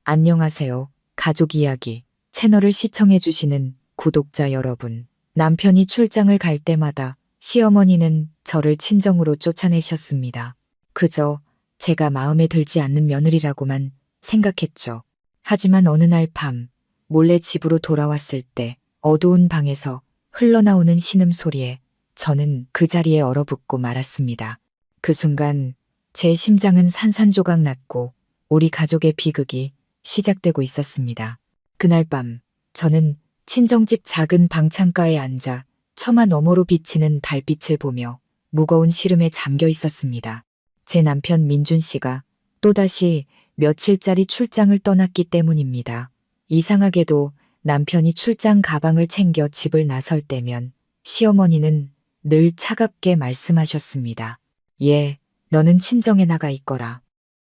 안녕하세요. 가족 이야기 채널을 시청해주시는 구독자 여러분. 남편이 출장을 갈 때마다 시어머니는 저를 친정으로 쫓아내셨습니다. 그저 제가 마음에 들지 않는 며느리라고만 생각했죠. 하지만 어느 날 밤 몰래 집으로 돌아왔을 때 어두운 방에서 흘러나오는 신음소리에 저는 그 자리에 얼어붙고 말았습니다. 그 순간 제 심장은 산산조각 났고 우리 가족의 비극이 시작되고 있었습니다. 그날 밤 저는 친정집 작은 방창가에 앉아 처마 너머로 비치는 달빛을 보며 무거운 시름에 잠겨 있었습니다. 제 남편 민준 씨가 또다시 며칠짜리 출장을 떠났기 때문입니다. 이상하게도 남편이 출장 가방을 챙겨 집을 나설 때면 시어머니는 늘 차갑게 말씀하셨습니다. 예, 너는 친정에 나가 있거라.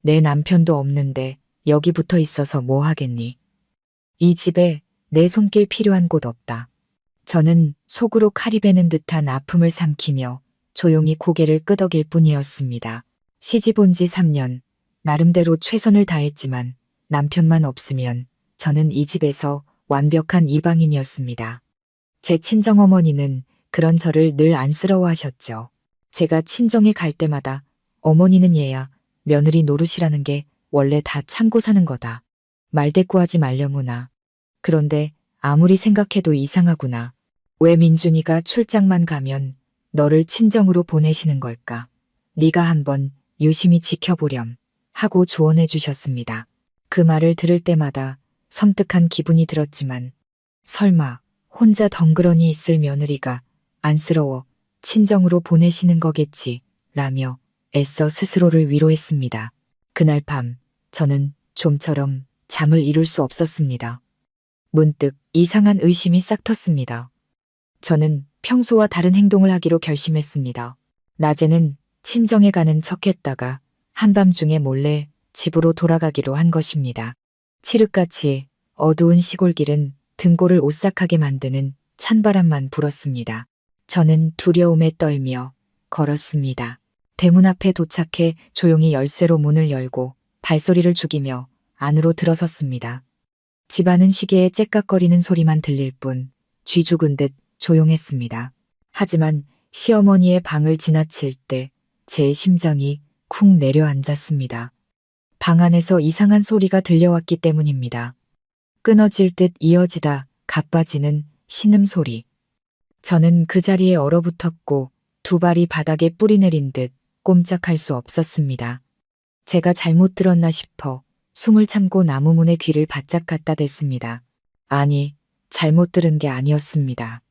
내 남편도 없는데 여기 붙어 있어서 뭐 하겠니? 이 집에 내 손길 필요한 곳 없다. 저는 속으로 칼이 베는 듯한 아픔을 삼키며 조용히 고개를 끄덕일 뿐이었습니다. 시집 온 지 3년, 나름대로 최선을 다했지만 남편만 없으면 저는 이 집에서 완벽한 이방인이었습니다. 제 친정어머니는 그런 저를 늘 안쓰러워하셨죠. 제가 친정에 갈 때마다 어머니는 얘야, 며느리 노릇이라는 게 원래 다 참고 사는 거다. 말대꾸하지 말려무나. 그런데 아무리 생각해도 이상하구나. 왜 민준이가 출장만 가면 너를 친정으로 보내시는 걸까? 네가 한번 유심히 지켜보렴 하고 조언해 주셨습니다. 그 말을 들을 때마다 섬뜩한 기분이 들었지만 설마 혼자 덩그러니 있을 며느리가 안쓰러워 친정으로 보내시는 거겠지 라며 애써 스스로를 위로했습니다. 그날 밤 저는 좀처럼 잠을 이룰 수 없었습니다. 문득 이상한 의심이 싹 텄습니다. 저는 평소와 다른 행동을 하기로 결심했습니다. 낮에는 친정에 가는 척했다가 한밤중에 몰래 집으로 돌아가기로 한 것입니다. 칠흑같이 어두운 시골길은 등골을 오싹하게 만드는 찬바람만 불었습니다. 저는 두려움에 떨며 걸었습니다. 대문 앞에 도착해 조용히 열쇠로 문을 열고 발소리를 죽이며 안으로 들어섰습니다. 집안은 시계의 째깍거리는 소리만 들릴 뿐 쥐 죽은 듯 조용했습니다. 하지만 시어머니의 방을 지나칠 때 제 심장이 쿵 내려앉았습니다. 방 안에서 이상한 소리가 들려왔기 때문입니다. 끊어질 듯 이어지다 가빠지는 신음소리. 저는 그 자리에 얼어붙었고 두 발이 바닥에 뿌리내린 듯 꼼짝할 수 없었습니다. 제가 잘못 들었나 싶어 숨을 참고 나무 문에 귀를 바짝 갖다 댔습니다. 아니, 잘못 들은 게 아니었습니다.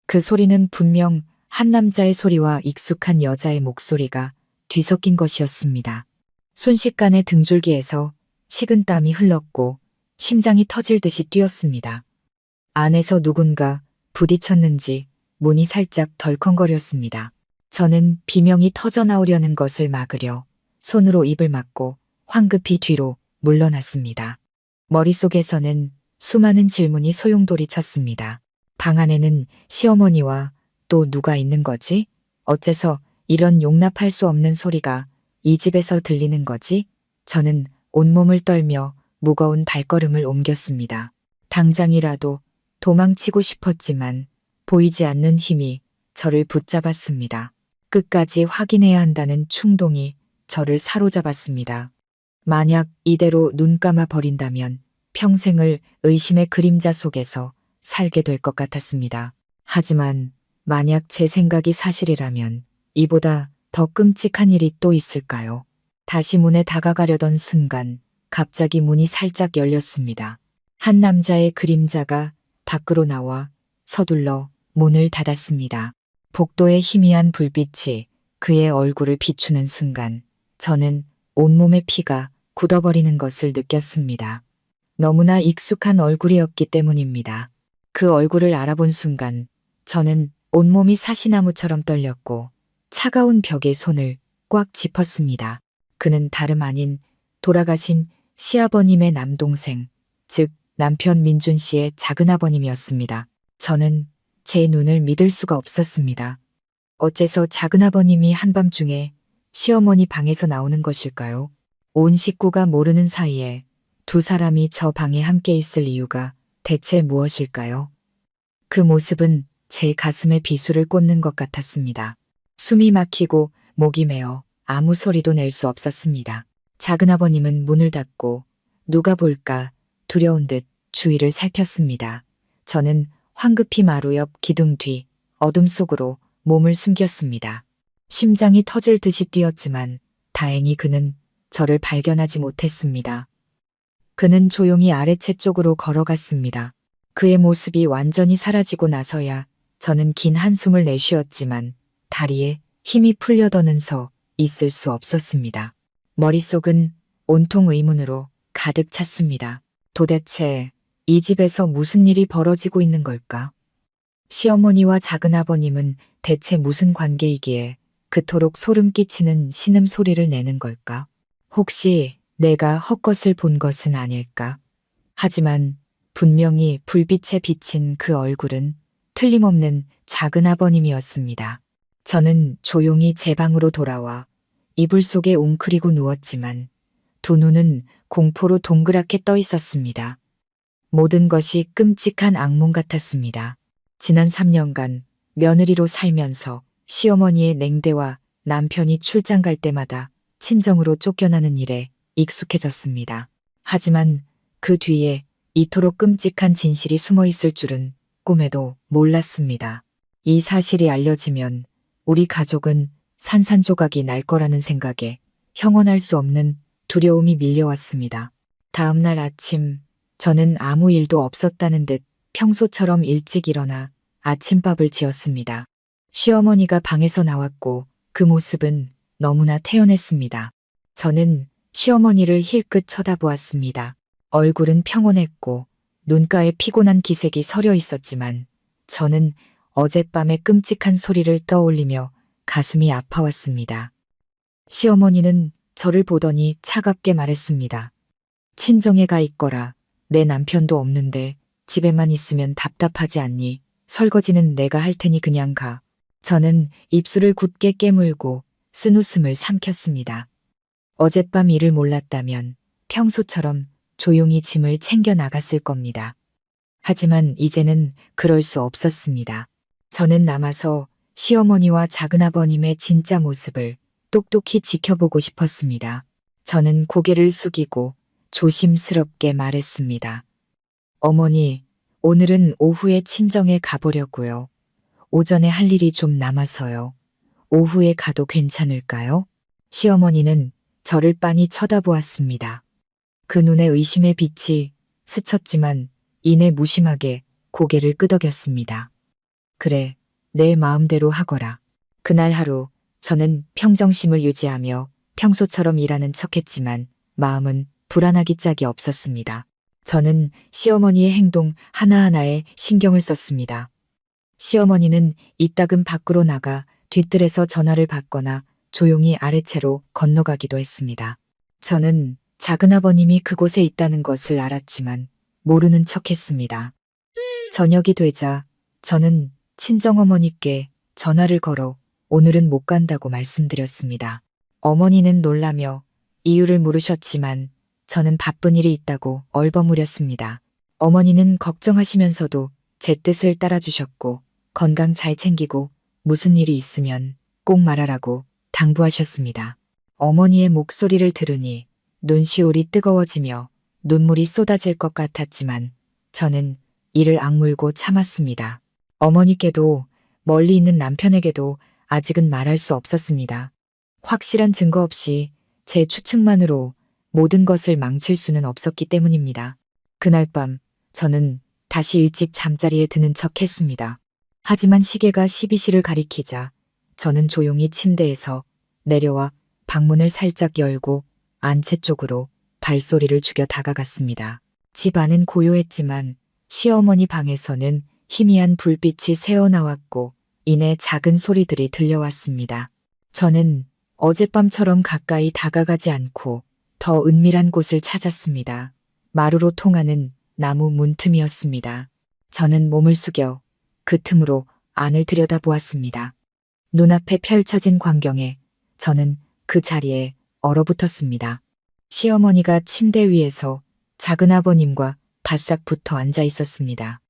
그 소리는 분명 한 남자의 소리와 익숙한 여자의 목소리가 뒤섞인 것이었습니다. 순식간에 등줄기에서 식은땀이 흘렀고 심장이 터질 듯이 뛰었습니다. 안에서 누군가 부딪혔는지 문이 살짝 덜컹거렸습니다. 저는 비명이 터져나오려는 것을 막으려 손으로 입을 막고 황급히 뒤로 물러났습니다. 머릿속에서는 수많은 질문이 소용돌이 쳤습니다. 방 안에는 시어머니와 또 누가 있는 거지? 어째서 이런 용납할 수 없는 소리가 이 집에서 들리는 거지? 저는 온몸을 떨며 무거운 발걸음을 옮겼습니다. 당장이라도 도망치고 싶었지만 보이지 않는 힘이 저를 붙잡았습니다. 끝까지 확인해야 한다는 충동이 저를 사로잡았습니다. 만약 이대로 눈 감아 버린다면 평생을 의심의 그림자 속에서 살게 될 것 같았습니다. 하지만 만약 제 생각이 사실이라면 이보다 더 끔찍한 일이 또 있을까요? 다시 문에 다가가려던 순간 갑자기 문이 살짝 열렸습니다. 한 남자의 그림자가 밖으로 나와 서둘러 문을 닫았습니다. 복도의 희미한 불빛이 그의 얼굴을 비추는 순간 저는 온몸의 피가 굳어버리는 것을 느꼈습니다. 너무나 익숙한 얼굴이었기 때문입니다. 그 얼굴을 알아본 순간 저는 온몸이 사시나무처럼 떨렸고 차가운 벽에 손을 꽉 짚었습니다. 그는 다름 아닌 돌아가신 시아버님의 남동생, 즉 남편 민준 씨의 작은아버님이었습니다. 저는 제 눈을 믿을 수가 없었습니다. 어째서 작은아버님이 한밤중에 시어머니 방에서 나오는 것일까요? 온 식구가 모르는 사이에 두 사람이 저 방에 함께 있을 이유가 대체 무엇일까요? 그 모습은 제 가슴에 비수를 꽂는 것 같았습니다. 숨이 막히고 목이 메어 아무 소리도 낼 수 없었습니다. 작은아버님은 문을 닫고 누가 볼까 두려운 듯 주위를 살폈습니다. 저는 황급히 마루 옆 기둥 뒤 어둠 속으로 몸을 숨겼습니다. 심장이 터질 듯이 뛰었지만 다행히 그는 저를 발견하지 못했습니다. 그는 조용히 아래채 쪽으로 걸어갔습니다. 그의 모습이 완전히 사라지고 나서야 저는 긴 한숨을 내쉬었지만 다리에 힘이 풀려더는 서 있을 수 없었습니다. 머릿속은 온통 의문으로 가득 찼습니다. 도대체 이 집에서 무슨 일이 벌어지고 있는 걸까? 시어머니와 작은아버님은 대체 무슨 관계이기에 그토록 소름 끼치는 신음소리를 내는 걸까? 혹시 내가 헛것을 본 것은 아닐까? 하지만 분명히 불빛에 비친 그 얼굴은 틀림없는 작은아버님이었습니다. 저는 조용히 제 방으로 돌아와 이불 속에 웅크리고 누웠지만 두 눈은 공포로 동그랗게 떠 있었습니다. 모든 것이 끔찍한 악몽 같았습니다. 지난 3년간 며느리로 살면서 시어머니의 냉대와 남편이 출장 갈 때마다 친정으로 쫓겨나는 일에 익숙해졌습니다. 하지만 그 뒤에 이토록 끔찍한 진실이 숨어 있을 줄은 꿈에도 몰랐습니다. 이 사실이 알려지면 우리 가족은 산산조각이 날 거라는 생각에 형언할 수 없는 두려움이 밀려왔습니다. 다음 날 아침 저는 아무 일도 없었다는 듯 평소처럼 일찍 일어나 아침밥을 지었습니다. 시어머니가 방에서 나왔고 그 모습은 너무나 태연했습니다. 저는 시어머니를 힐끗 쳐다보았습니다. 얼굴은 평온했고 눈가에 피곤한 기색이 서려 있었지만 저는 어젯밤의 끔찍한 소리를 떠올리며 가슴이 아파왔습니다. 시어머니는 저를 보더니 차갑게 말했습니다. 친정에 가 있거라. 내 남편도 없는데 집에만 있으면 답답하지 않니? 설거지는 내가 할 테니 그냥 가. 저는 입술을 굳게 깨물고 쓴웃음을 삼켰습니다. 어젯밤 일을 몰랐다면 평소처럼 조용히 짐을 챙겨 나갔을 겁니다. 하지만 이제는 그럴 수 없었습니다. 저는 남아서 시어머니와 작은아버님의 진짜 모습을 똑똑히 지켜보고 싶었습니다. 저는 고개를 숙이고 조심스럽게 말했습니다. 어머니, 오늘은 오후에 친정에 가보려고요. 오전에 할 일이 좀 남아서요. 오후에 가도 괜찮을까요? 시어머니는 저를 빤히 쳐다보았습니다. 그 눈에 의심의 빛이 스쳤지만 이내 무심하게 고개를 끄덕였습니다. 그래, 내 마음대로 하거라. 그날 하루 저는 평정심을 유지하며 평소처럼 일하는 척했지만 마음은 불안하기 짝이 없었습니다. 저는 시어머니의 행동 하나하나에 신경을 썼습니다. 시어머니는 이따금 밖으로 나가 뒤뜰에서 전화를 받거나 조용히 아래채로 건너가기도 했습니다. 저는 작은아버님이 그곳에 있다는 것을 알았지만 모르는 척했습니다. 저녁이 되자 저는 친정어머니께 전화를 걸어 오늘은 못 간다고 말씀드렸습니다. 어머니는 놀라며 이유를 물으셨지만 저는 바쁜 일이 있다고 얼버무렸습니다. 어머니는 걱정하시면서도 제 뜻을 따라주셨고 건강 잘 챙기고 무슨 일이 있으면 꼭 말하라고 당부하셨습니다. 어머니의 목소리를 들으니 눈시울이 뜨거워지며 눈물이 쏟아질 것 같았지만 저는 이를 악물고 참았습니다. 어머니께도 멀리 있는 남편에게도 아직은 말할 수 없었습니다. 확실한 증거 없이 제 추측만으로 모든 것을 망칠 수는 없었기 때문입니다. 그날 밤 저는 다시 일찍 잠자리에 드는 척 했습니다. 하지만 시계가 12시를 가리키자 저는 조용히 침대에서 내려와 방문을 살짝 열고 안채 쪽으로 발소리를 죽여 다가갔습니다. 집 안은 고요했지만 시어머니 방에서는 희미한 불빛이 새어나왔고 이내 작은 소리들이 들려왔습니다. 저는 어젯밤처럼 가까이 다가가지 않고 더 은밀한 곳을 찾았습니다. 마루로 통하는 나무 문틈이었습니다. 저는 몸을 숙여 그 틈으로 안을 들여다보았습니다. 눈앞에 펼쳐진 광경에 저는 그 자리에 얼어붙었습니다. 시어머니가 침대 위에서 작은아버님과 바싹 붙어 앉아 있었습니다.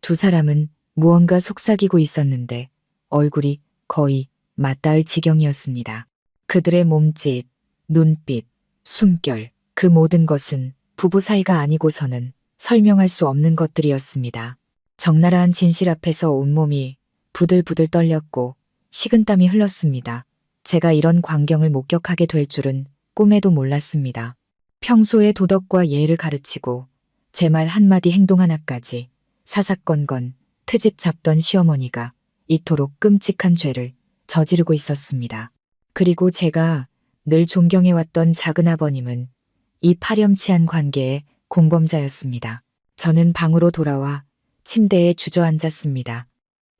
두 사람은 무언가 속삭이고 있었는데 얼굴이 거의 맞닿을 지경이었습니다. 그들의 몸짓, 눈빛, 숨결, 그 모든 것은 부부 사이가 아니고서는 설명할 수 없는 것들이었습니다. 적나라한 진실 앞에서 온몸이 부들부들 떨렸고 식은땀이 흘렀습니다. 제가 이런 광경을 목격하게 될 줄은 꿈에도 몰랐습니다. 평소에 도덕과 예의를 가르치고 제 말 한마디 행동 하나까지 사사건건 트집 잡던 시어머니가 이토록 끔찍한 죄를 저지르고 있었습니다. 그리고 제가 늘 존경해왔던 작은아버님은 이 파렴치한 관계의 공범자였습니다. 저는 방으로 돌아와 침대에 주저앉았습니다.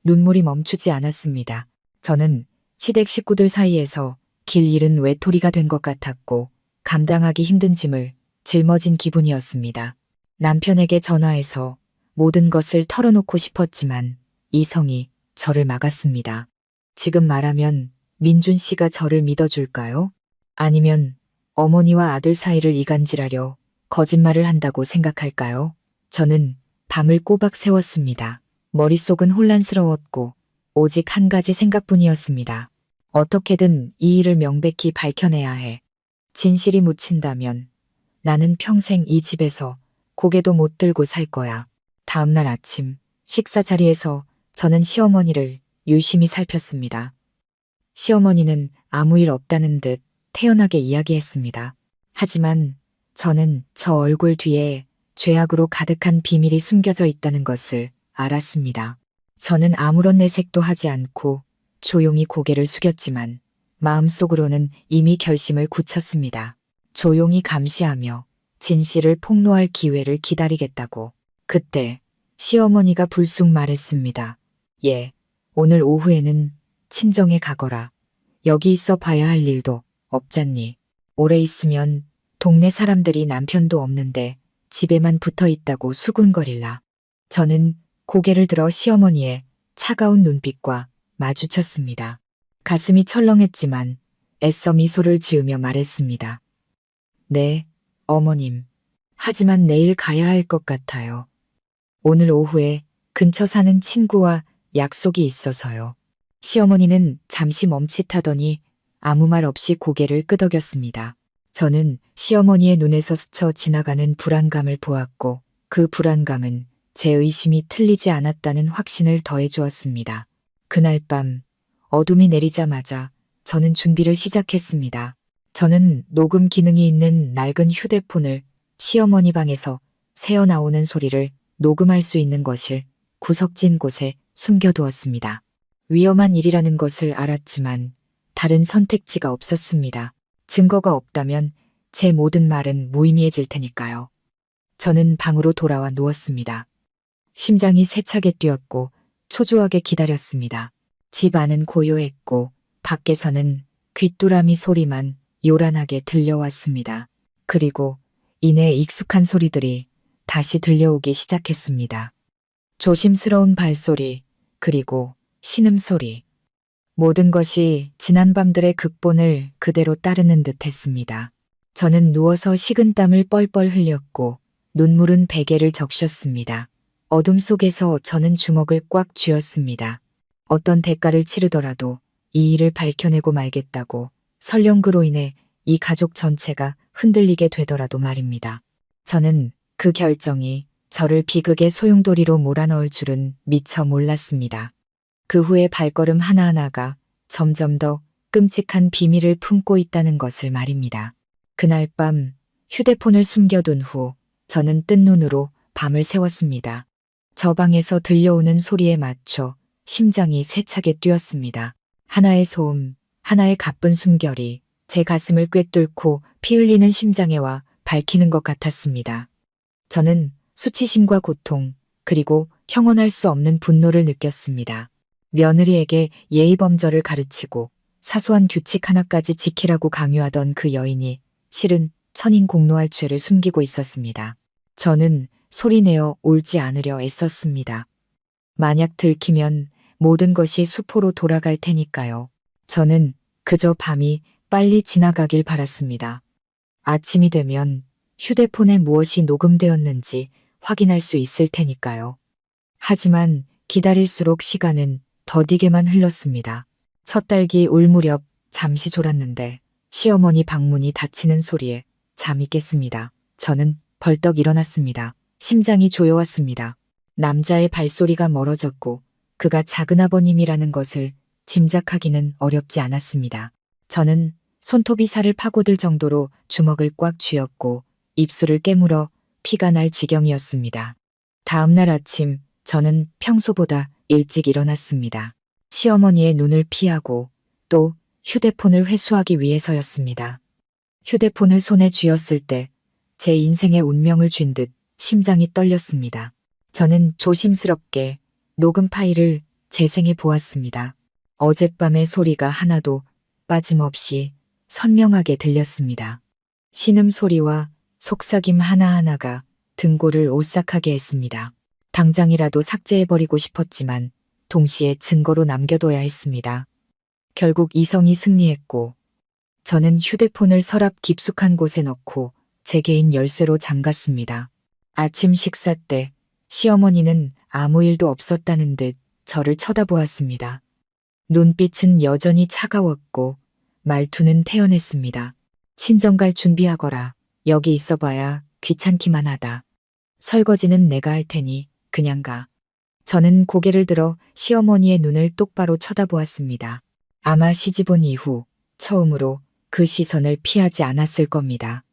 눈물이 멈추지 않았습니다. 저는 시댁 식구들 사이에서 길 잃은 외톨이가 된 것 같았고 감당하기 힘든 짐을 짊어진 기분이었습니다. 남편에게 전화해서 모든 것을 털어놓고 싶었지만 이성이 저를 막았습니다. 지금 말하면 민준 씨가 저를 믿어줄까요? 아니면 어머니와 아들 사이를 이간질하려 거짓말을 한다고 생각할까요? 저는 밤을 꼬박 새웠습니다. 머릿속은 혼란스러웠고 오직 한 가지 생각뿐이었습니다. 어떻게든 이 일을 명백히 밝혀내야 해. 진실이 묻힌다면 나는 평생 이 집에서 고개도 못 들고 살 거야. 다음 날 아침 식사 자리에서 저는 시어머니를 유심히 살폈습니다. 시어머니는 아무 일 없다는 듯 태연하게 이야기했습니다. 하지만 저는 저 얼굴 뒤에 죄악으로 가득한 비밀이 숨겨져 있다는 것을 알았습니다. 저는 아무런 내색도 하지 않고 조용히 고개를 숙였지만 마음속으로는 이미 결심을 굳혔습니다. 조용히 감시하며 진실을 폭로할 기회를 기다리겠다고. 그때 시어머니가 불쑥 말했습니다. 예, 오늘 오후에는 친정에 가거라. 여기 있어 봐야 할 일도 없잖니. 오래 있으면 동네 사람들이 남편도 없는데 집에만 붙어 있다고 수군거릴라. 저는 고개를 들어 시어머니의 차가운 눈빛과 마주쳤습니다. 가슴이 철렁했지만 애써 미소를 지으며 말했습니다. 네, 어머님. 하지만 내일 가야 할 것 같아요. 오늘 오후에 근처 사는 친구와 약속이 있어서요. 시어머니는 잠시 멈칫하더니 아무 말 없이 고개를 끄덕였습니다. 저는 시어머니의 눈에서 스쳐 지나가는 불안감을 보았고 그 불안감은 제 의심이 틀리지 않았다는 확신을 더해주었습니다. 그날 밤 어둠이 내리자마자 저는 준비를 시작했습니다. 저는 녹음 기능이 있는 낡은 휴대폰을 시어머니 방에서 새어나오는 소리를 녹음할 수 있는 것을 구석진 곳에 숨겨두었습니다. 위험한 일이라는 것을 알았지만 다른 선택지가 없었습니다. 증거가 없다면 제 모든 말은 무의미해질 테니까요. 저는 방으로 돌아와 누웠습니다. 심장이 세차게 뛰었고 초조하게 기다렸습니다. 집 안은 고요했고 밖에서는 귀뚜라미 소리만 요란하게 들려왔습니다. 그리고 이내 익숙한 소리들이 다시 들려오기 시작했습니다. 조심스러운 발소리, 그리고 신음소리. 모든 것이 지난밤들의 극본을 그대로 따르는 듯 했습니다. 저는 누워서 식은땀을 뻘뻘 흘렸고 눈물은 베개를 적셨습니다. 어둠 속에서 저는 주먹을 꽉 쥐었습니다. 어떤 대가를 치르더라도 이 일을 밝혀내고 말겠다고, 설령 그로 인해 이 가족 전체가 흔들리게 되더라도 말입니다. 저는 그 결정이 저를 비극의 소용돌이로 몰아넣을 줄은 미처 몰랐습니다. 그 후의 발걸음 하나하나가 점점 더 끔찍한 비밀을 품고 있다는 것을 말입니다. 그날 밤 휴대폰을 숨겨둔 후 저는 뜬 눈으로 밤을 새웠습니다. 저 방에서 들려오는 소리에 맞춰 심장이 세차게 뛰었습니다. 하나의 소음, 하나의 가쁜 숨결이 제 가슴을 꿰뚫고 피 흘리는 심장에와 밝히는 것 같았습니다. 저는 수치심과 고통, 그리고 형언할 수 없는 분노를 느꼈습니다. 며느리에게 예의범절을 가르치고 사소한 규칙 하나까지 지키라고 강요하던 그 여인이 실은 천인공노할 죄를 숨기고 있었습니다. 저는 소리내어 울지 않으려 애썼습니다. 만약 들키면 모든 것이 수포로 돌아갈 테니까요. 저는 그저 밤이 빨리 지나가길 바랐습니다. 아침이 되면 휴대폰에 무엇이 녹음되었는지 확인할 수 있을 테니까요. 하지만 기다릴수록 시간은 더디게만 흘렀습니다. 첫 딸기 울 무렵 잠시 졸았는데 시어머니 방문이 닫히는 소리에 잠이 깼습니다. 저는 벌떡 일어났습니다. 심장이 조여왔습니다. 남자의 발소리가 멀어졌고 그가 작은아버님이라는 것을 짐작하기는 어렵지 않았습니다. 저는 손톱이 살을 파고들 정도로 주먹을 꽉 쥐었고 입술을 깨물어 피가 날 지경이었습니다. 다음 날 아침 저는 평소보다 일찍 일어났습니다. 시어머니의 눈을 피하고 또 휴대폰을 회수하기 위해서였습니다. 휴대폰을 손에 쥐었을 때 제 인생의 운명을 쥔 듯 심장이 떨렸습니다. 저는 조심스럽게 녹음 파일을 재생해 보았습니다. 어젯밤의 소리가 하나도 빠짐없이 선명하게 들렸습니다. 신음소리와 속삭임 하나하나가 등골을 오싹하게 했습니다. 당장이라도 삭제해버리고 싶었지만 동시에 증거로 남겨둬야 했습니다. 결국 이성이 승리했고 저는 휴대폰을 서랍 깊숙한 곳에 넣고 제 개인 열쇠로 잠갔습니다. 아침 식사 때 시어머니는 아무 일도 없었다는 듯 저를 쳐다보았습니다. 눈빛은 여전히 차가웠고 말투는 태연했습니다. 친정갈 준비하거라. 여기 있어봐야 귀찮기만 하다. 설거지는 내가 할 테니 그냥 가. 저는 고개를 들어 시어머니의 눈을 똑바로 쳐다보았습니다. 아마 시집온 이후 처음으로 그 시선을 피하지 않았을 겁니다.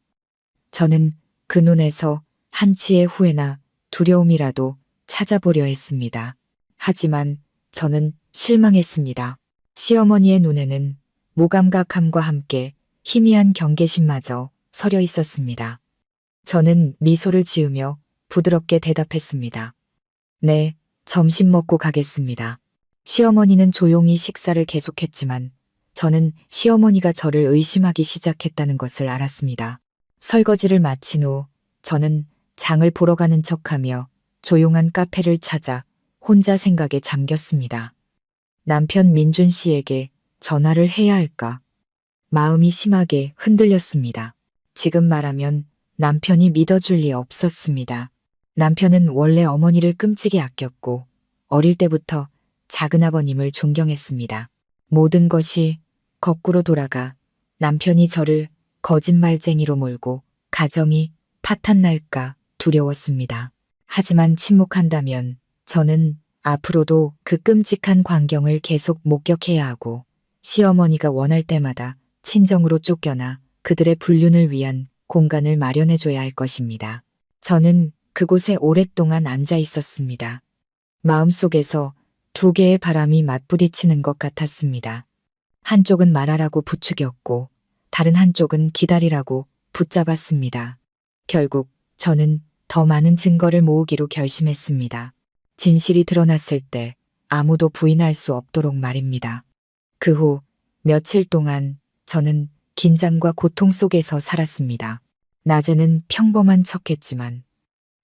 저는 그 눈에서 한치의 후회나 두려움이라도 찾아보려 했습니다. 하지만 저는 실망했습니다. 시어머니의 눈에는 무감각함과 함께 희미한 경계심마저 서려 있었습니다. 저는 미소를 지으며 부드럽게 대답했습니다. 네, 점심 먹고 가겠습니다. 시어머니는 조용히 식사를 계속했지만 저는 시어머니가 저를 의심하기 시작했다는 것을 알았습니다. 설거지를 마친 후 저는 장을 보러 가는 척하며 조용한 카페를 찾아 혼자 생각에 잠겼습니다. 남편 민준 씨에게 전화를 해야 할까? 마음이 심하게 흔들렸습니다. 지금 말하면 남편이 믿어줄 리 없었습니다. 남편은 원래 어머니를 끔찍이 아꼈고 어릴 때부터 작은아버님을 존경했습니다. 모든 것이 거꾸로 돌아가 남편이 저를 거짓말쟁이로 몰고 가정이 파탄날까 두려웠습니다. 하지만 침묵한다면 저는 앞으로도 그 끔찍한 광경을 계속 목격해야 하고 시어머니가 원할 때마다 친정으로 쫓겨나 그들의 불륜을 위한 공간을 마련해줘야 할 것입니다. 저는 그곳에 오랫동안 앉아 있었습니다. 마음속에서 두 개의 바람이 맞부딪히는 것 같았습니다. 한쪽은 말하라고 부추겼고 다른 한쪽은 기다리라고 붙잡았습니다. 결국 저는 더 많은 증거를 모으기로 결심했습니다. 진실이 드러났을 때 아무도 부인할 수 없도록 말입니다. 그 후 며칠 동안 저는 긴장과 고통 속에서 살았습니다. 낮에는 평범한 척했지만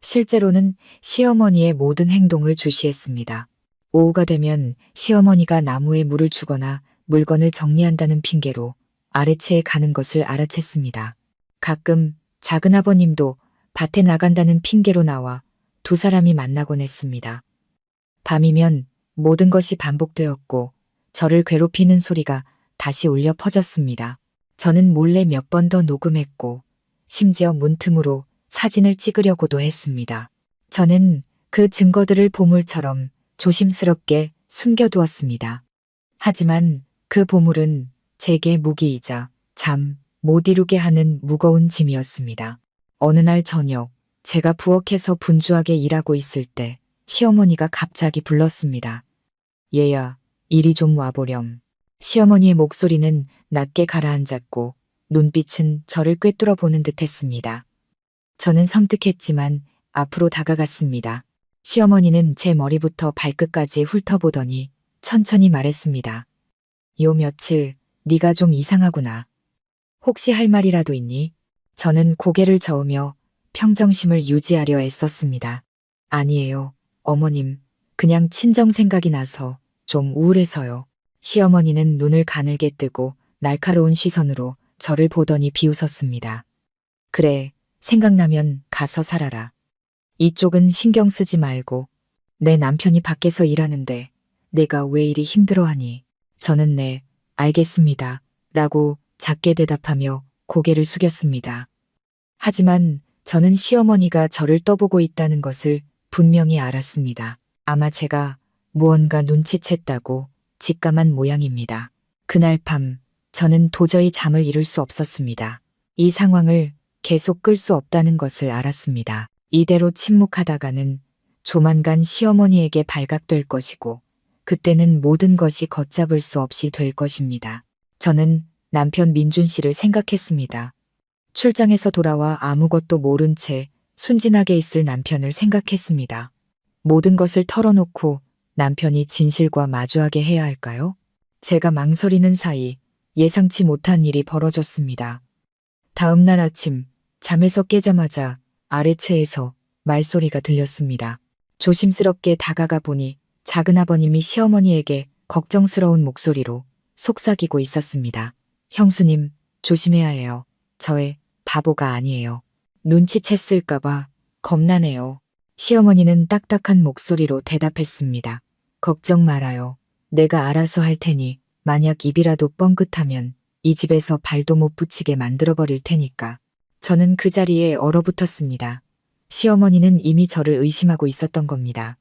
실제로는 시어머니의 모든 행동을 주시했습니다. 오후가 되면 시어머니가 나무에 물을 주거나 물건을 정리한다는 핑계로 아래채에 가는 것을 알아챘습니다. 가끔 작은아버님도 밭에 나간다는 핑계로 나와 두 사람이 만나곤 했습니다. 밤이면 모든 것이 반복되었고 저를 괴롭히는 소리가 다시 울려 퍼졌습니다. 저는 몰래 몇 번 더 녹음했고 심지어 문틈으로 사진을 찍으려고도 했습니다. 저는 그 증거들을 보물처럼 조심스럽게 숨겨두었습니다. 하지만 그 보물은 제게 무기이자 잠 못 이루게 하는 무거운 짐이었습니다. 어느 날 저녁 제가 부엌에서 분주하게 일하고 있을 때 시어머니가 갑자기 불렀습니다. 얘야, 이리 좀 와보렴. 시어머니의 목소리는 낮게 가라앉았고 눈빛은 저를 꿰뚫어 보는 듯 했습니다. 저는 섬뜩했지만 앞으로 다가갔습니다. 시어머니는 제 머리부터 발끝까지 훑어보더니 천천히 말했습니다. 요 며칠 네가 좀 이상하구나. 혹시 할 말이라도 있니? 저는 고개를 저으며 평정심을 유지하려 애썼습니다. 아니에요, 어머님. 그냥 친정 생각이 나서 좀 우울해서요. 시어머니는 눈을 가늘게 뜨고 날카로운 시선으로 저를 보더니 비웃었습니다. 그래, 생각나면 가서 살아라. 이쪽은 신경 쓰지 말고. 내 남편이 밖에서 일하는데 내가 왜 이리 힘들어하니? 저는 네, 알겠습니다. 라고 작게 대답하며 고개를 숙였습니다. 하지만 저는 시어머니가 저를 떠보고 있다는 것을 분명히 알았습니다. 아마 제가 무언가 눈치챘다고 직감한 모양입니다. 그날 밤 저는 도저히 잠을 이룰 수 없었습니다. 이 상황을 계속 끌 수 없다는 것을 알았습니다. 이대로 침묵하다가는 조만간 시어머니에게 발각될 것이고 그때는 모든 것이 걷잡을 수 없이 될 것입니다. 저는 남편 민준 씨를 생각했습니다. 출장에서 돌아와 아무것도 모른 채 순진하게 있을 남편을 생각했습니다. 모든 것을 털어놓고 남편이 진실과 마주하게 해야 할까요? 제가 망설이는 사이 예상치 못한 일이 벌어졌습니다. 다음 날 아침 잠에서 깨자마자 아래채에서 말소리가 들렸습니다. 조심스럽게 다가가 보니 작은아버님이 시어머니에게 걱정스러운 목소리로 속삭이고 있었습니다. 형수님, 조심해야 해요. 저의 바보가 아니에요. 눈치챘을까봐 겁나네요. 시어머니는 딱딱한 목소리로 대답했습니다. 걱정 말아요. 내가 알아서 할 테니 만약 입이라도 뻥끗하면 이 집에서 발도 못 붙이게 만들어버릴 테니까. 저는 그 자리에 얼어붙었습니다. 시어머니는 이미 저를 의심하고 있었던 겁니다.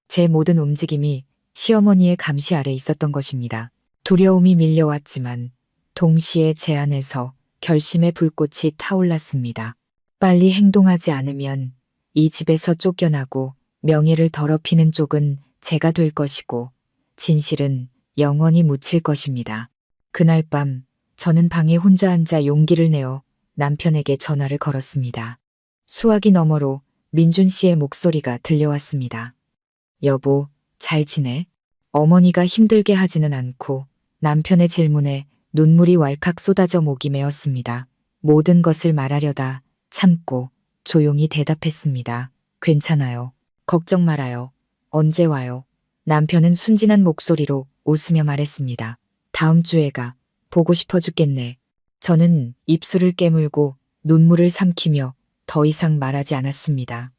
제 모든 움직임이 시어머니의 감시 아래 있었던 것입니다. 두려움이 밀려왔지만 동시에 제 안에서 결심의 불꽃이 타올랐습니다. 빨리 행동하지 않으면 이 집에서 쫓겨나고 명예를 더럽히는 쪽은 제가 될 것이고 진실은 영원히 묻힐 것입니다. 그날 밤 저는 방에 혼자 앉아 용기를 내어 남편에게 전화를 걸었습니다. 수화기 너머로 민준 씨의 목소리가 들려왔습니다. 여보, 잘 지내? 어머니가 힘들게 하지는 않고 남편의 질문에 눈물이 왈칵 쏟아져 목이 메었습니다. 모든 것을 말하려다 참고 조용히 대답했습니다. 괜찮아요. 걱정 말아요. 언제 와요? 남편은 순진한 목소리로 웃으며 말했습니다. 다음 주에 가. 보고 싶어 죽겠네. 저는 입술을 깨물고 눈물을 삼키며 더 이상 말하지 않았습니다.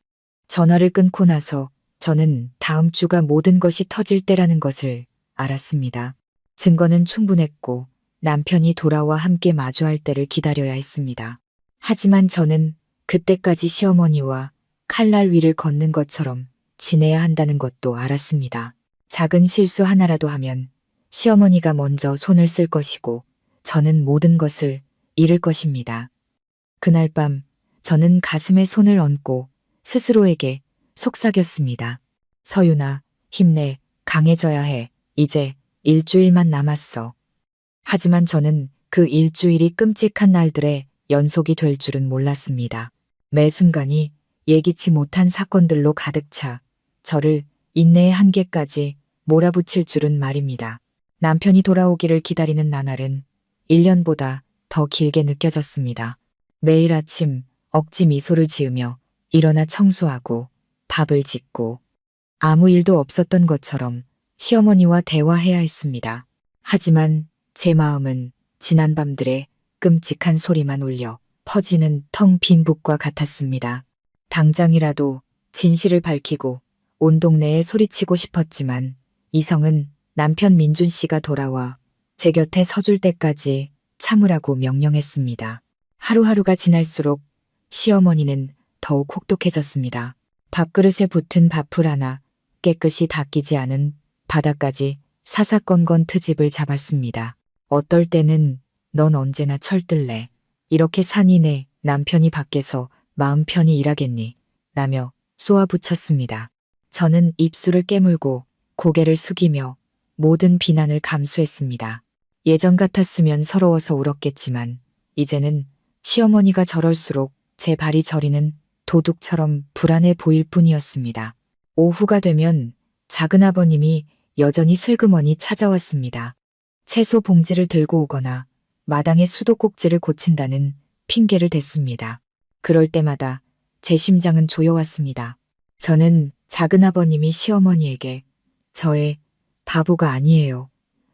전화를 끊고 나서 저는 다음 주가 모든 것이 터질 때라는 것을 알았습니다. 증거는 충분했고 남편이 돌아와 함께 마주할 때를 기다려야 했습니다. 하지만 저는 그때까지 시어머니와 칼날 위를 걷는 것처럼 지내야 한다는 것도 알았습니다. 작은 실수 하나라도 하면 시어머니가 먼저 손을 쓸 것이고 저는 모든 것을 잃을 것입니다. 그날 밤 저는 가슴에 손을 얹고 스스로에게 속삭였습니다. 서윤아, 힘내, 강해져야 해. 이제 일주일만 남았어. 하지만 저는 그 일주일이 끔찍한 날들의 연속이 될 줄은 몰랐습니다. 매 순간이 예기치 못한 사건들로 가득 차 저를 인내의 한계까지 몰아붙일 줄은 말입니다. 남편이 돌아오기를 기다리는 나날은 1년보다 더 길게 느껴졌습니다. 매일 아침 억지 미소를 지으며 일어나 청소하고 밥을 짓고 아무 일도 없었던 것처럼 시어머니와 대화해야 했습니다. 하지만 제 마음은 지난 밤들의 끔찍한 소리만 울려 퍼지는 텅 빈 북과 같았습니다. 당장이라도 진실을 밝히고 온 동네에 소리치고 싶었지만 이성은 남편 민준 씨가 돌아와 제 곁에 서줄 때까지 참으라고 명령했습니다. 하루하루가 지날수록 시어머니는 더욱 혹독해졌습니다. 밥그릇에 붙은 밥풀 하나 깨끗이 닦이지 않은 바닥까지 사사건건 트집을 잡았습니다. 어떨 때는 넌 언제나 철들래. 이렇게 산이네 남편이 밖에서 마음 편히 일하겠니? 라며 쏘아붙였습니다. 저는 입술을 깨물고 고개를 숙이며 모든 비난을 감수했습니다. 예전 같았으면 서러워서 울었겠지만 이제는 시어머니가 저럴수록 제 발이 저리는 도둑처럼 불안해 보일 뿐이었습니다. 오후가 되면 작은아버님이 여전히 슬그머니 찾아왔습니다. 채소 봉지를 들고 오거나 마당에 수도꼭지를 고친다는 핑계를 댔습니다. 그럴 때마다 제 심장은 조여왔습니다. 저는 작은아버님이 시어머니에게 저의 바보가 아니에요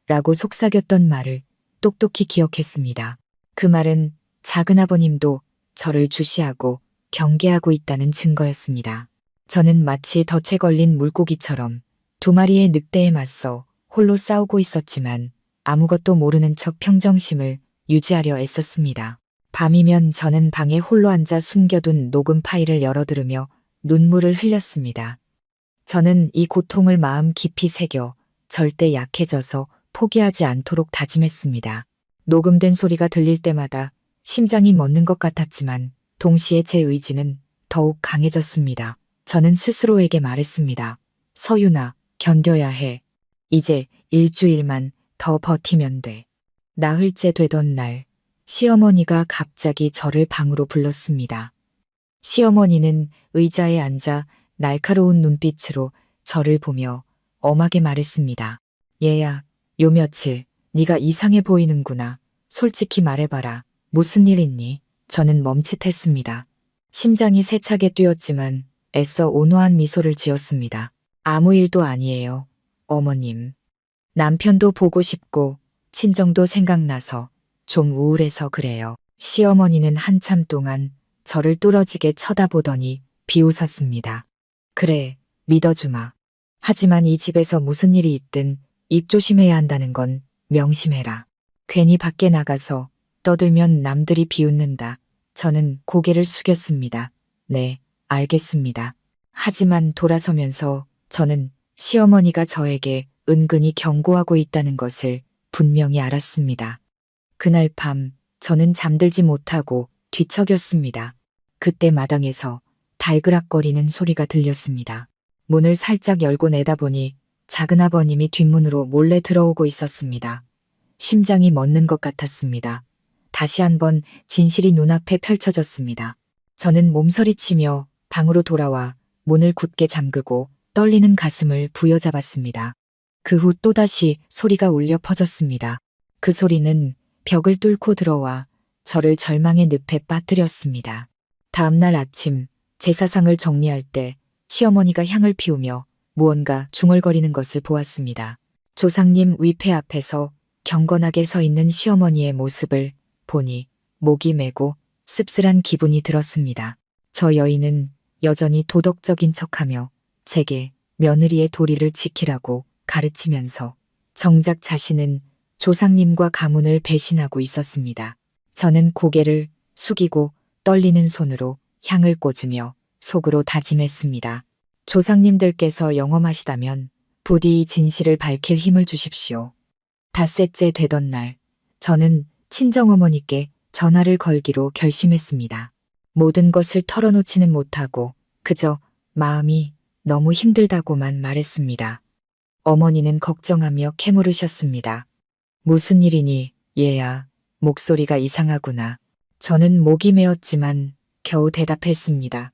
라고 속삭였던 말을 똑똑히 기억했습니다. 그 말은 작은아버님도 저를 주시하고 경계하고 있다는 증거였습니다. 저는 마치 덫에 걸린 물고기처럼 두 마리의 늑대에 맞서 홀로 싸우고 있었지만 아무것도 모르는 척 평정심을 유지하려 애썼습니다. 밤이면 저는 방에 홀로 앉아 숨겨둔 녹음 파일을 열어 들으며 눈물을 흘렸습니다. 저는 이 고통을 마음 깊이 새겨 절대 약해져서 포기하지 않도록 다짐했습니다. 녹음된 소리가 들릴 때마다 심장이 멎는 것 같았지만 동시에 제 의지는 더욱 강해졌습니다. 저는 스스로에게 말했습니다. 서윤아, 견뎌야 해. 이제 일주일만 더 버티면 돼. 나흘째 되던 날, 시어머니가 갑자기 저를 방으로 불렀습니다. 시어머니는 의자에 앉아 날카로운 눈빛으로 저를 보며 엄하게 말했습니다. 얘야, 요 며칠 네가 이상해 보이는구나. 솔직히 말해봐라. 무슨 일 있니? 저는 멈칫했습니다. 심장이 세차게 뛰었지만 애써 온화한 미소를 지었습니다. 아무 일도 아니에요. 어머님. 남편도 보고 싶고 친정도 생각나서 좀 우울해서 그래요. 시어머니는 한참 동안 저를 뚫어지게 쳐다보더니 비웃었습니다. 그래, 믿어주마. 하지만 이 집에서 무슨 일이 있든 입 조심해야 한다는 건 명심해라. 괜히 밖에 나가서 떠들면 남들이 비웃는다. 저는 고개를 숙였습니다. 네, 알겠습니다. 하지만 돌아서면서 저는 시어머니가 저에게 은근히 경고하고 있다는 것을 분명히 알았습니다. 그날 밤 저는 잠들지 못하고 뒤척였습니다. 그때 마당에서 달그락거리는 소리가 들렸습니다. 문을 살짝 열고 내다보니 작은아버님이 뒷문으로 몰래 들어오고 있었습니다. 심장이 멎는 것 같았습니다. 다시 한번 진실이 눈앞에 펼쳐졌습니다. 저는 몸서리치며 방으로 돌아와 문을 굳게 잠그고 떨리는 가슴을 부여잡았습니다. 그 후 또다시 소리가 울려 퍼졌습니다. 그 소리는 벽을 뚫고 들어와 저를 절망의 늪에 빠뜨렸습니다. 다음날 아침 제사상을 정리할 때 시어머니가 향을 피우며 무언가 중얼거리는 것을 보았습니다. 조상님 위패 앞에서 경건하게 서 있는 시어머니의 모습을 보니 목이 메고 씁쓸한 기분이 들었습니다. 저 여인은 여전히 도덕적인 척하며 제게 며느리의 도리를 지키라고 가르치면서 정작 자신은 조상님과 가문을 배신하고 있었습니다. 저는 고개를 숙이고 떨리는 손으로 향을 꽂으며 속으로 다짐했습니다. 조상님들께서 영험하시다면 부디 이 진실을 밝힐 힘을 주십시오. 닷새째 되던 날, 저는 친정어머니께 전화를 걸기로 결심했습니다. 모든 것을 털어놓지는 못하고 그저 마음이 너무 힘들다고만 말했습니다. 어머니는 걱정하며 캐물으셨습니다. 무슨 일이니, 얘야. 목소리가 이상하구나. 저는 목이 메었지만 겨우 대답했습니다.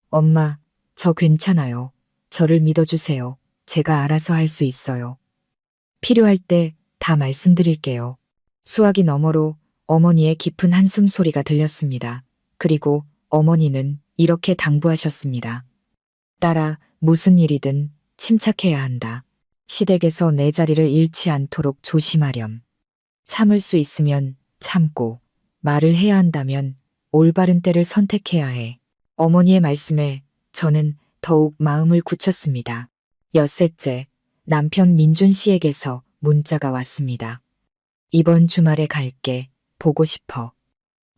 엄마, 저 괜찮아요. 저를 믿어주세요. 제가 알아서 할 수 있어요. 필요할 때 다 말씀드릴게요. 수화기 너머로 어머니의 깊은 한숨 소리가 들렸습니다. 그리고 어머니는 이렇게 당부하셨습니다. 딸아, 무슨 일이든 침착해야 한다. 시댁에서 내 자리를 잃지 않도록 조심하렴. 참을 수 있으면 참고 말을 해야 한다면 올바른 때를 선택해야 해. 어머니의 말씀에 저는 더욱 마음을 굳혔습니다. 엿새째 남편 민준 씨에게서 문자가 왔습니다. 이번 주말에 갈게. 보고 싶어.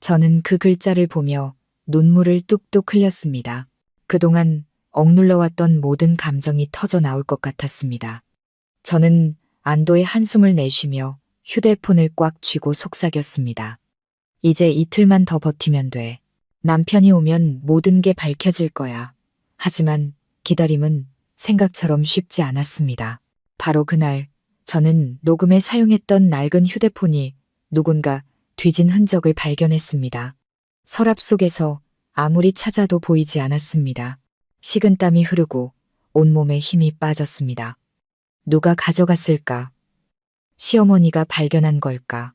저는 그 글자를 보며 눈물을 뚝뚝 흘렸습니다. 그동안 억눌러왔던 모든 감정이 터져 나올 것 같았습니다. 저는 안도의 한숨을 내쉬며 휴대폰을 꽉 쥐고 속삭였습니다. 이제 이틀만 더 버티면 돼. 남편이 오면 모든 게 밝혀질 거야. 하지만 기다림은 생각처럼 쉽지 않았습니다. 바로 그날 저는 녹음에 사용했던 낡은 휴대폰이 누군가 뒤진 흔적을 발견했습니다. 서랍 속에서 아무리 찾아도 보이지 않았습니다. 식은땀이 흐르고 온몸에 힘이 빠졌습니다. 누가 가져갔을까? 시어머니가 발견한 걸까?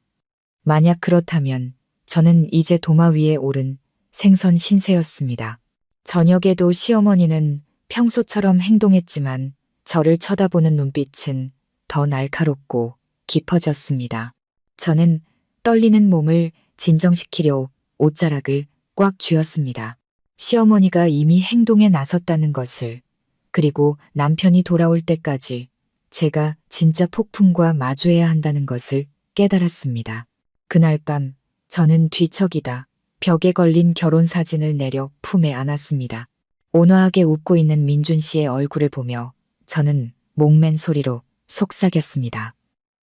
만약 그렇다면 저는 이제 도마 위에 오른 생선 신세였습니다. 저녁에도 시어머니는 평소처럼 행동했지만 저를 쳐다보는 눈빛은 더 날카롭고 깊어졌습니다. 저는 떨리는 몸을 진정시키려 옷자락을 꽉 쥐었습니다. 시어머니가 이미 행동에 나섰다는 것을, 그리고 남편이 돌아올 때까지 제가 진짜 폭풍과 마주해야 한다는 것을 깨달았습니다. 그날 밤 저는 뒤척이다 벽에 걸린 결혼 사진을 내려 품에 안았습니다. 온화하게 웃고 있는 민준 씨의 얼굴을 보며 저는 목맨 소리로 속삭였습니다.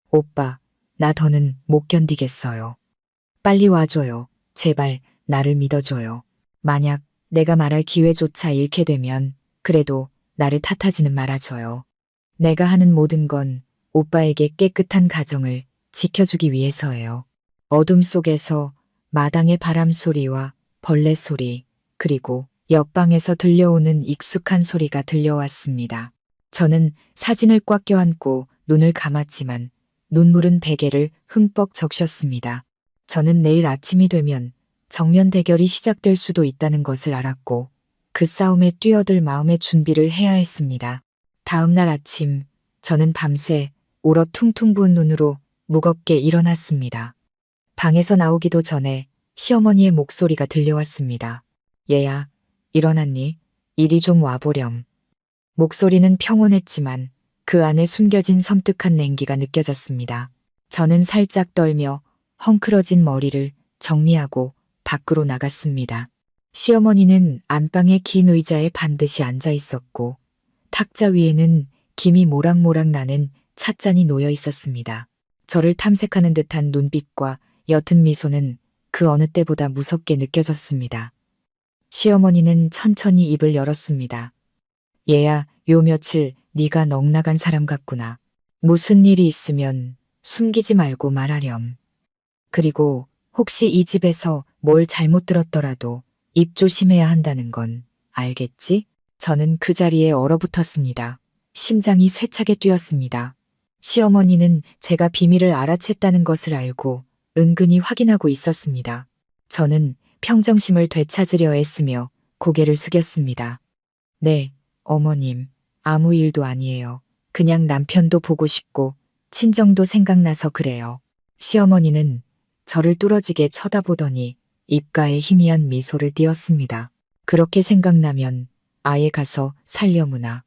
오빠, 나 더는 못 견디겠어요. 빨리 와줘요. 제발 나를 믿어줘요. 만약 내가 말할 기회조차 잃게 되면 그래도 나를 탓하지는 말아줘요. 내가 하는 모든 건 오빠에게 깨끗한 가정을 지켜주기 위해서예요. 어둠 속에서 마당의 바람 소리와 벌레 소리, 그리고 옆방에서 들려오는 익숙한 소리가 들려왔습니다. 저는 사진을 꽉 껴안고 눈을 감았지만 눈물은 베개를 흠뻑 적셨습니다. 저는 내일 아침이 되면 정면 대결이 시작될 수도 있다는 것을 알았고 그 싸움에 뛰어들 마음의 준비를 해야 했습니다. 다음 날 아침 저는 밤새 울어 퉁퉁 부은 눈으로 무겁게 일어났습니다. 방에서 나오기도 전에 시어머니의 목소리가 들려왔습니다. 얘야, 일어났니? 이리 좀 와보렴. 목소리는 평온했지만 그 안에 숨겨진 섬뜩한 냉기가 느껴졌습니다. 저는 살짝 떨며 헝클어진 머리를 정리하고 밖으로 나갔습니다. 시어머니는 안방의 긴 의자에 반드시 앉아 있었고 탁자 위에는 김이 모락모락 나는 찻잔이 놓여 있었습니다. 저를 탐색하는 듯한 눈빛과 옅은 미소는 그 어느 때보다 무섭게 느껴졌습니다. 시어머니는 천천히 입을 열었습니다. 얘야, 요 며칠 네가 넋나간 사람 같구나. 무슨 일이 있으면 숨기지 말고 말하렴. 그리고 혹시 이 집에서 뭘 잘못 들었더라도 입 조심해야 한다는 건 알겠지? 저는 그 자리에 얼어붙었습니다. 심장이 세차게 뛰었습니다. 시어머니는 제가 비밀을 알아챘다는 것을 알고 은근히 확인하고 있었습니다. 저는 평정심을 되찾으려 애쓰며 고개를 숙였습니다. 네, 어머님, 아무 일도 아니에요. 그냥 남편도 보고 싶고 친정도 생각나서 그래요. 시어머니는 저를 뚫어지게 쳐다보더니 입가에 희미한 미소를 띄었습니다. 그렇게 생각나면 아예 가서 살려무나.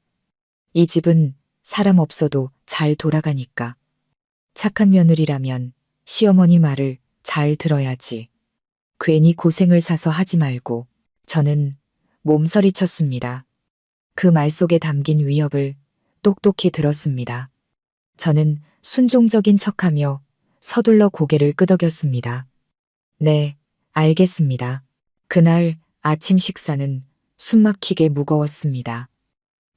이 집은 사람 없어도 잘 돌아가니까. 착한 며느리라면 시어머니 말을 잘 들어야지. 괜히 고생을 사서 하지 말고. 저는 몸서리쳤습니다. 그 말 속에 담긴 위협을 똑똑히 들었습니다. 저는 순종적인 척하며 서둘러 고개를 끄덕였습니다. 네, 알겠습니다. 그날 아침 식사는 숨막히게 무거웠습니다.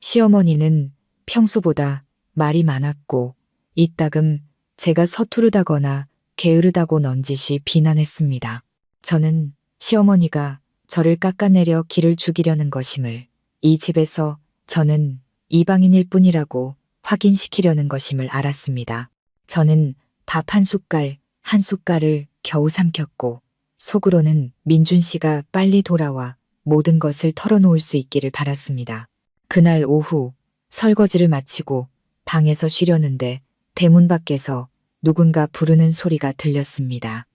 시어머니는 평소보다 말이 많았고 이따금 제가 서투르다거나 게으르다고 넌지시 비난했습니다. 저는 시어머니가 저를 깎아내려 기를 죽이려는 것임을, 이 집에서 저는 이방인일 뿐이라고 확인시키려는 것임을 알았습니다. 저는 밥 한 숟갈을 겨우 삼켰고 속으로는 민준 씨가 빨리 돌아와 모든 것을 털어놓을 수 있기를 바랐습니다. 그날 오후 설거지를 마치고 방에서 쉬려는데 대문 밖에서 누군가 부르는 소리가 들렸습니다.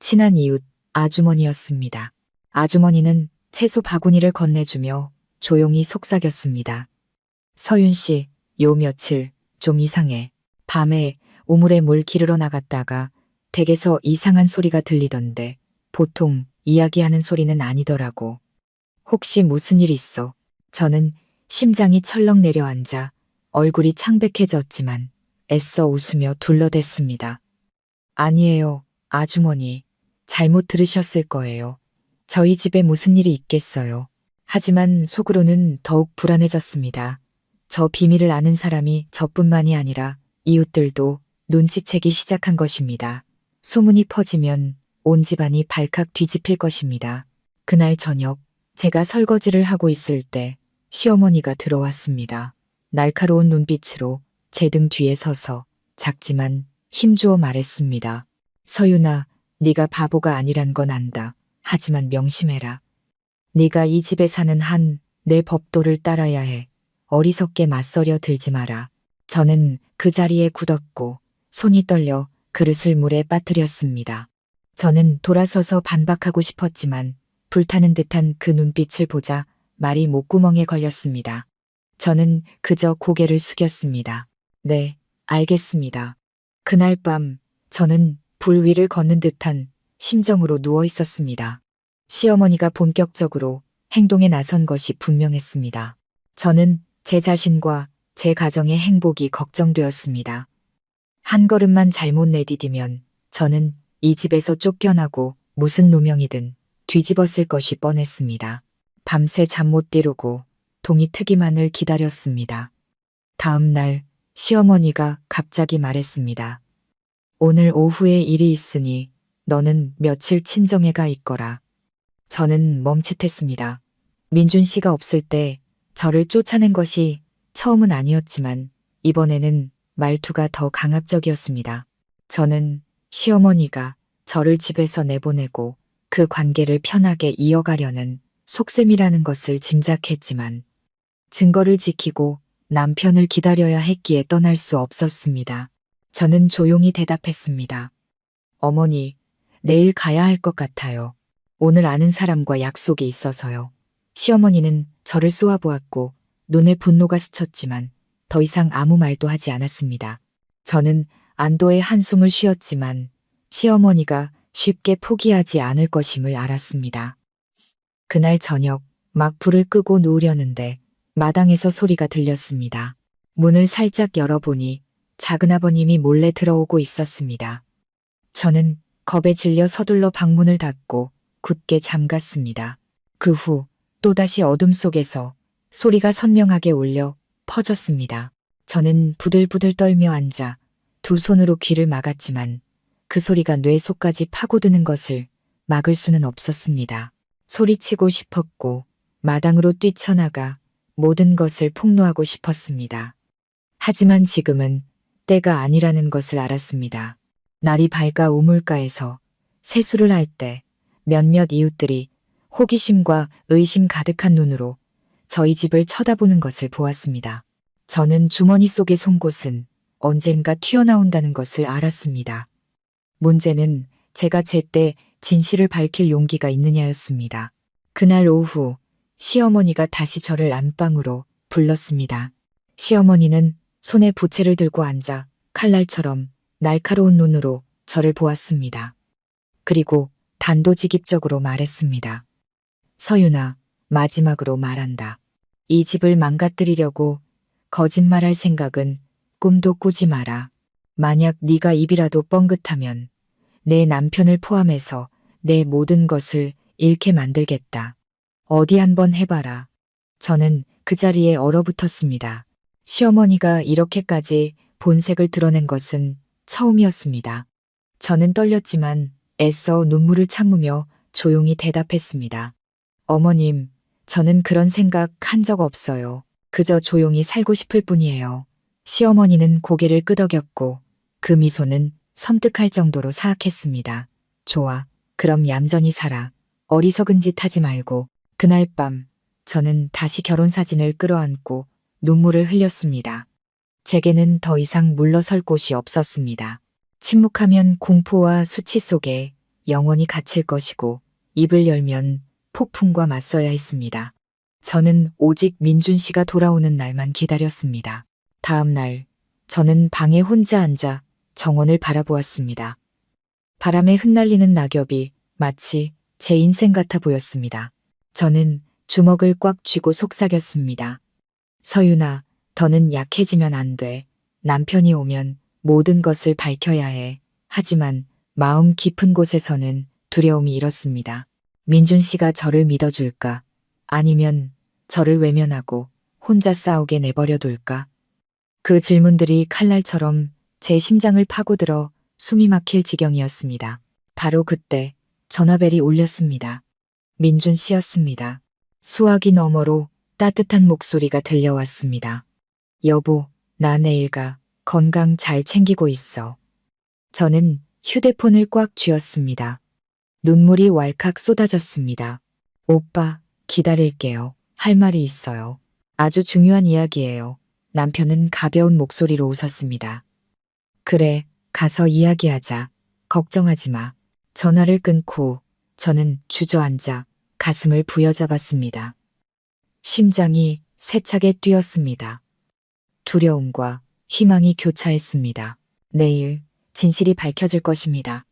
친한 이웃 아주머니였습니다. 아주머니는 채소 바구니를 건네주며 조용히 속삭였습니다. 서윤 씨, 요 며칠 좀 이상해. 밤에 우물에 물 기르러 나갔다가 댁에서 이상한 소리가 들리던데 보통 이야기하는 소리는 아니더라고. 혹시 무슨 일 있어? 저는 심장이 철렁 내려앉아 얼굴이 창백해졌지만 애써 웃으며 둘러댔습니다. 아니에요, 아주머니. 잘못 들으셨을 거예요. 저희 집에 무슨 일이 있겠어요. 하지만 속으로는 더욱 불안해졌습니다. 저 비밀을 아는 사람이 저뿐만이 아니라 이웃들도 눈치채기 시작한 것입니다. 소문이 퍼지면 온 집안이 발칵 뒤집힐 것입니다. 그날 저녁 제가 설거지를 하고 있을 때 시어머니가 들어왔습니다. 날카로운 눈빛으로 제 등 뒤에 서서 작지만 힘주어 말했습니다. 서윤아, 네가 바보가 아니란 건 안다. 하지만 명심해라. 네가 이 집에 사는 한 내 법도를 따라야 해. 어리석게 맞서려 들지 마라. 저는 그 자리에 굳었고 손이 떨려 그릇을 물에 빠뜨렸습니다. 저는 돌아서서 반박하고 싶었지만 불타는 듯한 그 눈빛을 보자 말이 목구멍에 걸렸습니다. 저는 그저 고개를 숙였습니다. 네, 알겠습니다. 그날 밤 저는 불 위를 걷는 듯한 심정으로 누워 있었습니다. 시어머니가 본격적으로 행동에 나선 것이 분명했습니다. 저는 제 자신과 제 가정의 행복이 걱정되었습니다. 한 걸음만 잘못 내디디면 저는 이 집에서 쫓겨나고 무슨 누명이든 뒤집었을 것이 뻔했습니다. 밤새 잠 못 이루고 동이 트기만을 기다렸습니다. 다음 날 시어머니가 갑자기 말했습니다. 오늘 오후에 일이 있으니 너는 며칠 친정에 가 있거라. 저는 멈칫했습니다. 민준 씨가 없을 때 저를 쫓아낸 것이 처음은 아니었지만 이번에는 말투가 더 강압적이었습니다. 저는 시어머니가 저를 집에서 내보내고 그 관계를 편하게 이어가려는 속셈이라는 것을 짐작했지만 증거를 지키고 남편을 기다려야 했기에 떠날 수 없었습니다. 저는 조용히 대답했습니다. 어머니, 내일 가야 할 것 같아요. 오늘 아는 사람과 약속이 있어서요. 시어머니는 저를 쏘아보았고 눈에 분노가 스쳤지만 더 이상 아무 말도 하지 않았습니다. 저는 안도의 한숨을 쉬었지만 시어머니가 쉽게 포기하지 않을 것임을 알았습니다. 그날 저녁 막 불을 끄고 누우려는데 마당에서 소리가 들렸습니다. 문을 살짝 열어보니 작은아버님이 몰래 들어오고 있었습니다. 저는 겁에 질려 서둘러 방문을 닫고 굳게 잠갔습니다. 그 후 또다시 어둠 속에서 소리가 선명하게 울려 퍼졌습니다. 저는 부들부들 떨며 앉아 두 손으로 귀를 막았지만 그 소리가 뇌 속까지 파고드는 것을 막을 수는 없었습니다. 소리치고 싶었고 마당으로 뛰쳐나가 모든 것을 폭로하고 싶었습니다. 하지만 지금은 때가 아니라는 것을 알았습니다. 날이 밝아 우물가에서 세수를 할 때 몇몇 이웃들이 호기심과 의심 가득한 눈으로 저희 집을 쳐다보는 것을 보았습니다. 저는 주머니 속의 송곳은 언젠가 튀어나온다는 것을 알았습니다. 문제는 제가 제때 진실을 밝힐 용기가 있느냐였습니다. 그날 오후 시어머니가 다시 저를 안방으로 불렀습니다. 시어머니는 손에 부채를 들고 앉아 칼날처럼 날카로운 눈으로 저를 보았습니다. 그리고 단도직입적으로 말했습니다. 서윤아, 마지막으로 말한다. 이 집을 망가뜨리려고 거짓말할 생각은 꿈도 꾸지 마라. 만약 네가 입이라도 뻥긋하면 내 남편을 포함해서 내 모든 것을 잃게 만들겠다. 어디 한번 해봐라. 저는 그 자리에 얼어붙었습니다. 시어머니가 이렇게까지 본색을 드러낸 것은 처음이었습니다. 저는 떨렸지만 애써 눈물을 참으며 조용히 대답했습니다. 어머님, 저는 그런 생각 한 적 없어요. 그저 조용히 살고 싶을 뿐이에요. 시어머니는 고개를 끄덕였고 그 미소는 섬뜩할 정도로 사악했습니다. 좋아, 그럼 얌전히 살아. 어리석은 짓 하지 말고. 그날 밤 저는 다시 결혼 사진을 끌어안고 눈물을 흘렸습니다. 제게는 더 이상 물러설 곳이 없었습니다. 침묵하면 공포와 수치 속에 영원히 갇힐 것이고 입을 열면 폭풍과 맞서야 했습니다. 저는 오직 민준 씨가 돌아오는 날만 기다렸습니다. 다음 날 저는 방에 혼자 앉아 정원을 바라보았습니다. 바람에 흩날리는 낙엽이 마치 제 인생 같아 보였습니다. 저는 주먹을 꽉 쥐고 속삭였습니다. 서윤아, 더는 약해지면 안 돼. 남편이 오면 모든 것을 밝혀야 해. 하지만 마음 깊은 곳에서는 두려움이 일었습니다. 민준 씨가 저를 믿어줄까? 아니면 저를 외면하고 혼자 싸우게 내버려 둘까? 그 질문들이 칼날처럼 제 심장을 파고들어 숨이 막힐 지경이었습니다. 바로 그때 전화벨이 울렸습니다. 민준 씨였습니다. 수화기 너머로 따뜻한 목소리가 들려왔습니다. 여보, 나 내일 가. 건강 잘 챙기고 있어. 저는 휴대폰을 꽉 쥐었습니다. 눈물이 왈칵 쏟아졌습니다. 오빠, 기다릴게요. 할 말이 있어요. 아주 중요한 이야기예요. 남편은 가벼운 목소리로 웃었습니다. 그래, 가서 이야기하자. 걱정하지 마. 전화를 끊고 저는 주저앉아 가슴을 부여잡았습니다. 심장이 세차게 뛰었습니다. 두려움과 희망이 교차했습니다. 내일 진실이 밝혀질 것입니다.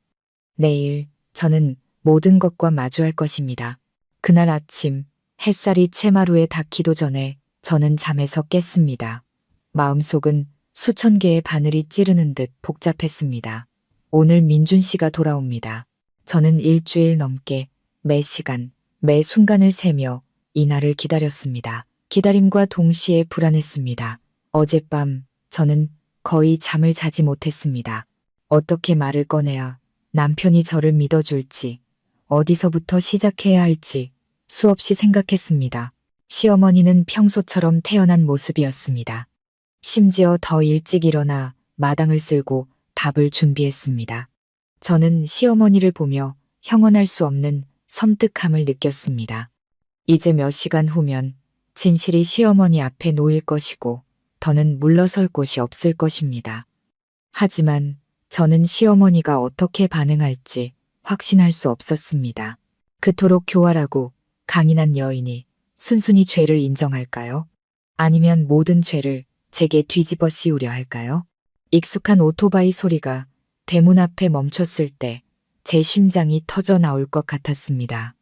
내일 저는 모든 것과 마주할 것입니다. 그날 아침 햇살이 채마루에 닿기도 전에 저는 잠에서 깼습니다. 마음속은 수천 개의 바늘이 찌르는 듯 복잡했습니다. 오늘 민준 씨가 돌아옵니다. 저는 일주일 넘게 매 시간, 매 순간을 세며 이날을 기다렸습니다. 기다림과 동시에 불안했습니다. 어젯밤 저는 거의 잠을 자지 못했습니다. 어떻게 말을 꺼내야 남편이 저를 믿어줄지, 어디서부터 시작해야 할지 수없이 생각했습니다. 시어머니는 평소처럼 태어난 모습이었습니다. 심지어 더 일찍 일어나 마당을 쓸고 밥을 준비했습니다. 저는 시어머니를 보며 형언할 수 없는 섬뜩함을 느꼈습니다. 이제 몇 시간 후면 진실이 시어머니 앞에 놓일 것이고 더는 물러설 곳이 없을 것입니다. 하지만 저는 시어머니가 어떻게 반응할지 확신할 수 없었습니다. 그토록 교활하고 강인한 여인이 순순히 죄를 인정할까요? 아니면 모든 죄를 제게 뒤집어 씌우려 할까요? 익숙한 오토바이 소리가 대문 앞에 멈췄을 때 제 심장이 터져 나올 것 같았습니다.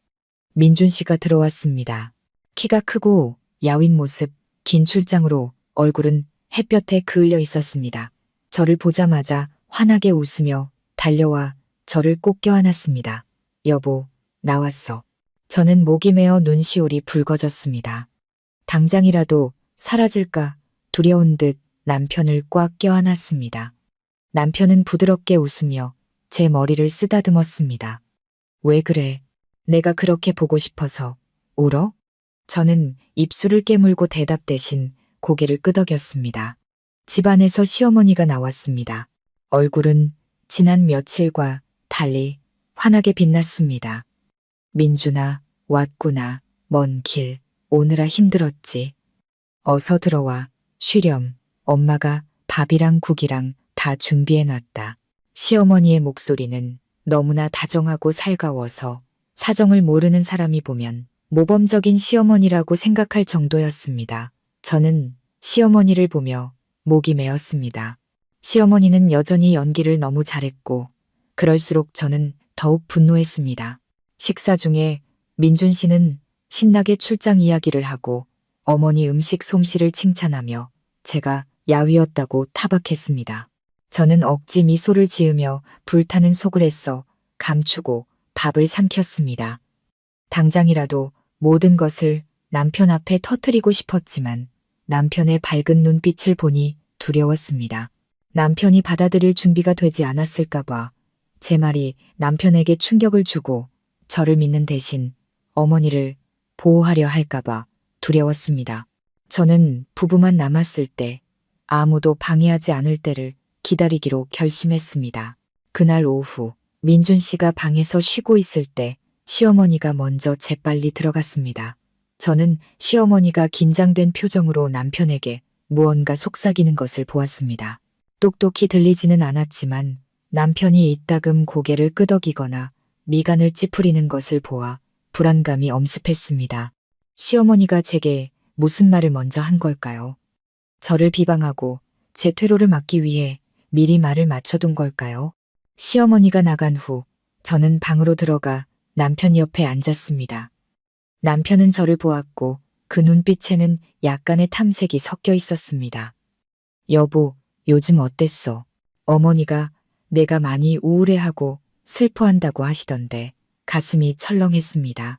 민준 씨가 들어왔습니다. 키가 크고 야윈 모습, 긴 출장으로 얼굴은 햇볕에 그을려 있었습니다. 저를 보자마자 환하게 웃으며 달려와 저를 꼭 껴안았습니다. 여보, 나왔어. 저는 목이 메어 눈시울이 붉어졌습니다. 당장이라도 사라질까 두려운 듯 남편을 꽉 껴안았습니다. 남편은 부드럽게 웃으며 제 머리를 쓰다듬었습니다. 왜 그래? 내가 그렇게 보고 싶어서 울어? 저는 입술을 깨물고 대답 대신 고개를 끄덕였습니다. 집안에서 시어머니가 나왔습니다. 얼굴은 지난 며칠과 달리 환하게 빛났습니다. 민준아, 왔구나. 먼 길 오느라 힘들었지. 어서 들어와. 쉬렴. 엄마가 밥이랑 국이랑 다 준비해놨다. 시어머니의 목소리는 너무나 다정하고 살가워서 사정을 모르는 사람이 보면 모범적인 시어머니라고 생각할 정도였습니다. 저는 시어머니를 보며 목이 메었습니다. 시어머니는 여전히 연기를 너무 잘했고 그럴수록 저는 더욱 분노했습니다. 식사 중에 민준 씨는 신나게 출장 이야기를 하고 어머니 음식 솜씨를 칭찬하며 제가 야위었다고 타박했습니다. 저는 억지 미소를 지으며 불타는 속을 애써 감추고 밥을 삼켰습니다. 당장이라도 모든 것을 남편 앞에 터뜨리고 싶었지만 남편의 밝은 눈빛을 보니 두려웠습니다. 남편이 받아들일 준비가 되지 않았을까봐 제 말이 남편에게 충격을 주고 저를 믿는 대신 어머니를 보호하려 할까봐 두려웠습니다. 저는 부부만 남았을 때 아무도 방해하지 않을 때를 기다리기로 결심했습니다. 그날 오후 민준 씨가 방에서 쉬고 있을 때 시어머니가 먼저 재빨리 들어갔습니다. 저는 시어머니가 긴장된 표정으로 남편에게 무언가 속삭이는 것을 보았습니다. 똑똑히 들리지는 않았지만 남편이 이따금 고개를 끄덕이거나 미간을 찌푸리는 것을 보아 불안감이 엄습했습니다. 시어머니가 제게 무슨 말을 먼저 한 걸까요? 저를 비방하고 제 퇴로를 막기 위해 미리 말을 맞춰둔 걸까요? 시어머니가 나간 후 저는 방으로 들어가 남편 옆에 앉았습니다. 남편은 저를 보았고 그 눈빛에는 약간의 탐색이 섞여 있었습니다. 여보, 요즘 어땠어? 어머니가 내가 많이 우울해하고 슬퍼한다고 하시던데 가슴이 철렁했습니다.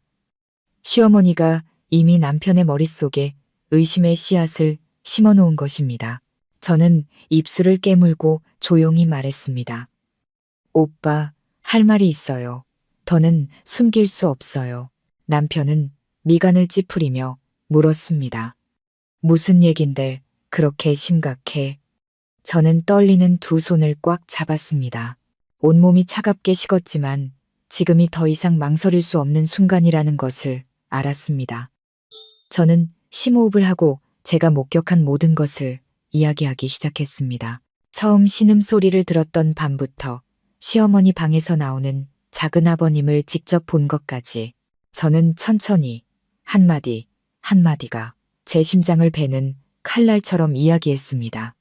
시어머니가 이미 남편의 머릿속에 의심의 씨앗을 심어놓은 것입니다. 저는 입술을 깨물고 조용히 말했습니다. 오빠, 할 말이 있어요. 더는 숨길 수 없어요. 남편은 미간을 찌푸리며 물었습니다. 무슨 얘긴데 그렇게 심각해? 저는 떨리는 두 손을 꽉 잡았습니다. 온몸이 차갑게 식었지만 지금이 더 이상 망설일 수 없는 순간이라는 것을 알았습니다. 저는 심호흡을 하고 제가 목격한 모든 것을 이야기하기 시작했습니다. 처음 신음소리를 들었던 밤부터 시어머니 방에서 나오는 작은 아버님을 직접 본 것까지 저는 천천히 한마디 한마디가 제 심장을 베는 칼날처럼 이야기했습니다.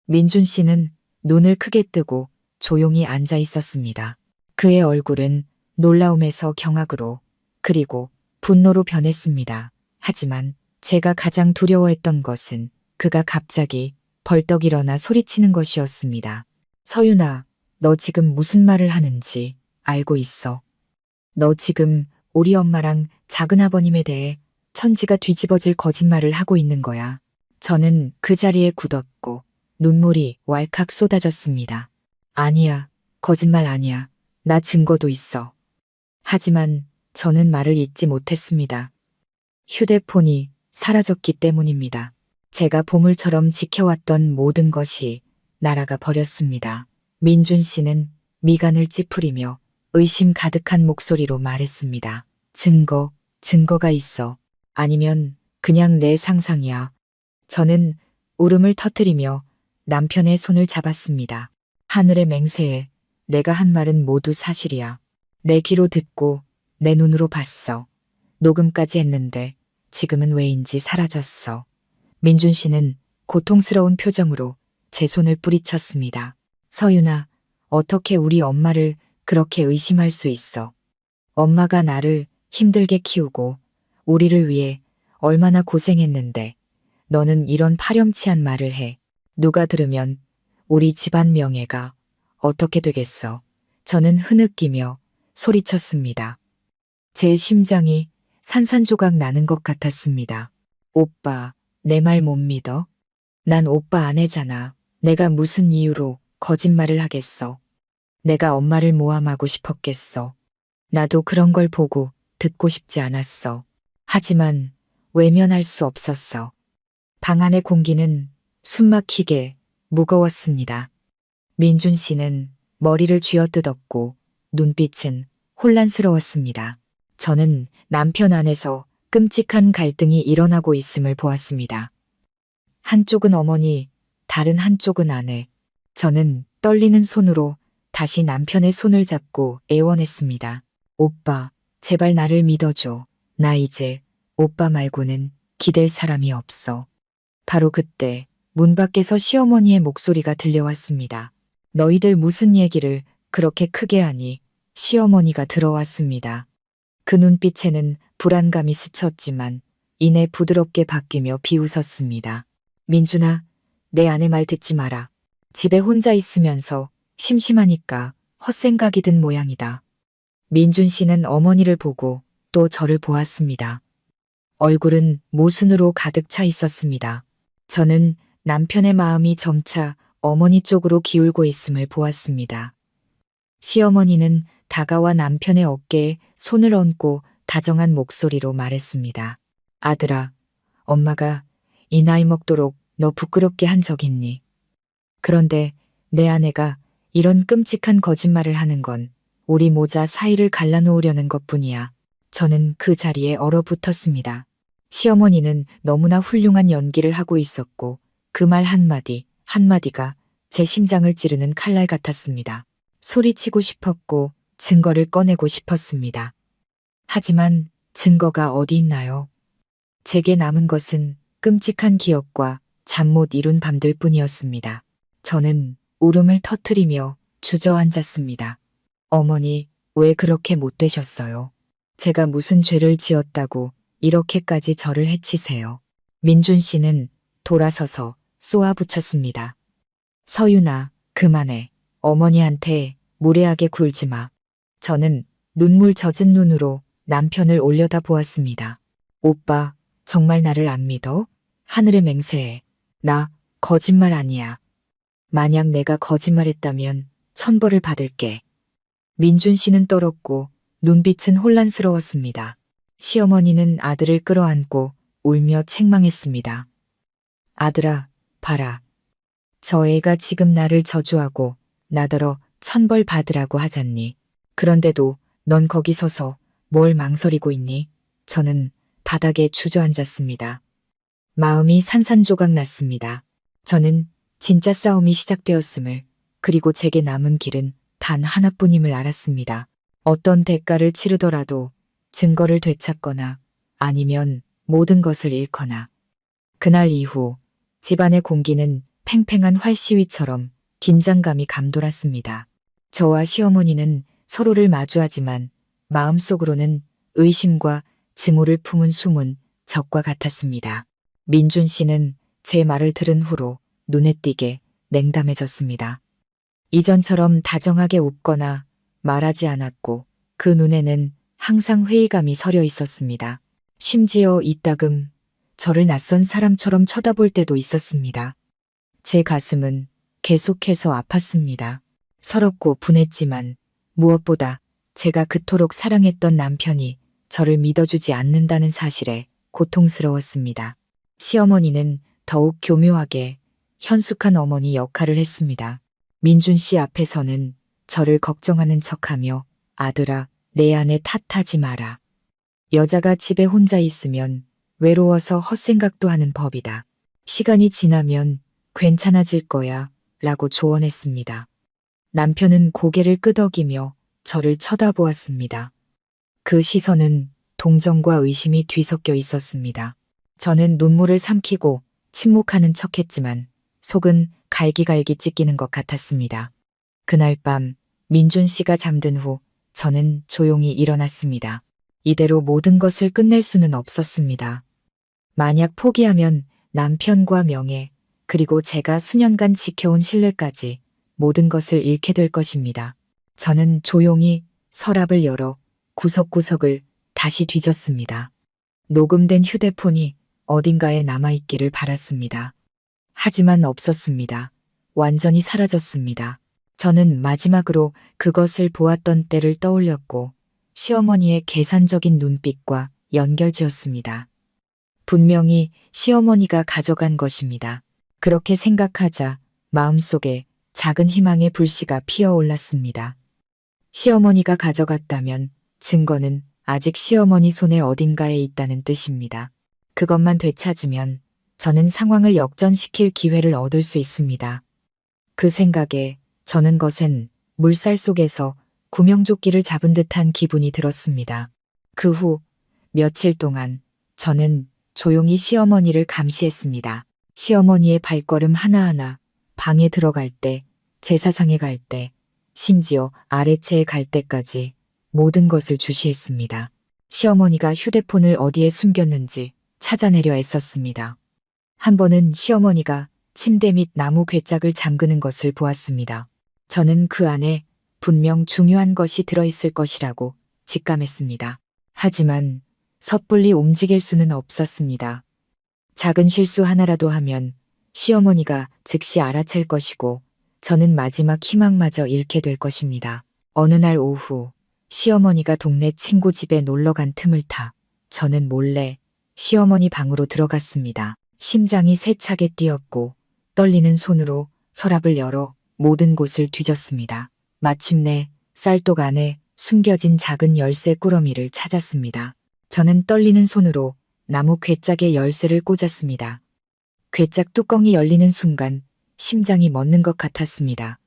민준 씨는 눈을 크게 뜨고 조용히 앉아 있었습니다. 그의 얼굴은 놀라움에서 경악으로 그리고 분노로 변했습니다. 하지만 제가 가장 두려워했던 것은 그가 갑자기 벌떡 일어나 소리치는 것이었습니다. 서윤아, 너 지금 무슨 말을 하는지 알고 있어. 너 지금 우리 엄마랑 작은아버님에 대해 천지가 뒤집어질 거짓말을 하고 있는 거야. 저는 그 자리에 굳었고 눈물이 왈칵 쏟아졌습니다. 아니야, 거짓말 아니야. 나 증거도 있어. 하지만 저는 말을 잇지 못했습니다. 휴대폰이 사라졌기 때문입니다. 제가 보물처럼 지켜왔던 모든 것이 날아가 버렸습니다. 민준 씨는 미간을 찌푸리며 의심 가득한 목소리로 말했습니다. 증거가 있어. 아니면 그냥 내 상상이야. 저는 울음을 터뜨리며 남편의 손을 잡았습니다. 하늘의 맹세에 내가 한 말은 모두 사실이야. 내 귀로 듣고 내 눈으로 봤어. 녹음까지 했는데 지금은 왜인지 사라졌어. 민준 씨는 고통스러운 표정으로 제 손을 뿌리쳤습니다. 서윤아, 어떻게 우리 엄마를 그렇게 의심할 수 있어? 엄마가 나를 힘들게 키우고 우리를 위해 얼마나 고생했는데 너는 이런 파렴치한 말을 해. 누가 들으면 우리 집안 명예가 어떻게 되겠어? 저는 흐느끼며 소리쳤습니다. 제 심장이 산산조각 나는 것 같았습니다. 오빠, 내 말 못 믿어? 난 오빠 아내잖아. 내가 무슨 이유로 거짓말을 하겠어. 내가 엄마를 모함하고 싶었겠어. 나도 그런 걸 보고 듣고 싶지 않았어. 하지만 외면할 수 없었어. 방 안의 공기는 숨막히게 무거웠습니다. 민준 씨는 머리를 쥐어뜯었고 눈빛은 혼란스러웠습니다. 저는 남편 안에서 끔찍한 갈등이 일어나고 있음을 보았습니다. 한쪽은 어머니, 다른 한쪽은 아내. 저는 떨리는 손으로 다시 남편의 손을 잡고 애원했습니다. 오빠, 제발 나를 믿어줘. 나 이제 오빠 말고는 기댈 사람이 없어. 바로 그때 문 밖에서 시어머니의 목소리가 들려왔습니다. 너희들 무슨 얘기를 그렇게 크게 하니? 시어머니가 들어왔습니다. 그 눈빛에는 불안감이 스쳤지만 이내 부드럽게 바뀌며 비웃었습니다. 민준아, 내 아내 말 듣지 마라. 집에 혼자 있으면서 심심하니까 헛생각이 든 모양이다. 민준 씨는 어머니를 보고 또 저를 보았습니다. 얼굴은 모순으로 가득 차 있었습니다. 저는 남편의 마음이 점차 어머니 쪽으로 기울고 있음을 보았습니다. 시어머니는 다가와 남편의 어깨에 손을 얹고 다정한 목소리로 말했습니다. 아들아, 엄마가 이 나이 먹도록 너 부끄럽게 한 적 있니? 그런데 내 아내가 이런 끔찍한 거짓말을 하는 건 우리 모자 사이를 갈라놓으려는 것뿐이야. 저는 그 자리에 얼어붙었습니다. 시어머니는 너무나 훌륭한 연기를 하고 있었고 그 말 한마디가 제 심장을 찌르는 칼날 같았습니다. 소리치고 싶었고 증거를 꺼내고 싶었습니다. 하지만 증거가 어디 있나요? 제게 남은 것은 끔찍한 기억과 잠 못 이룬 밤들 뿐이었습니다. 저는 울음을 터뜨리며 주저앉았습니다. 어머니, 왜 그렇게 못 되셨어요? 제가 무슨 죄를 지었다고 이렇게까지 저를 해치세요? 민준 씨는 돌아서서 쏘아붙였습니다. 서윤아, 그만해. 어머니한테 무례하게 굴지 마. 저는 눈물 젖은 눈으로 남편을 올려다 보았습니다. 오빠, 정말 나를 안 믿어? 하늘의 맹세해. 나 거짓말 아니야. 만약 내가 거짓말했다면 천벌을 받을게. 민준 씨는 떨었고 눈빛은 혼란스러웠습니다. 시어머니는 아들을 끌어안고 울며 책망했습니다. 아들아, 봐라. 저 애가 지금 나를 저주하고 나더러 천벌 받으라고 하잖니. 그런데도 넌 거기 서서 뭘 망설이고 있니? 저는 바닥에 주저앉았습니다. 마음이 산산조각 났습니다. 저는 진짜 싸움이 시작되었음을, 그리고 제게 남은 길은 단 하나뿐임을 알았습니다. 어떤 대가를 치르더라도 증거를 되찾거나 아니면 모든 것을 잃거나. 그날 이후 집안의 공기는 팽팽한 활시위처럼 긴장감이 감돌았습니다. 저와 시어머니는 서로를 마주하지만 마음속으로는 의심과 증오를 품은 숨은 적과 같았습니다. 민준 씨는 제 말을 들은 후로 눈에 띄게 냉담해졌습니다. 이전처럼 다정하게 웃거나 말하지 않았고 그 눈에는 항상 회의감이 서려 있었습니다. 심지어 이따금 저를 낯선 사람처럼 쳐다볼 때도 있었습니다. 제 가슴은 계속해서 아팠습니다. 서럽고 분했지만 무엇보다 제가 그토록 사랑했던 남편이 저를 믿어주지 않는다는 사실에 고통스러웠습니다. 시어머니는 더욱 교묘하게 현숙한 어머니 역할을 했습니다. 민준 씨 앞에서는 저를 걱정하는 척하며 아들아, 내 안에 탓하지 마라. 여자가 집에 혼자 있으면 외로워서 헛생각도 하는 법이다. 시간이 지나면 괜찮아질 거야 라고 조언했습니다. 남편은 고개를 끄덕이며 저를 쳐다보았습니다. 그 시선은 동정과 의심이 뒤섞여 있었습니다. 저는 눈물을 삼키고 침묵하는 척했지만 속은 갈기갈기 찢기는 것 같았습니다. 그날 밤 민준 씨가 잠든 후 저는 조용히 일어났습니다. 이대로 모든 것을 끝낼 수는 없었습니다. 만약 포기하면 남편과 명예, 그리고 제가 수년간 지켜온 신뢰까지 모든 것을 잃게 될 것입니다. 저는 조용히 서랍을 열어 구석구석을 다시 뒤졌습니다. 녹음된 휴대폰이 어딘가에 남아있기를 바랐습니다. 하지만 없었습니다. 완전히 사라졌습니다. 저는 마지막으로 그것을 보았던 때를 떠올렸고 시어머니의 계산적인 눈빛과 연결지었습니다. 분명히 시어머니가 가져간 것입니다. 그렇게 생각하자 마음속에 작은 희망의 불씨가 피어올랐습니다. 시어머니가 가져갔다면 증거는 아직 시어머니 손에 어딘가에 있다는 뜻입니다. 그것만 되찾으면 저는 상황을 역전시킬 기회를 얻을 수 있습니다. 그 생각에 저는 거센 물살 속에서 구명조끼를 잡은 듯한 기분이 들었습니다. 그 후 며칠 동안 저는 조용히 시어머니를 감시했습니다. 시어머니의 발걸음 하나하나, 방에 들어갈 때, 제사상에 갈 때, 심지어 아래채에 갈 때까지 모든 것을 주시했습니다. 시어머니가 휴대폰을 어디에 숨겼는지 찾아내려 애썼습니다. 한 번은 시어머니가 침대 및 나무 괴짝을 잠그는 것을 보았습니다. 저는 그 안에 분명 중요한 것이 들어있을 것이라고 직감했습니다. 하지만 섣불리 움직일 수는 없었습니다. 작은 실수 하나라도 하면 시어머니가 즉시 알아챌 것이고 저는 마지막 희망마저 잃게 될 것입니다. 어느 날 오후 시어머니가 동네 친구 집에 놀러 간 틈을 타 저는 몰래 시어머니 방으로 들어갔습니다. 심장이 세차게 뛰었고 떨리는 손으로 서랍을 열어 모든 곳을 뒤졌습니다. 마침내 쌀독 안에 숨겨진 작은 열쇠 꾸러미를 찾았습니다. 저는 떨리는 손으로 나무 괴짝에 열쇠를 꽂았습니다. 괴짝 뚜껑이 열리는 순간 심장이 멎는 것 같았습니다.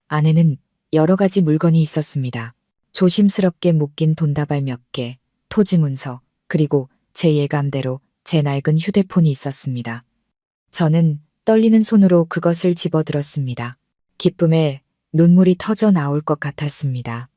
안에는 여러 가지 물건이 있었습니다. 조심스럽게 묶인 돈다발 몇 개, 토지 문서, 그리고 제 예감대로 제 낡은 휴대폰이 있었습니다. 저는 떨리는 손으로 그것을 집어들었습니다. 기쁨에 눈물이 터져 나올 것 같았습니다.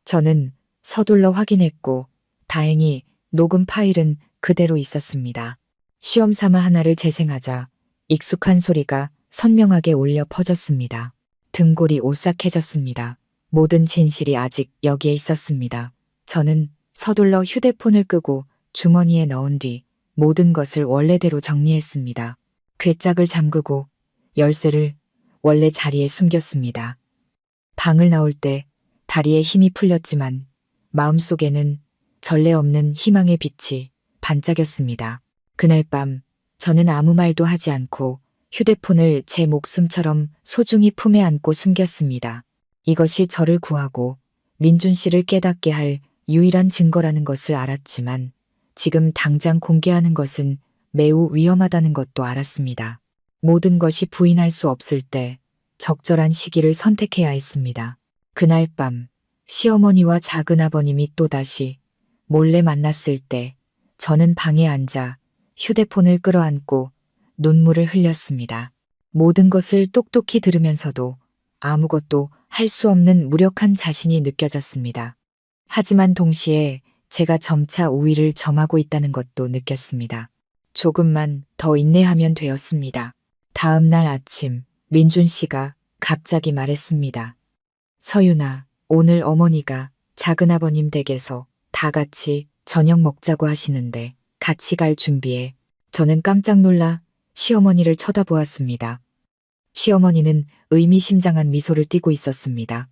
저는 서둘러 확인했고 다행히 녹음 파일은 그대로 있었습니다. 시험 삼아 하나를 재생하자 익숙한 소리가 선명하게 울려 퍼졌습니다. 등골이 오싹해졌습니다. 모든 진실이 아직 여기에 있었습니다. 저는 서둘러 휴대폰을 끄고 주머니에 넣은 뒤 모든 것을 원래대로 정리했습니다. 괴짝을 잠그고 열쇠를 원래 자리에 숨겼습니다. 방을 나올 때 다리에 힘이 풀렸지만 마음속에는 전례 없는 희망의 빛이 반짝였습니다. 그날 밤 저는 아무 말도 하지 않고 휴대폰을 제 목숨처럼 소중히 품에 안고 숨겼습니다. 이것이 저를 구하고 민준 씨를 깨닫게 할 유일한 증거라는 것을 알았지만 지금 당장 공개하는 것은 매우 위험하다는 것도 알았습니다. 모든 것이 부인할 수 없을 때 적절한 시기를 선택해야 했습니다. 그날 밤 시어머니와 작은아버님이 또다시 몰래 만났을 때 저는 방에 앉아 휴대폰을 끌어안고 눈물을 흘렸습니다. 모든 것을 똑똑히 들으면서도 아무것도 할 수 없는 무력한 자신이 느껴졌습니다. 하지만 동시에 제가 점차 우위를 점하고 있다는 것도 느꼈습니다. 조금만 더 인내하면 되었습니다. 다음 날 아침 민준 씨가 갑자기 말했습니다. 서윤아, 오늘 어머니가 작은아버님 댁에서 다 같이 저녁 먹자고 하시는데 같이 갈 준비해. 저는 깜짝 놀라 시어머니를 쳐다보았습니다. 시어머니는 의미심장한 미소를 띠고 있었습니다.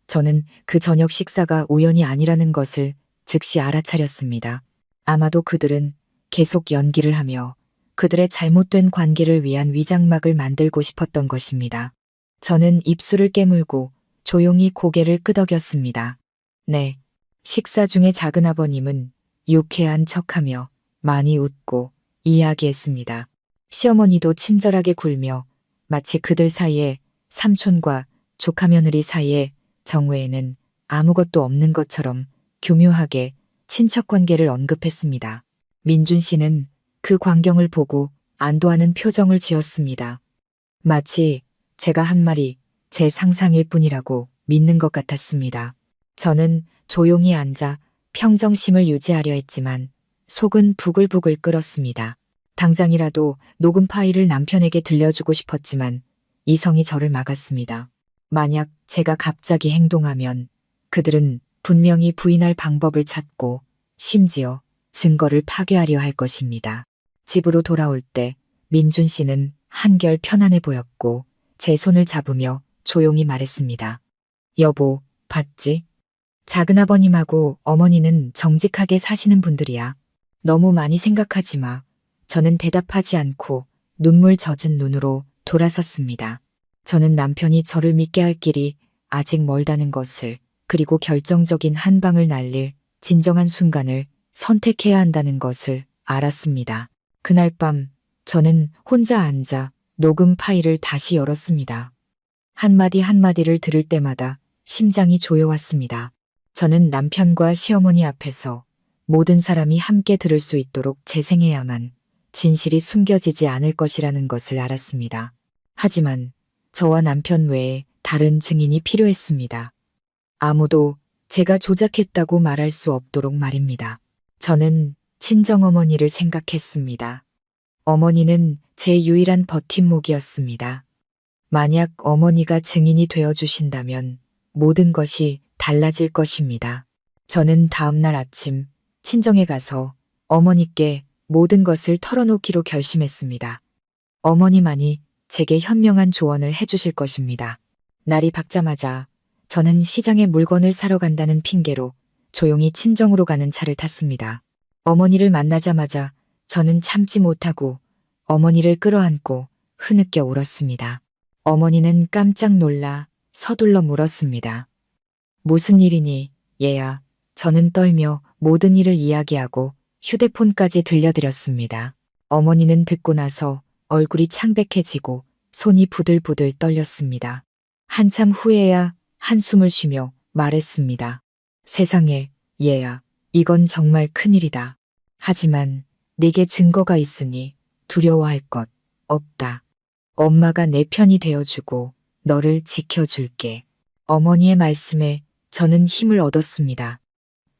저는 그 저녁 식사가 우연이 아니라는 것을 즉시 알아차렸습니다. 아마도 그들은 계속 연기를 하며 그들의 잘못된 관계를 위한 위장막을 만들고 싶었던 것입니다. 저는 입술을 깨물고 조용히 고개를 끄덕였습니다. 네. 식사 중에 작은아버님은 유쾌한 척하며 많이 웃고 이야기했습니다. 시어머니도 친절하게 굴며 마치 그들 사이에 삼촌과 조카며느리 사이에 정외에는 아무것도 없는 것처럼 교묘하게 친척 관계를 언급했습니다. 민준 씨는 그 광경을 보고 안도하는 표정을 지었습니다. 마치 제가 한 말이 제 상상일 뿐이라고 믿는 것 같았습니다. 저는 조용히 앉아 평정심을 유지하려 했지만 속은 부글부글 끓었습니다. 당장이라도 녹음 파일을 남편에게 들려주고 싶었지만 이성이 저를 막았습니다. 만약 제가 갑자기 행동하면 그들은 분명히 부인할 방법을 찾고 심지어 증거를 파괴하려 할 것입니다. 집으로 돌아올 때 민준 씨는 한결 편안해 보였고 제 손을 잡으며 조용히 말했습니다. 여보, 봤지? 작은아버님하고 어머니는 정직하게 사시는 분들이야. 너무 많이 생각하지 마. 저는 대답하지 않고 눈물 젖은 눈으로 돌아섰습니다. 저는 남편이 저를 믿게 할 길이 아직 멀다는 것을, 그리고 결정적인 한 방을 날릴 진정한 순간을 선택해야 한다는 것을 알았습니다. 그날 밤 저는 혼자 앉아 녹음 파일을 다시 열었습니다. 한마디 한마디를 들을 때마다 심장이 조여왔습니다. 저는 남편과 시어머니 앞에서 모든 사람이 함께 들을 수 있도록 재생해야만 진실이 숨겨지지 않을 것이라는 것을 알았습니다. 하지만 저와 남편 외에 다른 증인이 필요했습니다. 아무도 제가 조작했다고 말할 수 없도록 말입니다. 저는 친정어머니를 생각했습니다. 어머니는 제 유일한 버팀목이었습니다. 만약 어머니가 증인이 되어주신다면 모든 것이 달라질 것입니다. 저는 다음날 아침 친정에 가서 어머니께 모든 것을 털어놓기로 결심했습니다. 어머니만이 제게 현명한 조언을 해주실 것입니다. 날이 밝자마자 저는 시장에 물건을 사러 간다는 핑계로 조용히 친정으로 가는 차를 탔습니다. 어머니를 만나자마자 저는 참지 못하고 어머니를 끌어안고 흐느껴 울었습니다. 어머니는 깜짝 놀라 서둘러 물었습니다. 무슨 일이니, 얘야? 저는 떨며 모든 일을 이야기하고 휴대폰까지 들려드렸습니다. 어머니는 듣고 나서 얼굴이 창백해지고 손이 부들부들 떨렸습니다. 한참 후에야 한숨을 쉬며 말했습니다. 세상에, 얘야, 이건 정말 큰일이다. 하지만 네게 증거가 있으니 두려워할 것 없다. 엄마가 내 편이 되어주고 너를 지켜줄게. 어머니의 말씀에 저는 힘을 얻었습니다.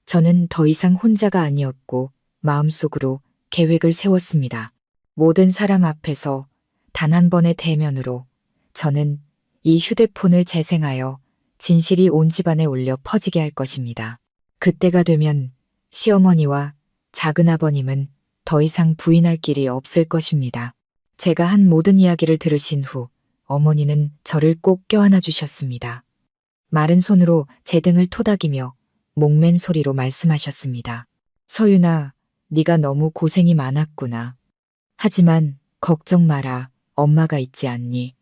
저는 더 이상 혼자가 아니었고 마음속으로 계획을 세웠습니다. 모든 사람 앞에서 단 한 번의 대면으로 저는 이 휴대폰을 재생하여 진실이 온 집안에 울려 퍼지게 할 것입니다. 그때가 되면 시어머니와 작은아버님은 더 이상 부인할 길이 없을 것입니다. 제가 한 모든 이야기를 들으신 후 어머니는 저를 꼭 껴안아 주셨습니다. 마른 손으로 제 등을 토닥이며 목맨 소리로 말씀하셨습니다. 서윤아, 네가 너무 고생이 많았구나. 하지만 걱정 마라. 엄마가 있지 않니?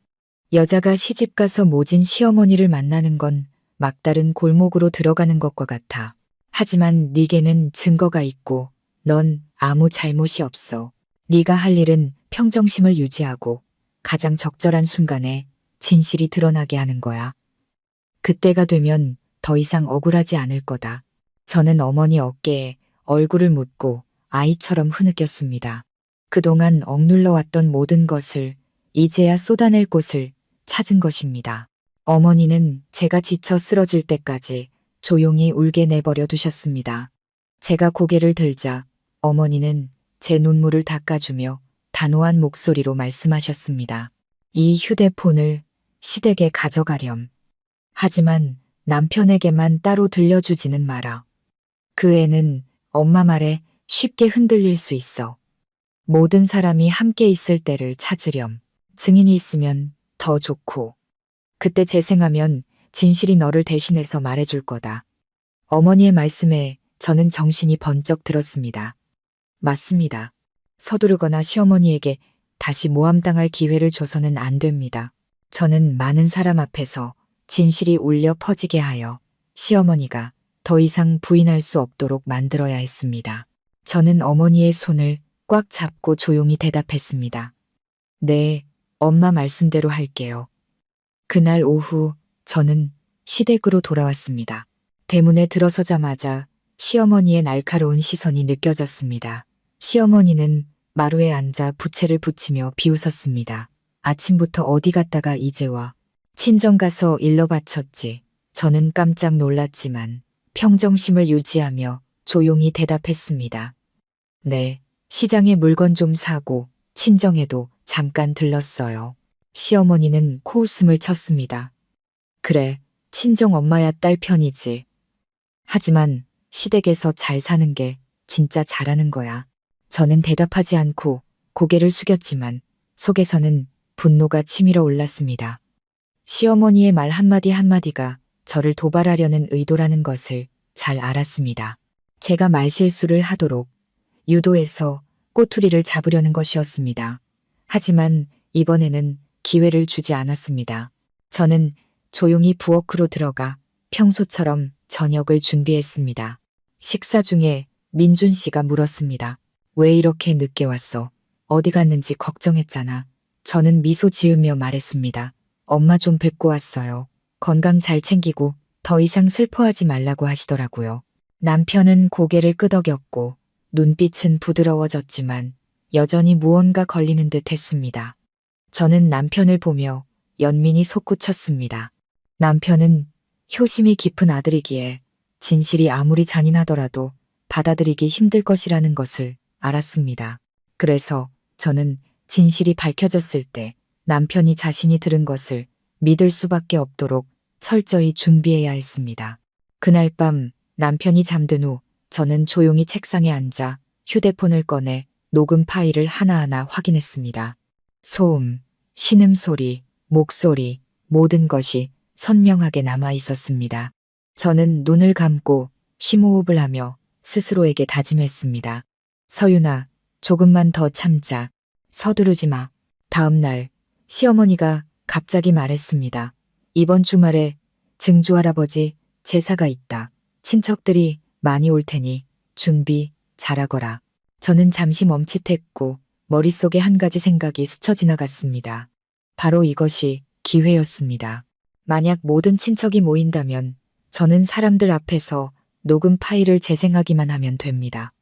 여자가 시집가서 모진 시어머니를 만나는 건 막다른 골목으로 들어가는 것과 같아. 하지만 네게는 증거가 있고 넌 아무 잘못이 없어. 네가 할 일은 평정심을 유지하고 가장 적절한 순간에 진실이 드러나게 하는 거야. 그때가 되면 더 이상 억울하지 않을 거다. 저는 어머니 어깨에 얼굴을 묻고 아이처럼 흐느꼈습니다. 그동안 억눌러 왔던 모든 것을 이제야 쏟아낼 곳을 찾은 것입니다. 어머니는 제가 지쳐 쓰러질 때까지 조용히 울게 내버려 두셨습니다. 제가 고개를 들자 어머니는 제 눈물을 닦아주며 단호한 목소리로 말씀하셨습니다. 이 휴대폰을 시댁에 가져가렴. 하지만 남편에게만 따로 들려주지는 마라. 그 애는 엄마 말에 쉽게 흔들릴 수 있어. 모든 사람이 함께 있을 때를 찾으렴. 증인이 있으면 더 좋고. 그때 재생하면 진실이 너를 대신해서 말해줄 거다. 어머니의 말씀에 저는 정신이 번쩍 들었습니다. 맞습니다. 서두르거나 시어머니에게 다시 모함당할 기회를 줘서는 안 됩니다. 저는 많은 사람 앞에서 진실이 울려 퍼지게 하여 시어머니가 더 이상 부인할 수 없도록 만들어야 했습니다. 저는 어머니의 손을 꽉 잡고 조용히 대답했습니다. 네, 엄마 말씀대로 할게요. 그날 오후 저는 시댁으로 돌아왔습니다. 대문에 들어서자마자 시어머니의 날카로운 시선이 느껴졌습니다. 시어머니는 마루에 앉아 부채를 붙이며 비웃었습니다. 아침부터 어디 갔다가 이제 와. 친정 가서 일러 바쳤지. 저는 깜짝 놀랐지만 평정심을 유지하며 조용히 대답했습니다. 네, 시장에 물건 좀 사고 친정에도 잠깐 들렀어요. 시어머니는 코웃음을 쳤습니다. 그래, 친정 엄마야 딸 편이지. 하지만 시댁에서 잘 사는 게 진짜 잘하는 거야. 저는 대답하지 않고 고개를 숙였지만 속에서는 분노가 치밀어 올랐습니다. 시어머니의 말 한마디 한마디가 저를 도발하려는 의도라는 것을 잘 알았습니다. 제가 말실수를 하도록 유도해서 꼬투리를 잡으려는 것이었습니다. 하지만 이번에는 기회를 주지 않았습니다. 저는 조용히 부엌으로 들어가 평소처럼 저녁을 준비했습니다. 식사 중에 민준 씨가 물었습니다. 왜 이렇게 늦게 왔어? 어디 갔는지 걱정했잖아. 저는 미소 지으며 말했습니다. 엄마 좀 뵙고 왔어요. 건강 잘 챙기고 더 이상 슬퍼하지 말라고 하시더라고요. 남편은 고개를 끄덕였고 눈빛은 부드러워졌지만 여전히 무언가 걸리는 듯 했습니다. 저는 남편을 보며 연민이 솟구쳤습니다. 남편은 효심이 깊은 아들이기에 진실이 아무리 잔인하더라도 받아들이기 힘들 것이라는 것을 알았습니다. 그래서 저는 진실이 밝혀졌을 때 남편이 자신이 들은 것을 믿을 수밖에 없도록 철저히 준비해야 했습니다. 그날 밤 남편이 잠든 후 저는 조용히 책상에 앉아 휴대폰을 꺼내 녹음 파일을 하나하나 확인했습니다. 소음, 신음소리, 목소리, 모든 것이 선명하게 남아 있었습니다. 저는 눈을 감고 심호흡을 하며 스스로에게 다짐했습니다. 서윤아, 조금만 더 참자. 서두르지 마. 다음 날 시어머니가 갑자기 말했습니다. 이번 주말에 증조할아버지 제사가 있다. 친척들이 많이 올 테니 준비 잘하거라. 저는 잠시 멈칫했고 머릿속에 한 가지 생각이 스쳐 지나갔습니다. 바로 이것이 기회였습니다. 만약 모든 친척이 모인다면 저는 사람들 앞에서 녹음 파일을 재생하기만 하면 됩니다.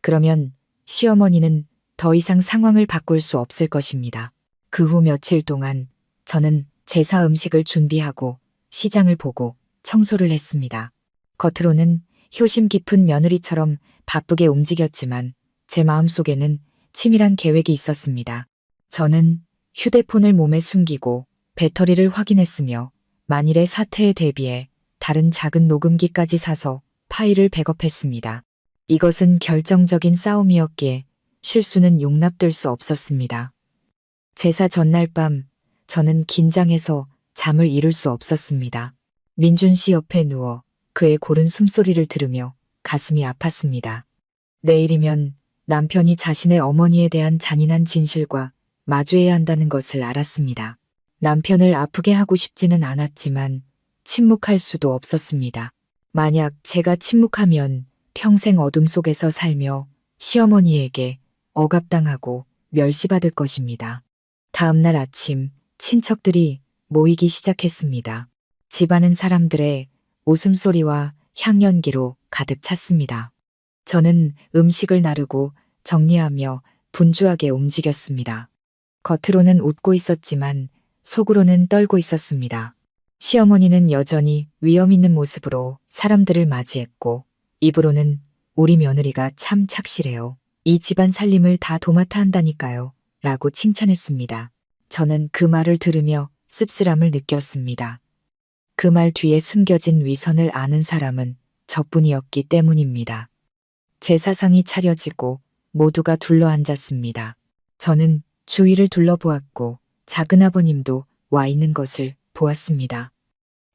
그러면 시어머니는 더 이상 상황을 바꿀 수 없을 것입니다. 그 후 며칠 동안 저는 제사 음식을 준비하고 시장을 보고 청소를 했습니다. 겉으로는 효심 깊은 며느리처럼 바쁘게 움직였지만 제 마음속에는 치밀한 계획이 있었습니다. 저는 휴대폰을 몸에 숨기고 배터리를 확인했으며 만일의 사태에 대비해 다른 작은 녹음기까지 사서 파일을 백업했습니다. 이것은 결정적인 싸움이었기에 실수는 용납될 수 없었습니다. 제사 전날 밤 저는 긴장해서 잠을 이룰 수 없었습니다. 민준 씨 옆에 누워 그의 고른 숨소리를 들으며 가슴이 아팠습니다. 내일이면 남편이 자신의 어머니에 대한 잔인한 진실과 마주해야 한다는 것을 알았습니다. 남편을 아프게 하고 싶지는 않았지만 침묵할 수도 없었습니다. 만약 제가 침묵하면 평생 어둠 속에서 살며 시어머니에게 억압당하고 멸시받을 것입니다. 다음 날 아침 친척들이 모이기 시작했습니다. 집안은 사람들의 웃음소리와 향연기로 가득 찼습니다. 저는 음식을 나르고 정리하며 분주하게 움직였습니다. 겉으로는 웃고 있었지만 속으로는 떨고 있었습니다. 시어머니는 여전히 위험 있는 모습으로 사람들을 맞이했고 입으로는 우리 며느리가 참 착실해요. 이 집안 살림을 다 도맡아 한다니까요. 라고 칭찬했습니다. 저는 그 말을 들으며 씁쓸함을 느꼈습니다. 그 말 뒤에 숨겨진 위선을 아는 사람은 저뿐이었기 때문입니다. 제사상이 차려지고 모두가 둘러앉았습니다. 저는 주위를 둘러보았고 작은아버님도 와 있는 것을 보았습니다.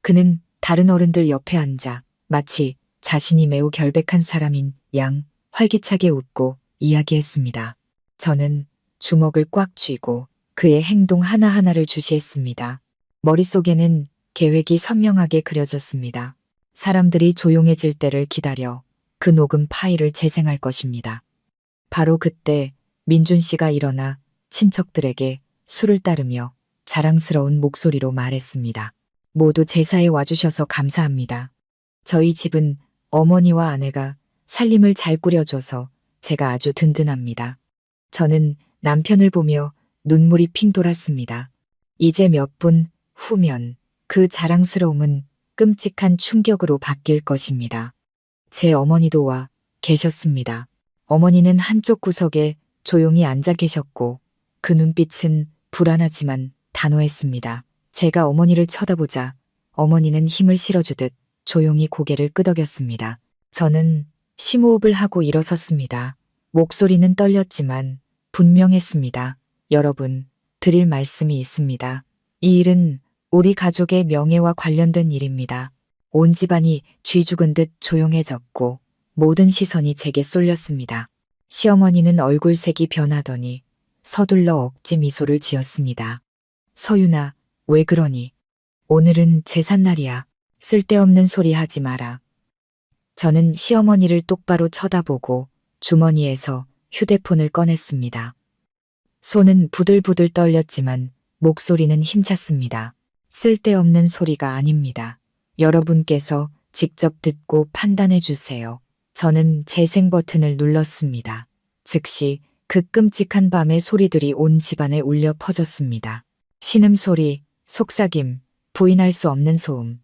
그는 다른 어른들 옆에 앉아 마치 자신이 매우 결백한 사람인 양 활기차게 웃고 이야기했습니다. 저는 주먹을 꽉 쥐고 그의 행동 하나하나를 주시했습니다. 머릿속에는 계획이 선명하게 그려졌습니다. 사람들이 조용해질 때를 기다려 그 녹음 파일을 재생할 것입니다. 바로 그때 민준 씨가 일어나 친척들에게 술을 따르며 자랑스러운 목소리로 말했습니다. 모두 제사에 와주셔서 감사합니다. 저희 집은 어머니와 아내가 살림을 잘 꾸려줘서 제가 아주 든든합니다. 저는 남편을 보며 눈물이 핑 돌았습니다. 이제 몇 분 후면 그 자랑스러움은 끔찍한 충격으로 바뀔 것입니다. 제 어머니도 와 계셨습니다. 어머니는 한쪽 구석에 조용히 앉아 계셨고 그 눈빛은 불안하지만 단호했습니다. 제가 어머니를 쳐다보자 어머니는 힘을 실어주듯 조용히 고개를 끄덕였습니다. 저는 심호흡을 하고 일어섰습니다. 목소리는 떨렸지만 분명했습니다. 여러분, 드릴 말씀이 있습니다. 이 일은 우리 가족의 명예와 관련된 일입니다. 온 집안이 쥐 죽은 듯 조용해졌고 모든 시선이 제게 쏠렸습니다. 시어머니는 얼굴색이 변하더니 서둘러 억지 미소를 지었습니다. 서윤아, 왜 그러니? 오늘은 제삿날이야. 쓸데없는 소리 하지 마라. 저는 시어머니를 똑바로 쳐다보고 주머니에서 휴대폰을 꺼냈습니다. 손은 부들부들 떨렸지만 목소리는 힘찼습니다. 쓸데없는 소리가 아닙니다. 여러분께서 직접 듣고 판단해 주세요. 저는 재생 버튼을 눌렀습니다. 즉시 그 끔찍한 밤의 소리들이 온 집안에 울려 퍼졌습니다. 신음소리, 속삭임, 부인할 수 없는 소음.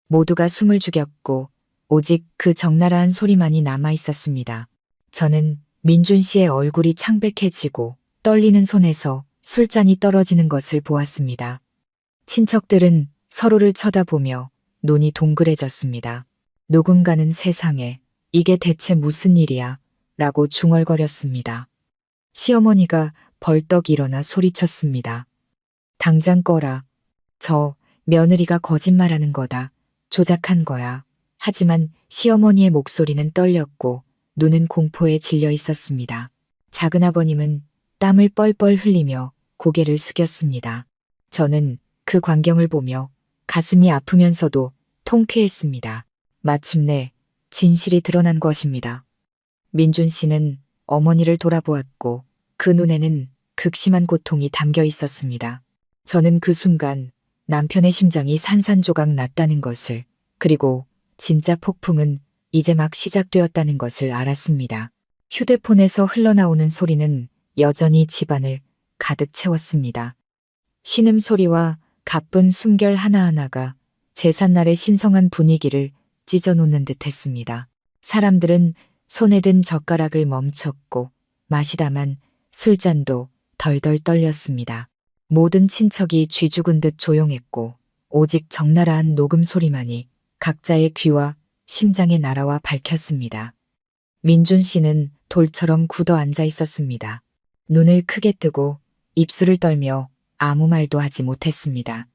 모두가 숨을 죽였고 오직 그 적나라한 소리만이 남아 있었습니다. 저는 민준 씨의 얼굴이 창백해지고 떨리는 손에서 술잔이 떨어지는 것을 보았습니다. 친척들은 서로를 쳐다보며 눈이 동그래졌습니다. 누군가는 세상에 이게 대체 무슨 일이야? 라고 중얼거렸습니다. 시어머니가 벌떡 일어나 소리쳤습니다. 당장 꺼라. 저 며느리가 거짓말하는 거다. 조작한 거야. 하지만 시어머니의 목소리는 떨렸고 눈은 공포에 질려 있었습니다. 작은아버님은 땀을 뻘뻘 흘리며 고개를 숙였습니다. 저는 그 광경을 보며 가슴이 아프면서도 통쾌했습니다. 마침내 진실이 드러난 것입니다. 민준 씨는 어머니를 돌아보았고 그 눈에는 극심한 고통이 담겨 있었습니다. 저는 그 순간 남편의 심장이 산산조각 났다는 것을, 그리고 진짜 폭풍은 이제 막 시작되었다는 것을 알았습니다. 휴대폰에서 흘러나오는 소리는 여전히 집안을 가득 채웠습니다. 신음소리와 가쁜 숨결 하나하나가 제삿날의 신성한 분위기를 찢어놓는 듯 했습니다. 사람들은 손에 든 젓가락을 멈췄고 마시다만 술잔도 덜덜 떨렸습니다. 모든 친척이 쥐 죽은 듯 조용했고 오직 적나라한 녹음 소리만이 각자의 귀와 심장에 날아와 밝혔습니다. 민준 씨는 돌처럼 굳어 앉아 있었습니다. 눈을 크게 뜨고 입술을 떨며 아무 말도 하지 못했습니다.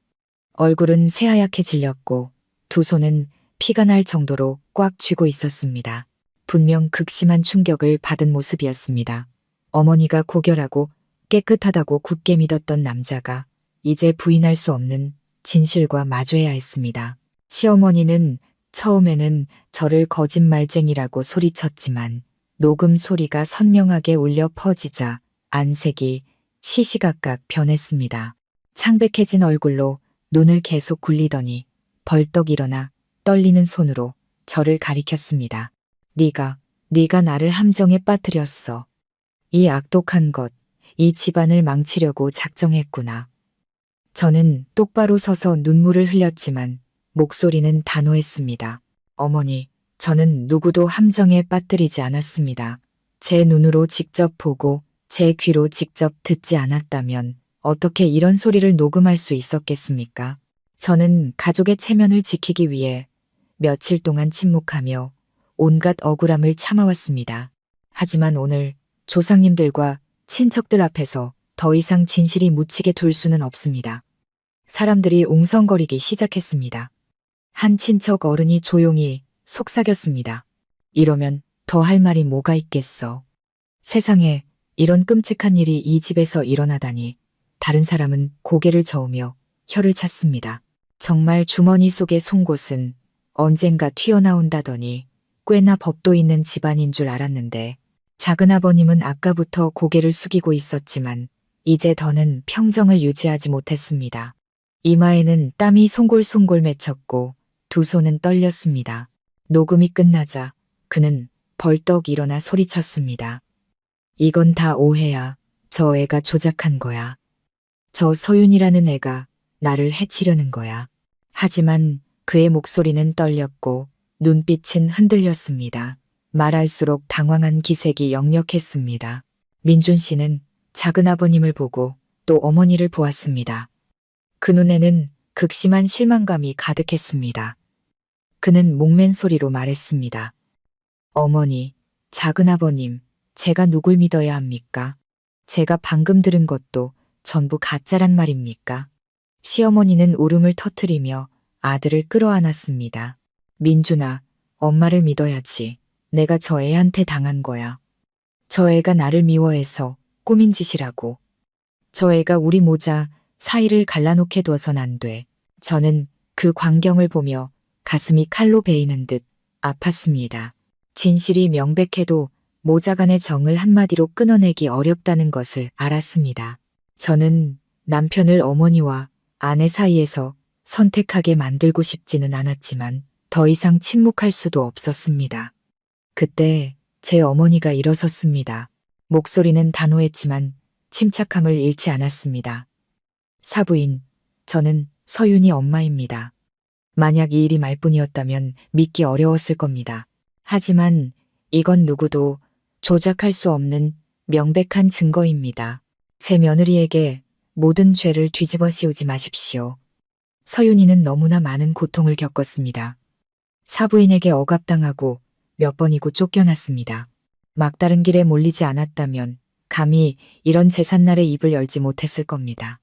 얼굴은 새하얗게 질렸고 두 손은 피가 날 정도로 꽉 쥐고 있었습니다. 분명 극심한 충격을 받은 모습이었습니다. 어머니가 고결하고 깨끗하다고 굳게 믿었던 남자가 이제 부인할 수 없는 진실과 마주해야 했습니다. 시어머니는 처음에는 저를 거짓말쟁이라고 소리쳤지만 녹음 소리가 선명하게 울려 퍼지자 안색이 시시각각 변했습니다. 창백해진 얼굴로 눈을 계속 굴리더니 벌떡 일어나 떨리는 손으로 저를 가리켰습니다. 네가 나를 함정에 빠뜨렸어. 이 악독한 것, 이 집안을 망치려고 작정했구나. 저는 똑바로 서서 눈물을 흘렸지만 목소리는 단호했습니다. 어머니, 저는 누구도 함정에 빠뜨리지 않았습니다. 제 눈으로 직접 보고 제 귀로 직접 듣지 않았다면 어떻게 이런 소리를 녹음할 수 있었겠습니까? 저는 가족의 체면을 지키기 위해 며칠 동안 침묵하며 온갖 억울함을 참아왔습니다. 하지만 오늘 조상님들과 친척들 앞에서 더 이상 진실이 묻히게 둘 수는 없습니다. 사람들이 웅성거리기 시작했습니다. 한 친척 어른이 조용히 속삭였습니다. 이러면 더 할 말이 뭐가 있겠어. 세상에 이런 끔찍한 일이 이 집에서 일어나다니. 다른 사람은 고개를 저으며 혀를 찼습니다. 정말 주머니 속의 송곳은 언젠가 튀어나온다더니 꽤나 법도 있는 집안인 줄 알았는데 작은아버님은 아까부터 고개를 숙이고 있었지만 이제 더는 평정을 유지하지 못했습니다. 이마에는 땀이 송골송골 맺혔고 두 손은 떨렸습니다. 녹음이 끝나자 그는 벌떡 일어나 소리쳤습니다. 이건 다 오해야. 저 애가 조작한 거야. 저 서윤이라는 애가 나를 해치려는 거야. 하지만 그의 목소리는 떨렸고 눈빛은 흔들렸습니다. 말할수록 당황한 기색이 역력했습니다. 민준 씨는 작은아버님을 보고 또 어머니를 보았습니다. 그 눈에는 극심한 실망감이 가득했습니다. 그는 목맨 소리로 말했습니다. 어머니, 작은아버님, 제가 누굴 믿어야 합니까? 제가 방금 들은 것도 전부 가짜란 말입니까? 시어머니는 울음을 터뜨리며 아들을 끌어안았습니다. 민준아, 엄마를 믿어야지. 내가 저 애한테 당한 거야. 저 애가 나를 미워해서 꾸민 짓이라고. 저 애가 우리 모자 사이를 갈라놓게 둬선 안 돼. 저는 그 광경을 보며 가슴이 칼로 베이는 듯 아팠습니다. 진실이 명백해도 모자 간의 정을 한마디로 끊어내기 어렵다는 것을 알았습니다. 저는 남편을 어머니와 아내 사이에서 선택하게 만들고 싶지는 않았지만 더 이상 침묵할 수도 없었습니다. 그때 제 어머니가 일어섰습니다. 목소리는 단호했지만 침착함을 잃지 않았습니다. 사부인, 저는 서윤이 엄마입니다. 만약 이 일이 말뿐이었다면 믿기 어려웠을 겁니다. 하지만 이건 누구도 조작할 수 없는 명백한 증거입니다. 제 며느리에게 모든 죄를 뒤집어 씌우지 마십시오. 서윤이는 너무나 많은 고통을 겪었습니다. 사부인에게 억압당하고 몇 번이고 쫓겨났습니다. 막다른 길에 몰리지 않았다면 감히 이런 제삿날에 입을 열지 못했을 겁니다.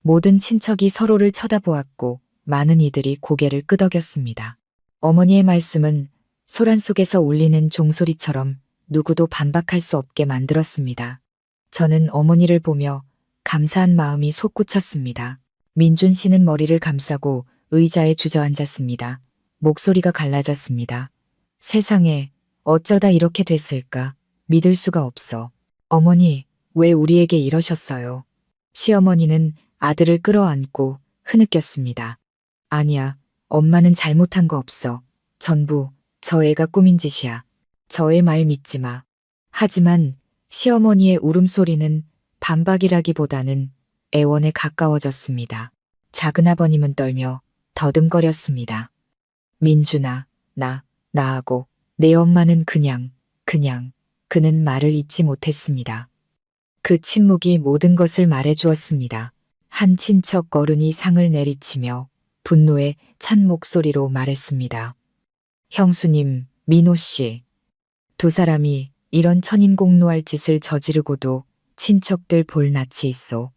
모든 친척이 서로를 쳐다보았고 많은 이들이 고개를 끄덕였습니다. 어머니의 말씀은 소란 속에서 울리는 종소리처럼 누구도 반박할 수 없게 만들었습니다. 저는 어머니를 보며 감사한 마음이 솟구쳤습니다. 민준 씨는 머리를 감싸고 의자에 주저앉았습니다. 목소리가 갈라졌습니다. 세상에 어쩌다 이렇게 됐을까? 믿을 수가 없어. 어머니, 왜 우리에게 이러셨어요? 시어머니는 아들을 끌어안고 흐느꼈습니다. 아니야, 엄마는 잘못한 거 없어. 전부 저 애가 꾸민 짓이야. 저의 말 믿지 마. 하지만 시어머니의 울음소리는 반박이라기보다는 애원에 가까워졌습니다. 작은아버님은 떨며 더듬거렸습니다. 민준아, 나하고 내 엄마는 그냥, 그는 말을 잇지 못했습니다. 그 침묵이 모든 것을 말해주었습니다. 한 친척 어른이 상을 내리치며 분노에 찬 목소리로 말했습니다. 형수님, 민호 씨. 두 사람이 이런 천인공노할 짓을 저지르고도 친척들 볼 낯이 있소.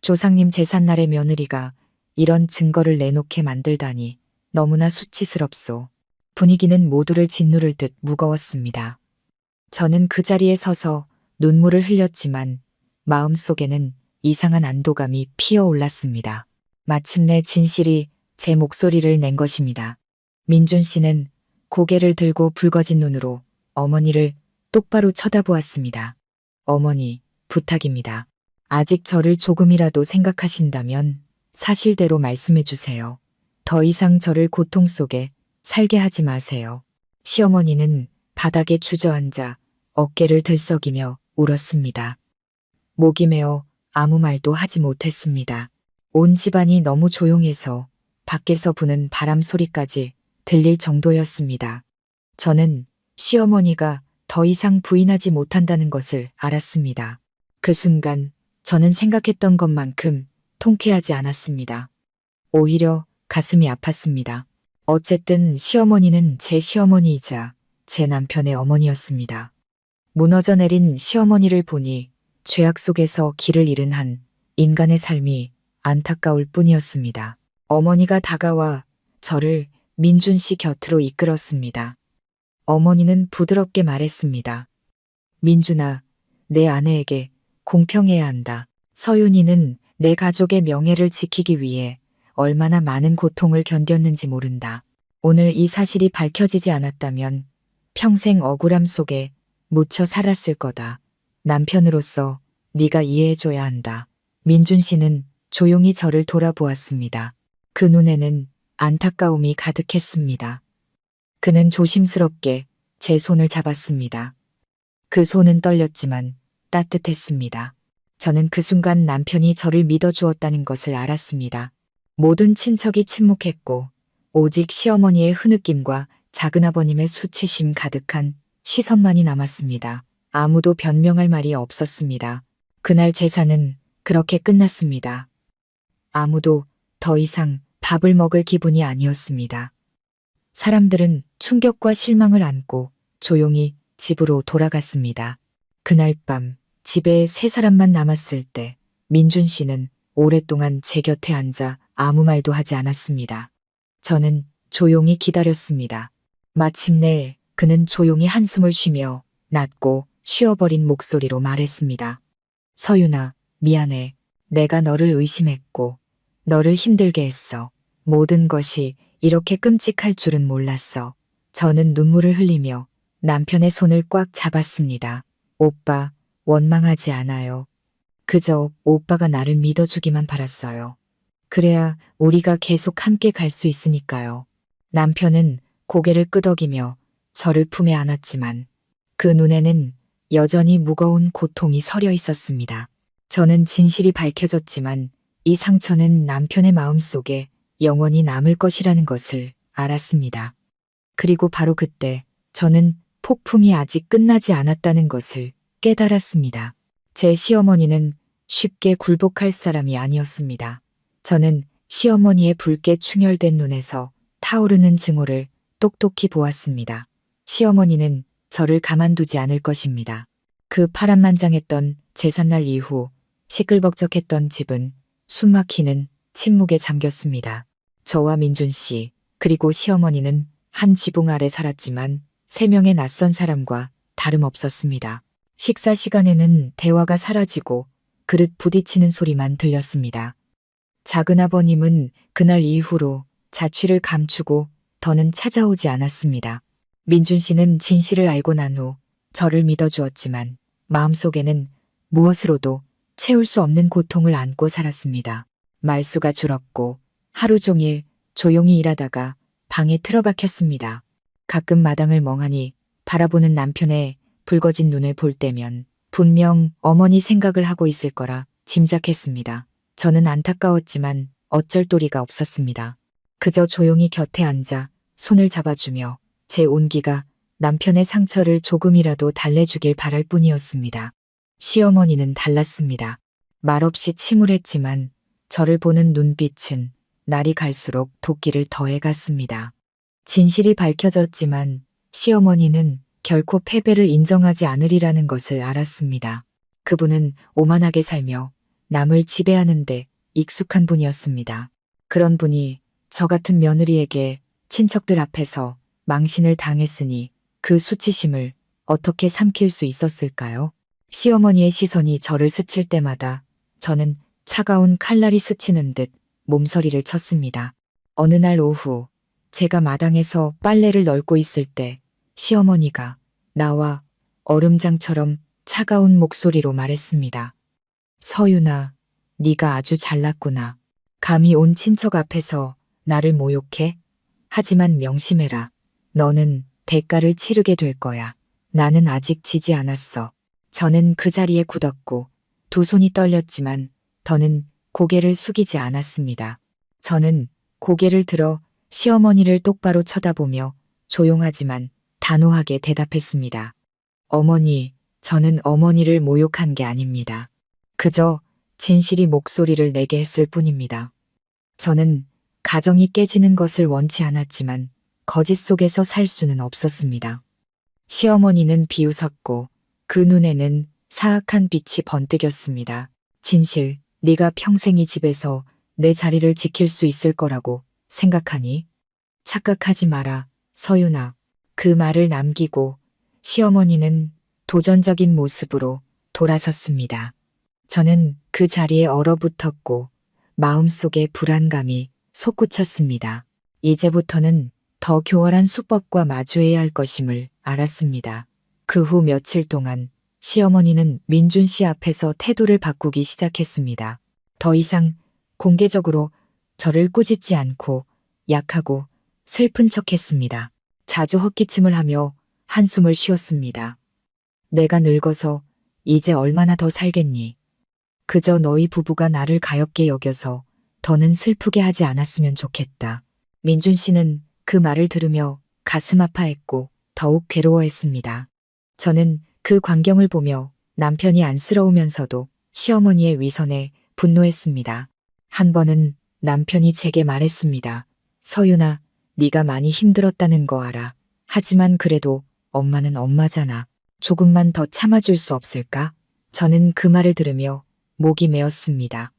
조상님 제삿날의 며느리가 이런 증거를 내놓게 만들다니 너무나 수치스럽소. 분위기는 모두를 짓누를 듯 무거웠습니다. 저는 그 자리에 서서 눈물을 흘렸지만 마음속에는 이상한 안도감이 피어올랐습니다. 마침내 진실이 제 목소리를 낸 것입니다. 민준 씨는 고개를 들고 붉어진 눈으로 어머니를 똑바로 쳐다보았습니다. 어머니, 부탁입니다. 아직 저를 조금이라도 생각하신다면 사실대로 말씀해 주세요. 더 이상 저를 고통 속에 살게 하지 마세요. 시어머니는 바닥에 주저앉아 어깨를 들썩이며 울었습니다. 목이 메어 아무 말도 하지 못했습니다. 온 집안이 너무 조용해서 밖에서 부는 바람 소리까지 들릴 정도였습니다. 저는 시어머니가 더 이상 부인하지 못한다는 것을 알았습니다. 그 순간 저는 생각했던 것만큼 통쾌하지 않았습니다. 오히려 가슴이 아팠습니다. 어쨌든 시어머니는 제 시어머니이자 제 남편의 어머니였습니다. 무너져 내린 시어머니를 보니 죄악 속에서 길을 잃은 한 인간의 삶이 안타까울 뿐이었습니다. 어머니가 다가와 저를 민준 씨 곁으로 이끌었습니다. 어머니는 부드럽게 말했습니다. 민준아, 내 아내에게 공평해야 한다. 서윤이는 내 가족의 명예를 지키기 위해 얼마나 많은 고통을 견뎠는지 모른다. 오늘 이 사실이 밝혀지지 않았다면 평생 억울함 속에 묻혀 살았을 거다. 남편으로서 네가 이해해줘야 한다. 민준 씨는 조용히 저를 돌아보았습니다. 그 눈에는 안타까움이 가득했습니다. 그는 조심스럽게 제 손을 잡았습니다. 그 손은 떨렸지만 따뜻했습니다. 저는 그 순간 남편이 저를 믿어주었다는 것을 알았습니다. 모든 친척이 침묵했고 오직 시어머니의 흐느낌과 작은아버님의 수치심 가득한 시선만이 남았습니다. 아무도 변명할 말이 없었습니다. 그날 제사는 그렇게 끝났습니다. 아무도 더 이상 밥을 먹을 기분이 아니었습니다. 사람들은 충격과 실망을 안고 조용히 집으로 돌아갔습니다. 그날 밤 집에 세 사람만 남았을 때 민준 씨는 오랫동안 제 곁에 앉아 아무 말도 하지 않았습니다. 저는 조용히 기다렸습니다. 마침내 그는 조용히 한숨을 쉬며 낮고 쉬어버린 목소리로 말했습니다. 서윤아, 미안해. 내가 너를 의심했고 너를 힘들게 했어. 모든 것이 이렇게 끔찍할 줄은 몰랐어. 저는 눈물을 흘리며 남편의 손을 꽉 잡았습니다. 오빠, 원망하지 않아요. 그저 오빠가 나를 믿어주기만 바랐어요. 그래야 우리가 계속 함께 갈 수 있으니까요. 남편은 고개를 끄덕이며 저를 품에 안았지만 그 눈에는 여전히 무거운 고통이 서려 있었습니다. 저는 진실이 밝혀졌지만 이 상처는 남편의 마음속에 영원히 남을 것이라는 것을 알았습니다. 그리고 바로 그때 저는 폭풍이 아직 끝나지 않았다는 것을 깨달았습니다. 제 시어머니는 쉽게 굴복할 사람이 아니었습니다. 저는 시어머니의 붉게 충혈된 눈에서 타오르는 증오를 똑똑히 보았습니다. 시어머니는 저를 가만두지 않을 것입니다. 그 파란만장했던 제삿날 이후 시끌벅적했던 집은 숨막히는 침묵에 잠겼습니다. 저와 민준 씨 그리고 시어머니는 한 지붕 아래 살았지만 세 명의 낯선 사람과 다름없었습니다. 식사 시간에는 대화가 사라지고 그릇 부딪히는 소리만 들렸습니다. 작은아버님은 그날 이후로 자취를 감추고 더는 찾아오지 않았습니다. 민준 씨는 진실을 알고 난 후 저를 믿어주었지만 마음속에는 무엇으로도 채울 수 없는 고통을 안고 살았습니다. 말수가 줄었고 하루 종일 조용히 일하다가 방에 틀어박혔습니다. 가끔 마당을 멍하니 바라보는 남편의 붉어진 눈을 볼 때면 분명 어머니 생각을 하고 있을 거라 짐작했습니다. 저는 안타까웠지만 어쩔 도리가 없었습니다. 그저 조용히 곁에 앉아 손을 잡아주며 제 온기가 남편의 상처를 조금이라도 달래주길 바랄 뿐이었습니다. 시어머니는 달랐습니다. 말없이 침울했지만 저를 보는 눈빛은 날이 갈수록 도끼를 더해갔습니다. 진실이 밝혀졌지만 시어머니는 결코 패배를 인정하지 않으리라는 것을 알았습니다. 그분은 오만하게 살며 남을 지배하는 데 익숙한 분이었습니다. 그런 분이 저 같은 며느리에게 친척들 앞에서 망신을 당했으니 그 수치심을 어떻게 삼킬 수 있었을까요? 시어머니의 시선이 저를 스칠 때마다 저는 차가운 칼날이 스치는 듯 몸서리를 쳤습니다. 어느 날 오후 제가 마당에서 빨래를 널고 있을 때 시어머니가 나와 얼음장처럼 차가운 목소리로 말했습니다. 서윤아, 네가 아주 잘났구나. 감히 온 친척 앞에서 나를 모욕해? 하지만 명심해라. 너는 대가를 치르게 될 거야. 나는 아직 지지 않았어. 저는 그 자리에 굳었고 두 손이 떨렸지만 더는 고개를 숙이지 않았습니다. 저는 고개를 들어 시어머니를 똑바로 쳐다보며 조용하지만 단호하게 대답했습니다. 어머니, 저는 어머니를 모욕한 게 아닙니다. 그저 진실이 목소리를 내게 했을 뿐입니다. 저는 가정이 깨지는 것을 원치 않았지만 거짓 속에서 살 수는 없었습니다. 시어머니는 비웃었고 그 눈에는 사악한 빛이 번뜩였습니다. 진실, 네가 평생 이 집에서 내 자리를 지킬 수 있을 거라고 생각하니? 착각하지 마라, 서윤아. 그 말을 남기고 시어머니는 도전적인 모습으로 돌아섰습니다. 저는 그 자리에 얼어붙었고 마음속에 불안감이 솟구쳤습니다. 이제부터는 더 교활한 수법과 마주해야 할 것임을 알았습니다. 그 후 며칠 동안 시어머니는 민준 씨 앞에서 태도를 바꾸기 시작했습니다. 더 이상 공개적으로 저를 꾸짖지 않고 약하고 슬픈 척했습니다. 자주 헛기침을 하며 한숨을 쉬었습니다. 내가 늙어서 이제 얼마나 더 살겠니? 그저 너희 부부가 나를 가엾게 여겨서 더는 슬프게 하지 않았으면 좋겠다. 민준 씨는 그 말을 들으며 가슴 아파했고 더욱 괴로워했습니다. 저는 그 광경을 보며 남편이 안쓰러우면서도 시어머니의 위선에 분노했습니다. 한 번은 남편이 제게 말했습니다. 서윤아, 네가 많이 힘들었다는 거 알아. 하지만 그래도 엄마는 엄마잖아. 조금만 더 참아줄 수 없을까? 저는 그 말을 들으며 목이 메었습니다.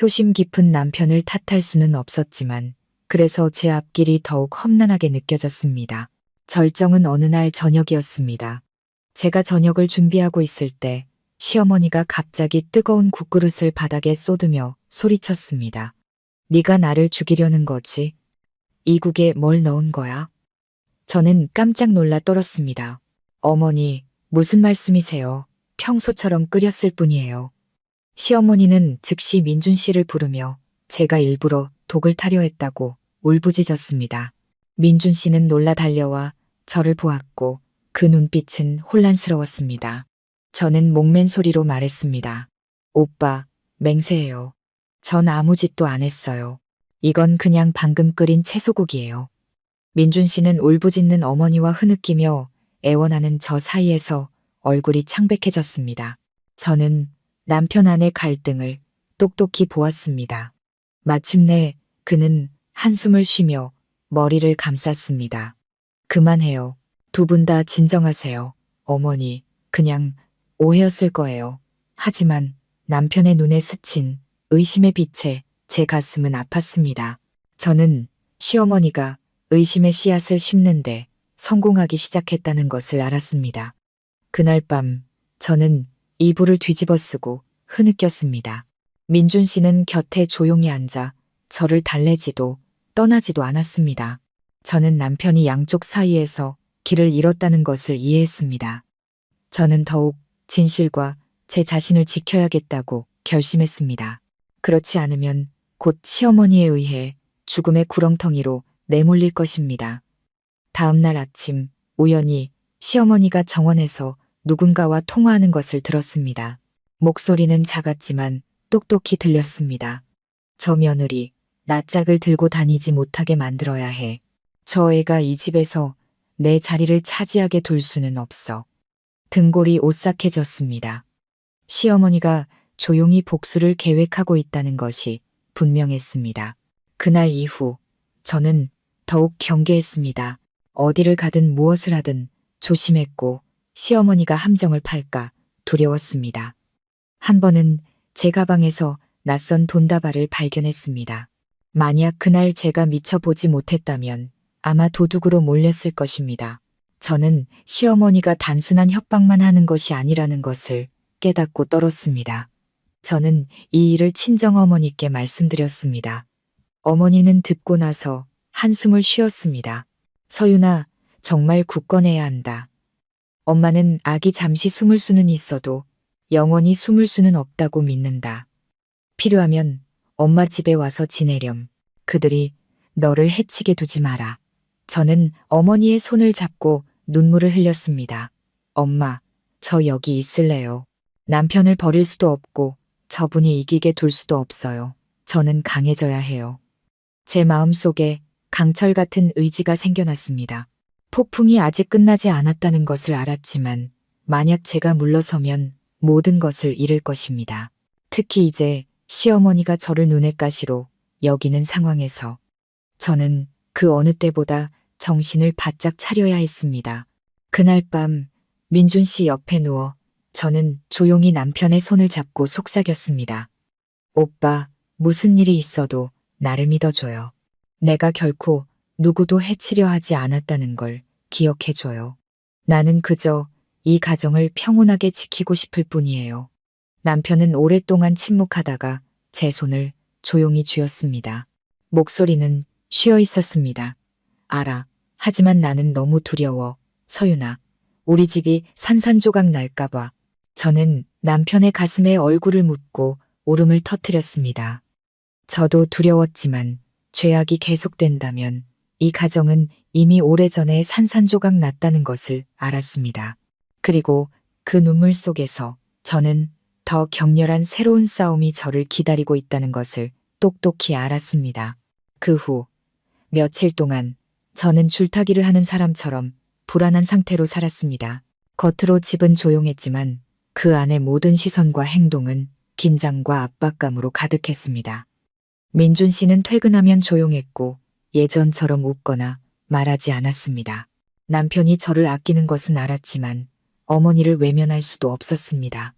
효심 깊은 남편을 탓할 수는 없었지만 그래서 제 앞길이 더욱 험난하게 느껴졌습니다. 절정은 어느 날 저녁이었습니다. 제가 저녁을 준비하고 있을 때 시어머니가 갑자기 뜨거운 국그릇을 바닥에 쏟으며 소리쳤습니다. 네가 나를 죽이려는 거지? 이 국에 뭘 넣은 거야? 저는 깜짝 놀라 떨었습니다. 어머니, 무슨 말씀이세요? 평소처럼 끓였을 뿐이에요. 시어머니는 즉시 민준 씨를 부르며 제가 일부러 독을 타려 했다고 울부짖었습니다. 민준 씨는 놀라 달려와 저를 보았고 그 눈빛은 혼란스러웠습니다. 저는 목맨 소리로 말했습니다. 오빠, 맹세해요. 전 아무 짓도 안 했어요. 이건 그냥 방금 끓인 채소국이에요. 민준 씨는 울부짖는 어머니와 흐느끼며 애원하는 저 사이에서 얼굴이 창백해졌습니다. 저는 남편 안의 갈등을 똑똑히 보았습니다. 마침내 그는 한숨을 쉬며 머리를 감쌌습니다. 그만해요. 두 분 다 진정하세요. 어머니, 그냥 오해였을 거예요. 하지만 남편의 눈에 스친 의심의 빛에 제 가슴은 아팠습니다. 저는 시어머니가 의심의 씨앗을 심는데 성공하기 시작했다는 것을 알았습니다. 그날 밤 저는 이불을 뒤집어 쓰고 흐느꼈습니다. 민준 씨는 곁에 조용히 앉아 저를 달래지도 떠나지도 않았습니다. 저는 남편이 양쪽 사이에서 길을 잃었다는 것을 이해했습니다. 저는 더욱 진실과 제 자신을 지켜야겠다고 결심했습니다. 그렇지 않으면 곧 시어머니에 의해 죽음의 구렁텅이로 내몰릴 것입니다. 다음 날 아침 우연히 시어머니가 정원에서 누군가와 통화하는 것을 들었습니다. 목소리는 작았지만 똑똑히 들렸습니다. 저 며느리, 낯짝을 들고 다니지 못하게 만들어야 해. 저 애가 이 집에서 내 자리를 차지하게 둘 수는 없어. 등골이 오싹해졌습니다. 시어머니가 조용히 복수를 계획하고 있다는 것이 분명했습니다. 그날 이후 저는 더욱 경계했습니다. 어디를 가든 무엇을 하든 조심했고 시어머니가 함정을 팔까 두려웠습니다. 한 번은 제 가방에서 낯선 돈다발을 발견했습니다. 만약 그날 제가 미처 보지 못했다면 아마 도둑으로 몰렸을 것입니다. 저는 시어머니가 단순한 협박만 하는 것이 아니라는 것을 깨닫고 떨었습니다. 저는 이 일을 친정어머니께 말씀드렸습니다. 어머니는 듣고 나서 한숨을 쉬었습니다. 서윤아, 정말 굳건해야 한다. 엄마는 아기 잠시 숨을 수는 있어도 영원히 숨을 수는 없다고 믿는다. 필요하면 엄마 집에 와서 지내렴. 그들이 너를 해치게 두지 마라. 저는 어머니의 손을 잡고 눈물을 흘렸습니다. 엄마, 저 여기 있을래요. 남편을 버릴 수도 없고 저분이 이기게 둘 수도 없어요. 저는 강해져야 해요. 제 마음속에 강철 같은 의지가 생겨났습니다. 폭풍이 아직 끝나지 않았다는 것을 알았지만 만약 제가 물러서면 모든 것을 잃을 것입니다. 특히 이제 시어머니가 저를 눈엣 가시로 여기는 상황에서 저는 그 어느 때보다 정신을 바짝 차려야 했습니다. 그날 밤 민준 씨 옆에 누워 저는 조용히 남편의 손을 잡고 속삭였습니다. 오빠, 무슨 일이 있어도 나를 믿어줘요. 내가 결코 누구도 해치려 하지 않았다는 걸 기억해줘요. 나는 그저 이 가정을 평온하게 지키고 싶을 뿐이에요. 남편은 오랫동안 침묵하다가 제 손을 조용히 쥐었습니다. 목소리는 쉬어 있었습니다. 알아. 하지만 나는 너무 두려워. 서윤아, 우리 집이 산산조각 날까봐. 저는 남편의 가슴에 얼굴을 묻고 울음을 터뜨렸습니다. 저도 두려웠지만 죄악이 계속된다면 이 가정은 이미 오래전에 산산조각 났다는 것을 알았습니다. 그리고 그 눈물 속에서 저는 더 격렬한 새로운 싸움이 저를 기다리고 있다는 것을 똑똑히 알았습니다. 그 후 며칠 동안 저는 줄타기를 하는 사람처럼 불안한 상태로 살았습니다. 겉으로 집은 조용했지만 그 안의 모든 시선과 행동은 긴장과 압박감으로 가득했습니다. 민준 씨는 퇴근하면 조용했고 예전처럼 웃거나 말하지 않았습니다. 남편이 저를 아끼는 것은 알았지만 어머니를 외면할 수도 없었습니다.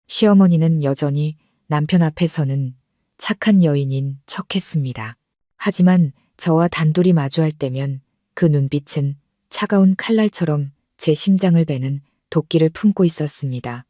시어머니는 여전히 남편 앞에서는 착한 여인인 척했습니다. 하지만 저와 단둘이 마주할 때면 그 눈빛은 차가운 칼날처럼 제 심장을 베는 도끼를 품고 있었습니다.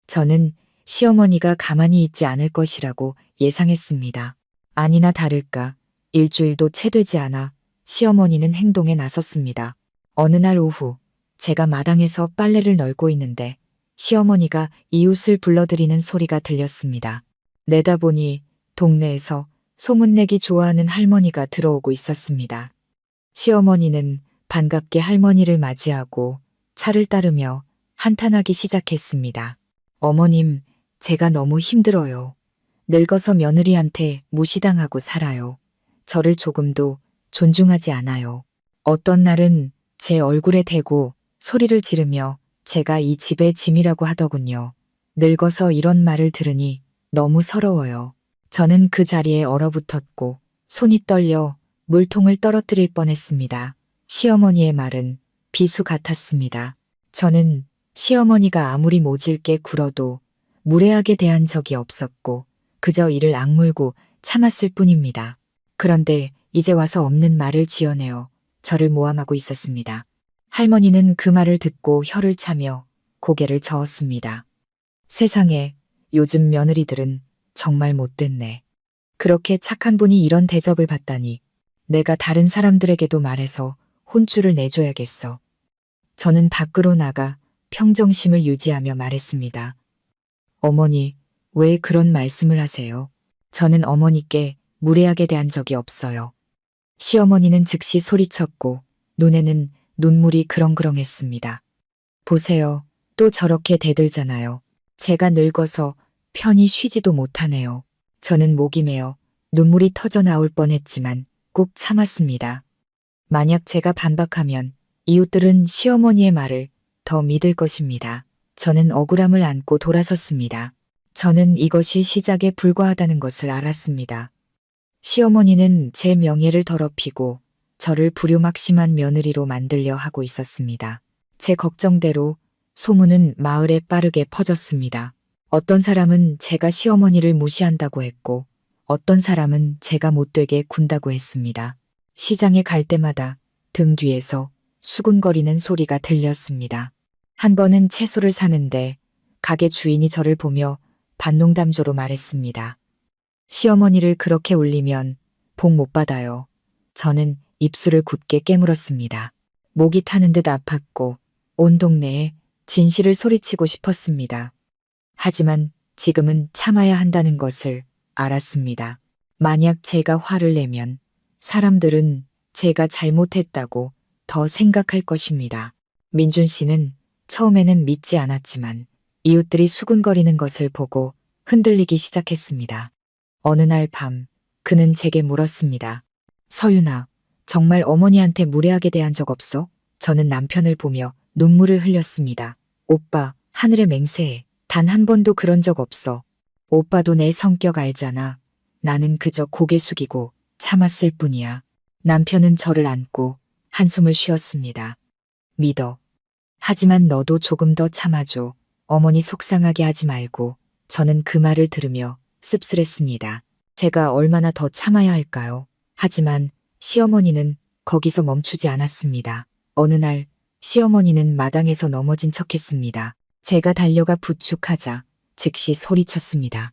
저는 시어머니가 가만히 있지 않을 것이라고 예상했습니다. 아니나 다를까 일주일도 채 되지 않아 시어머니는 행동에 나섰습니다. 어느 날 오후 제가 마당에서 빨래를 널고 있는데 시어머니가 이웃을 불러들이는 소리가 들렸습니다. 내다보니 동네에서 소문내기 좋아하는 할머니가 들어오고 있었습니다. 시어머니는 반갑게 할머니를 맞이하고 차를 따르며 한탄하기 시작했습니다. 어머님, 제가 너무 힘들어요. 늙어서 며느리한테 무시당하고 살아요. 저를 조금도 존중하지 않아요. 어떤 날은 제 얼굴에 대고 소리를 지르며 제가 이 집의 짐이라고 하더군요. 늙어서 이런 말을 들으니 너무 서러워요. 저는 그 자리에 얼어붙었고 손이 떨려 물통을 떨어뜨릴 뻔했습니다. 시어머니의 말은 비수 같았습니다. 저는 시어머니가 아무리 모질게 굴어도 무례하게 대한 적이 없었고 그저 이를 악물고 참았을 뿐입니다. 그런데 이제 와서 없는 말을 지어내어 저를 모함하고 있었습니다. 할머니는 그 말을 듣고 혀를 차며 고개를 저었습니다. 세상에, 요즘 며느리들은 정말 못됐네. 그렇게 착한 분이 이런 대접을 받다니 내가 다른 사람들에게도 말해서 혼쭐을 내줘야겠어. 저는 밖으로 나가 평정심을 유지하며 말했습니다. 어머니, 왜 그런 말씀을 하세요? 저는 어머니께 무례하게 대한 적이 없어요. 시어머니는 즉시 소리쳤고 눈에는 눈물이 그렁그렁했습니다. 보세요. 또 저렇게 대들잖아요. 제가 늙어서 편히 쉬지도 못하네요. 저는 목이 메어 눈물이 터져 나올 뻔했지만 꾹 참았습니다. 만약 제가 반박하면 이웃들은 시어머니의 말을 더 믿을 것입니다. 저는 억울함을 안고 돌아섰습니다. 저는 이것이 시작에 불과하다는 것을 알았습니다. 시어머니는 제 명예를 더럽히고 저를 불효막심한 며느리로 만들려 하고 있었습니다. 제 걱정대로 소문은 마을에 빠르게 퍼졌습니다. 어떤 사람은 제가 시어머니를 무시한다고 했고 어떤 사람은 제가 못되게 군다고 했습니다. 시장에 갈 때마다 등 뒤에서 수군거리는 소리가 들렸습니다. 한 번은 채소를 사는데 가게 주인이 저를 보며 반농담조로 말했습니다. 시어머니를 그렇게 울리면 복 못 받아요. 저는 입술을 굳게 깨물었습니다. 목이 타는 듯 아팠고 온 동네에 진실을 소리치고 싶었습니다. 하지만 지금은 참아야 한다는 것을 알았습니다. 만약 제가 화를 내면 사람들은 제가 잘못했다고 더 생각할 것입니다. 민준 씨는 처음에는 믿지 않았지만 이웃들이 수군거리는 것을 보고 흔들리기 시작했습니다. 어느 날 밤 그는 제게 물었습니다. 서윤아, 정말 어머니한테 무례하게 대한 적 없어? 저는 남편을 보며 눈물을 흘렸습니다. 오빠, 하늘의 맹세해. 단 한 번도 그런 적 없어. 오빠도 내 성격 알잖아. 나는 그저 고개 숙이고 참았을 뿐이야. 남편은 저를 안고 한숨을 쉬었습니다. 믿어. 하지만 너도 조금 더 참아줘. 어머니 속상하게 하지 말고. 저는 그 말을 들으며 씁쓸했습니다. 제가 얼마나 더 참아야 할까요? 하지만 시어머니는 거기서 멈추지 않았습니다. 어느 날 시어머니는 마당에서 넘어진 척했습니다. 제가 달려가 부축하자 즉시 소리쳤습니다.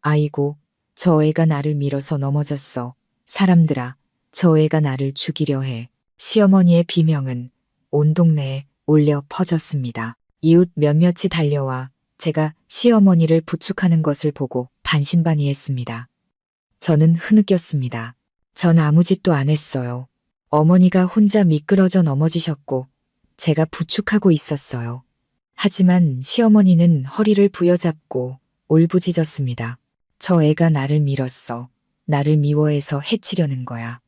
아이고, 저 애가 나를 밀어서 넘어졌어. 사람들아, 저 애가 나를 죽이려 해. 시어머니의 비명은 온 동네에 울려 퍼졌습니다. 이웃 몇몇이 달려와 제가 시어머니를 부축하는 것을 보고 반신반의했습니다. 저는 흐느꼈습니다. 전 아무 짓도 안 했어요. 어머니가 혼자 미끄러져 넘어지셨고 제가 부축하고 있었어요. 하지만 시어머니는 허리를 부여잡고 울부짖었습니다. 저 애가 나를 밀었어. 나를 미워해서 해치려는 거야.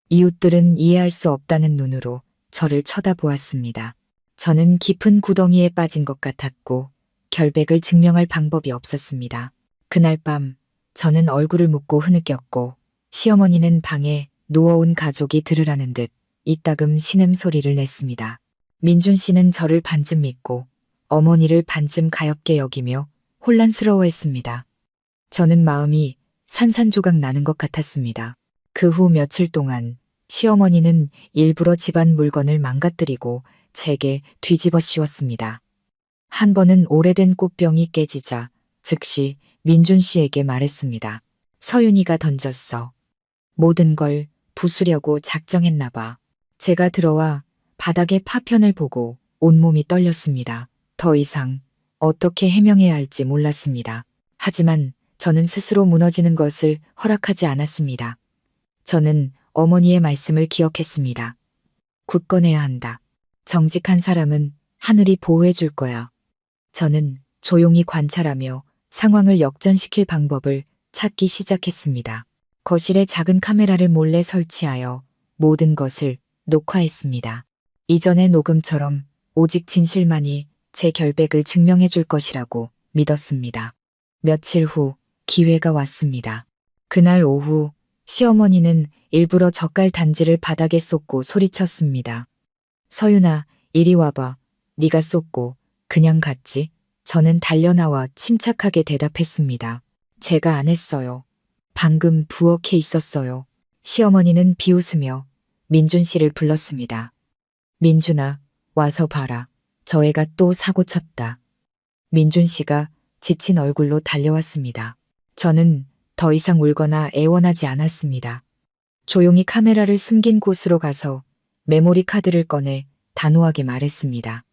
이웃들은 이해할 수 없다는 눈으로 저를 쳐다보았습니다. 저는 깊은 구덩이에 빠진 것 같았고 결백을 증명할 방법이 없었습니다. 그날 밤 저는 얼굴을 묶고 흐느꼈고 시어머니는 방에 누워온 가족이 들으라는 듯 이따금 신음소리를 냈습니다. 민준 씨는 저를 반쯤 믿고 어머니를 반쯤 가엾게 여기며 혼란스러워했습니다. 저는 마음이 산산조각 나는 것 같았습니다. 그 후 며칠 동안 시어머니는 일부러 집안 물건을 망가뜨리고 제게 뒤집어 씌웠습니다. 한 번은 오래된 꽃병이 깨지자 즉시 민준 씨에게 말했습니다. 서윤이가 던졌어. 모든 걸 부수려고 작정했나 봐. 제가 들어와 바닥의 파편을 보고 온몸이 떨렸습니다. 더 이상 어떻게 해명해야 할지 몰랐습니다. 하지만 저는 스스로 무너지는 것을 허락하지 않았습니다. 저는 어머니의 말씀을 기억했습니다. 굳건해야 한다. 정직한 사람은 하늘이 보호해 줄 거야. 저는 조용히 관찰하며 상황을 역전시킬 방법을 찾기 시작했습니다. 거실에 작은 카메라를 몰래 설치하여 모든 것을 녹화했습니다. 이전의 녹음처럼 오직 진실만이 제 결백을 증명해 줄 것이라고 믿었습니다. 며칠 후 기회가 왔습니다. 그날 오후 시어머니는 일부러 젓갈 단지를 바닥에 쏟고 소리쳤습니다. 서윤아, 이리 와봐. 네가 쏟고 그냥 갔지? 저는 달려나와 침착하게 대답했습니다. 제가 안 했어요. 방금 부엌에 있었어요. 시어머니는 비웃으며 민준 씨를 불렀습니다. 민준아, 와서 봐라. 저 애가 또 사고 쳤다. 민준 씨가 지친 얼굴로 달려왔습니다. 저는 더 이상 울거나 애원하지 않았습니다. 조용히 카메라를 숨긴 곳으로 가서 메모리 카드를 꺼내 단호하게 말했습니다.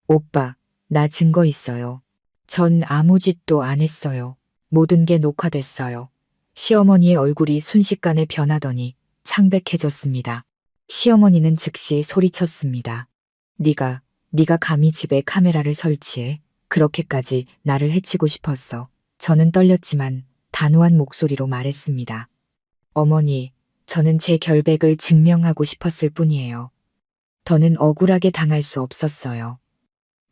오빠, 나 증거 있어요. 전 아무 짓도 안 했어요. 모든 게 녹화됐어요. 시어머니의 얼굴이 순식간에 변하더니 창백해졌습니다. 시어머니는 즉시 소리쳤습니다. 네가 감히 집에 카메라를 설치해. 그렇게까지 나를 해치고 싶었어. 저는 떨렸지만 단호한 목소리로 말했습니다. 어머니, 저는 제 결백을 증명하고 싶었을 뿐이에요. 더는 억울하게 당할 수 없었어요.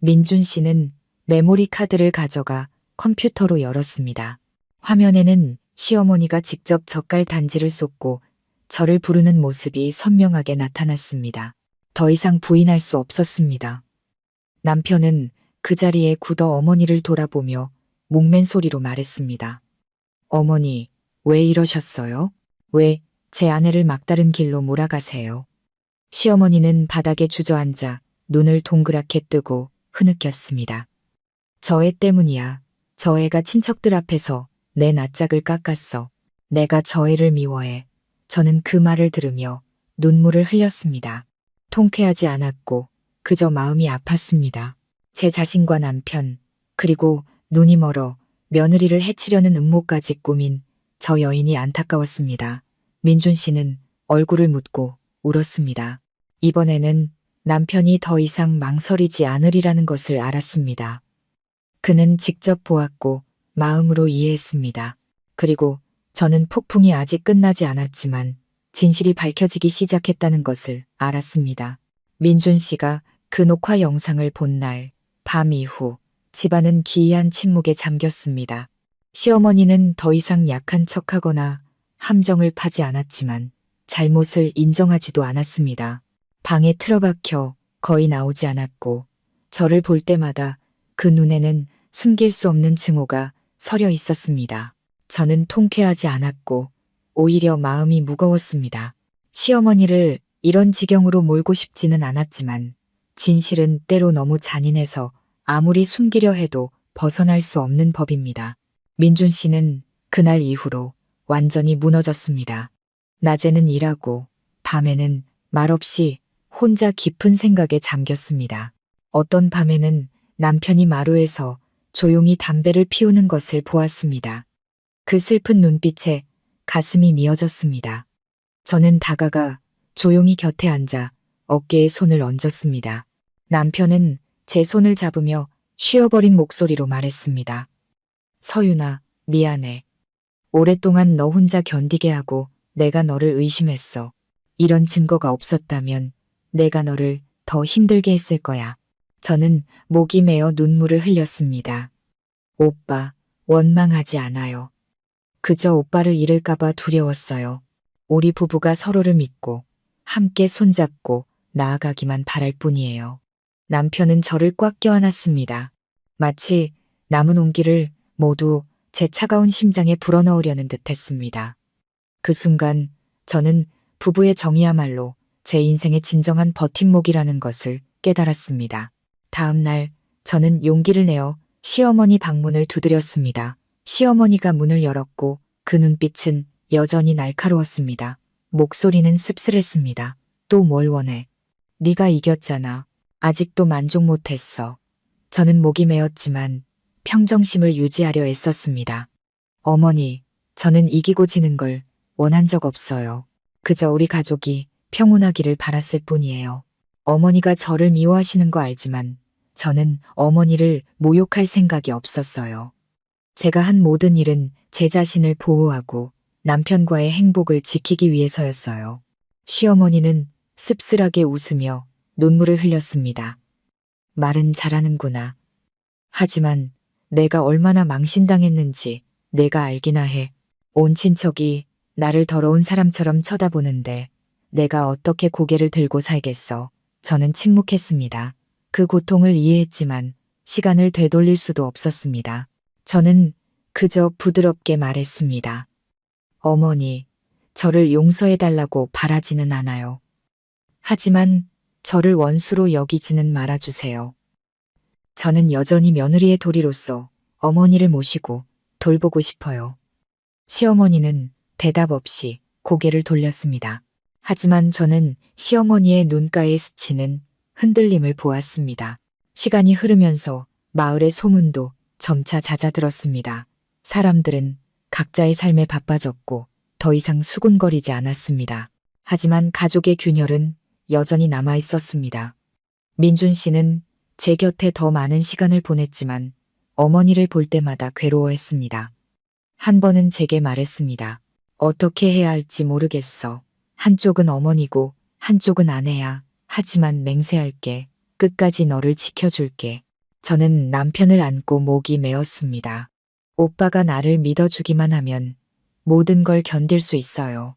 민준 씨는 메모리 카드를 가져가 컴퓨터로 열었습니다. 화면에는 시어머니가 직접 젓갈 단지를 쏟고 저를 부르는 모습이 선명하게 나타났습니다. 더 이상 부인할 수 없었습니다. 남편은 그 자리에 굳어 어머니를 돌아보며 목맨 소리로 말했습니다. 어머니, 왜 이러셨어요? 왜 제 아내를 막다른 길로 몰아가세요? 시어머니는 바닥에 주저앉아 눈을 동그랗게 뜨고 흐느꼈습니다. 저 애 때문이야. 저 애가 친척들 앞에서 내 낯짝을 깎았어. 내가 저 애를 미워해. 저는 그 말을 들으며 눈물을 흘렸습니다. 통쾌하지 않았고 그저 마음이 아팠습니다. 제 자신과 남편, 그리고 눈이 멀어 며느리를 해치려는 음모까지 꾸민 저 여인이 안타까웠습니다. 민준 씨는 얼굴을 묻고 울었습니다. 이번에는 남편이 더 이상 망설이지 않으리라는 것을 알았습니다. 그는 직접 보았고 마음으로 이해했습니다. 그리고 저는 폭풍이 아직 끝나지 않았지만 진실이 밝혀지기 시작했다는 것을 알았습니다. 민준 씨가 그 녹화 영상을 본 날 밤 이후 집안은 기이한 침묵에 잠겼습니다. 시어머니는 더 이상 약한 척하거나 함정을 파지 않았지만 잘못을 인정하지도 않았습니다. 방에 틀어박혀 거의 나오지 않았고 저를 볼 때마다 그 눈에는 숨길 수 없는 증오가 서려 있었습니다. 저는 통쾌하지 않았고 오히려 마음이 무거웠습니다. 시어머니를 이런 지경으로 몰고 싶지는 않았지만 진실은 때로 너무 잔인해서 아무리 숨기려 해도 벗어날 수 없는 법입니다. 민준 씨는 그날 이후로 완전히 무너졌습니다. 낮에는 일하고 밤에는 말없이 혼자 깊은 생각에 잠겼습니다. 어떤 밤에는 남편이 마루에서 조용히 담배를 피우는 것을 보았습니다. 그 슬픈 눈빛에 가슴이 미어졌습니다. 저는 다가가 조용히 곁에 앉아 어깨에 손을 얹었습니다. 남편은 제 손을 잡으며 쉬어버린 목소리로 말했습니다. 서윤아, 미안해. 오랫동안 너 혼자 견디게 하고 내가 너를 의심했어. 이런 증거가 없었다면 내가 너를 더 힘들게 했을 거야. 저는 목이 메어 눈물을 흘렸습니다. 오빠, 원망하지 않아요. 그저 오빠를 잃을까봐 두려웠어요. 우리 부부가 서로를 믿고 함께 손잡고 나아가기만 바랄 뿐이에요. 남편은 저를 꽉 껴안았습니다. 마치 남은 온기를 모두 제 차가운 심장에 불어넣으려는 듯 했습니다. 그 순간 저는 부부의 정이야말로 제 인생의 진정한 버팀목이라는 것을 깨달았습니다. 다음 날 저는 용기를 내어 시어머니 방문을 두드렸습니다. 시어머니가 문을 열었고 그 눈빛은 여전히 날카로웠습니다. 목소리는 씁쓸했습니다. 또 뭘 원해? 네가 이겼잖아. 아직도 만족 못했어. 저는 목이 메었지만 평정심을 유지하려 애썼습니다. 어머니, 저는 이기고 지는 걸 원한 적 없어요. 그저 우리 가족이 평온하기를 바랐을 뿐이에요. 어머니가 저를 미워하시는 거 알지만 저는 어머니를 모욕할 생각이 없었어요. 제가 한 모든 일은 제 자신을 보호하고 남편과의 행복을 지키기 위해서였어요. 시어머니는 씁쓸하게 웃으며 눈물을 흘렸습니다. 말은 잘하는구나. 하지만 내가 얼마나 망신당했는지 내가 알기나 해. 온 친척이 나를 더러운 사람처럼 쳐다보는데 내가 어떻게 고개를 들고 살겠어. 저는 침묵했습니다. 그 고통을 이해했지만 시간을 되돌릴 수도 없었습니다. 저는 그저 부드럽게 말했습니다. 어머니, 저를 용서해달라고 바라지는 않아요. 하지만 저를 원수로 여기지는 말아주세요. 저는 여전히 며느리의 도리로서 어머니를 모시고 돌보고 싶어요. 시어머니는 대답 없이 고개를 돌렸습니다. 하지만 저는 시어머니의 눈가에 스치는 흔들림을 보았습니다. 시간이 흐르면서 마을의 소문도 점차 잦아들었습니다. 사람들은 각자의 삶에 바빠졌고 더 이상 수군거리지 않았습니다. 하지만 가족의 균열은 여전히 남아 있었습니다. 민준 씨는 제 곁에 더 많은 시간을 보냈지만 어머니를 볼 때마다 괴로워했습니다. 한 번은 제게 말했습니다. 어떻게 해야 할지 모르겠어. 한쪽은 어머니고 한쪽은 아내야. 하지만 맹세할게. 끝까지 너를 지켜줄게. 저는 남편을 안고 목이 메었습니다. 오빠가 나를 믿어주기만 하면 모든 걸 견딜 수 있어요.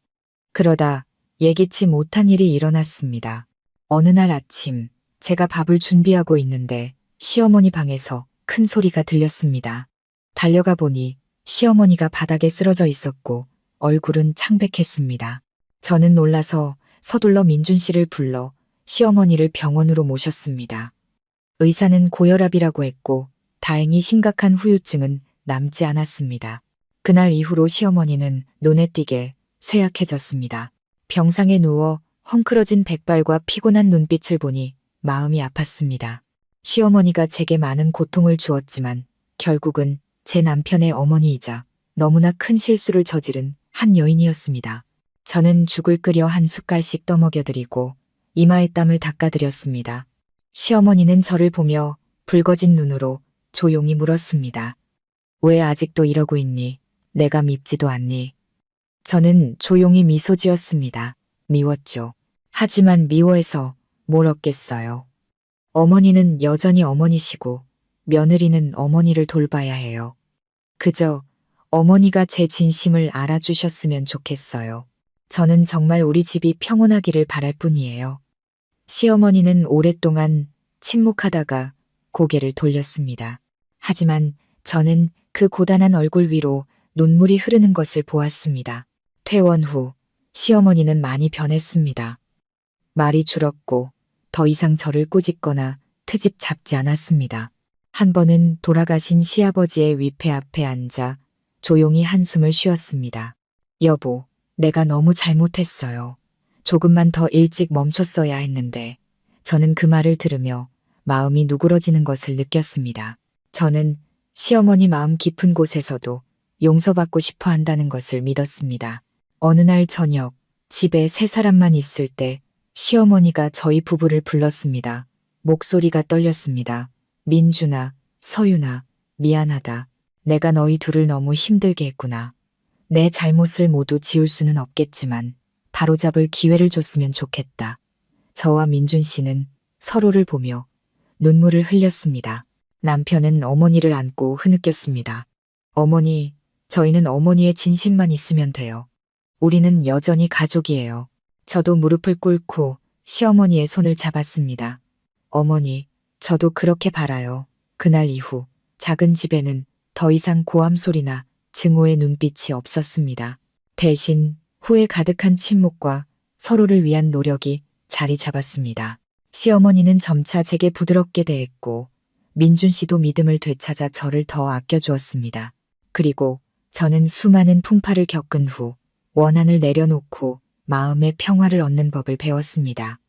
그러다 예기치 못한 일이 일어났습니다. 어느 날 아침 제가 밥을 준비하고 있는데 시어머니 방에서 큰 소리가 들렸습니다. 달려가 보니 시어머니가 바닥에 쓰러져 있었고 얼굴은 창백했습니다. 저는 놀라서 서둘러 민준 씨를 불러 시어머니를 병원으로 모셨습니다. 의사는 고혈압이라고 했고 다행히 심각한 후유증은 남지 않았습니다. 그날 이후로 시어머니는 눈에 띄게 쇠약해졌습니다. 병상에 누워 헝클어진 백발과 피곤한 눈빛을 보니 마음이 아팠습니다. 시어머니가 제게 많은 고통을 주었지만 결국은 제 남편의 어머니이자 너무나 큰 실수를 저지른 한 여인이었습니다. 저는 죽을 끓여 한 숟갈씩 떠먹여드리고 이마에 땀을 닦아드렸습니다. 시어머니는 저를 보며 붉어진 눈으로 조용히 물었습니다. 왜 아직도 이러고 있니? 내가 밉지도 않니? 저는 조용히 미소 지었습니다. 미웠죠. 하지만 미워해서 뭘 얻겠어요. 어머니는 여전히 어머니시고 며느리는 어머니를 돌봐야 해요. 그저 어머니가 제 진심을 알아주셨으면 좋겠어요. 저는 정말 우리 집이 평온하기를 바랄 뿐이에요. 시어머니는 오랫동안 침묵하다가 고개를 돌렸습니다. 하지만 저는 그 고단한 얼굴 위로 눈물이 흐르는 것을 보았습니다. 퇴원 후 시어머니는 많이 변했습니다. 말이 줄었고 더 이상 저를 꾸짖거나 트집 잡지 않았습니다. 한 번은 돌아가신 시아버지의 위패 앞에 앉아 조용히 한숨을 쉬었습니다. 여보, 내가 너무 잘못했어요. 조금만 더 일찍 멈췄어야 했는데 저는 그 말을 들으며 마음이 누그러지는 것을 느꼈습니다. 저는 시어머니 마음 깊은 곳에서도 용서받고 싶어 한다는 것을 믿었습니다. 어느 날 저녁 집에 세 사람만 있을 때 시어머니가 저희 부부를 불렀습니다. 목소리가 떨렸습니다. 민준아, 서윤아, 미안하다. 내가 너희 둘을 너무 힘들게 했구나. 내 잘못을 모두 지울 수는 없겠지만 바로잡을 기회를 줬으면 좋겠다. 저와 민준 씨는 서로를 보며 눈물을 흘렸습니다. 남편은 어머니를 안고 흐느꼈습니다. 어머니, 저희는 어머니의 진심만 있으면 돼요. 우리는 여전히 가족이에요. 저도 무릎을 꿇고 시어머니의 손을 잡았습니다. 어머니, 저도 그렇게 바라요. 그날 이후 작은 집에는 더 이상 고함 소리나 증오의 눈빛이 없었습니다. 대신 후회 가득한 침묵과 서로를 위한 노력이 자리 잡았습니다. 시어머니는 점차 제게 부드럽게 대했고 민준 씨도 믿음을 되찾아 저를 더 아껴주었습니다. 그리고 저는 수많은 풍파를 겪은 후 원한을 내려놓고 마음의 평화를 얻는 법을 배웠습니다.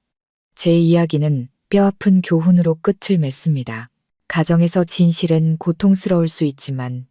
제 이야기는 뼈아픈 교훈으로 끝을 맺습니다. 가정에서 진실은 고통스러울 수 있지만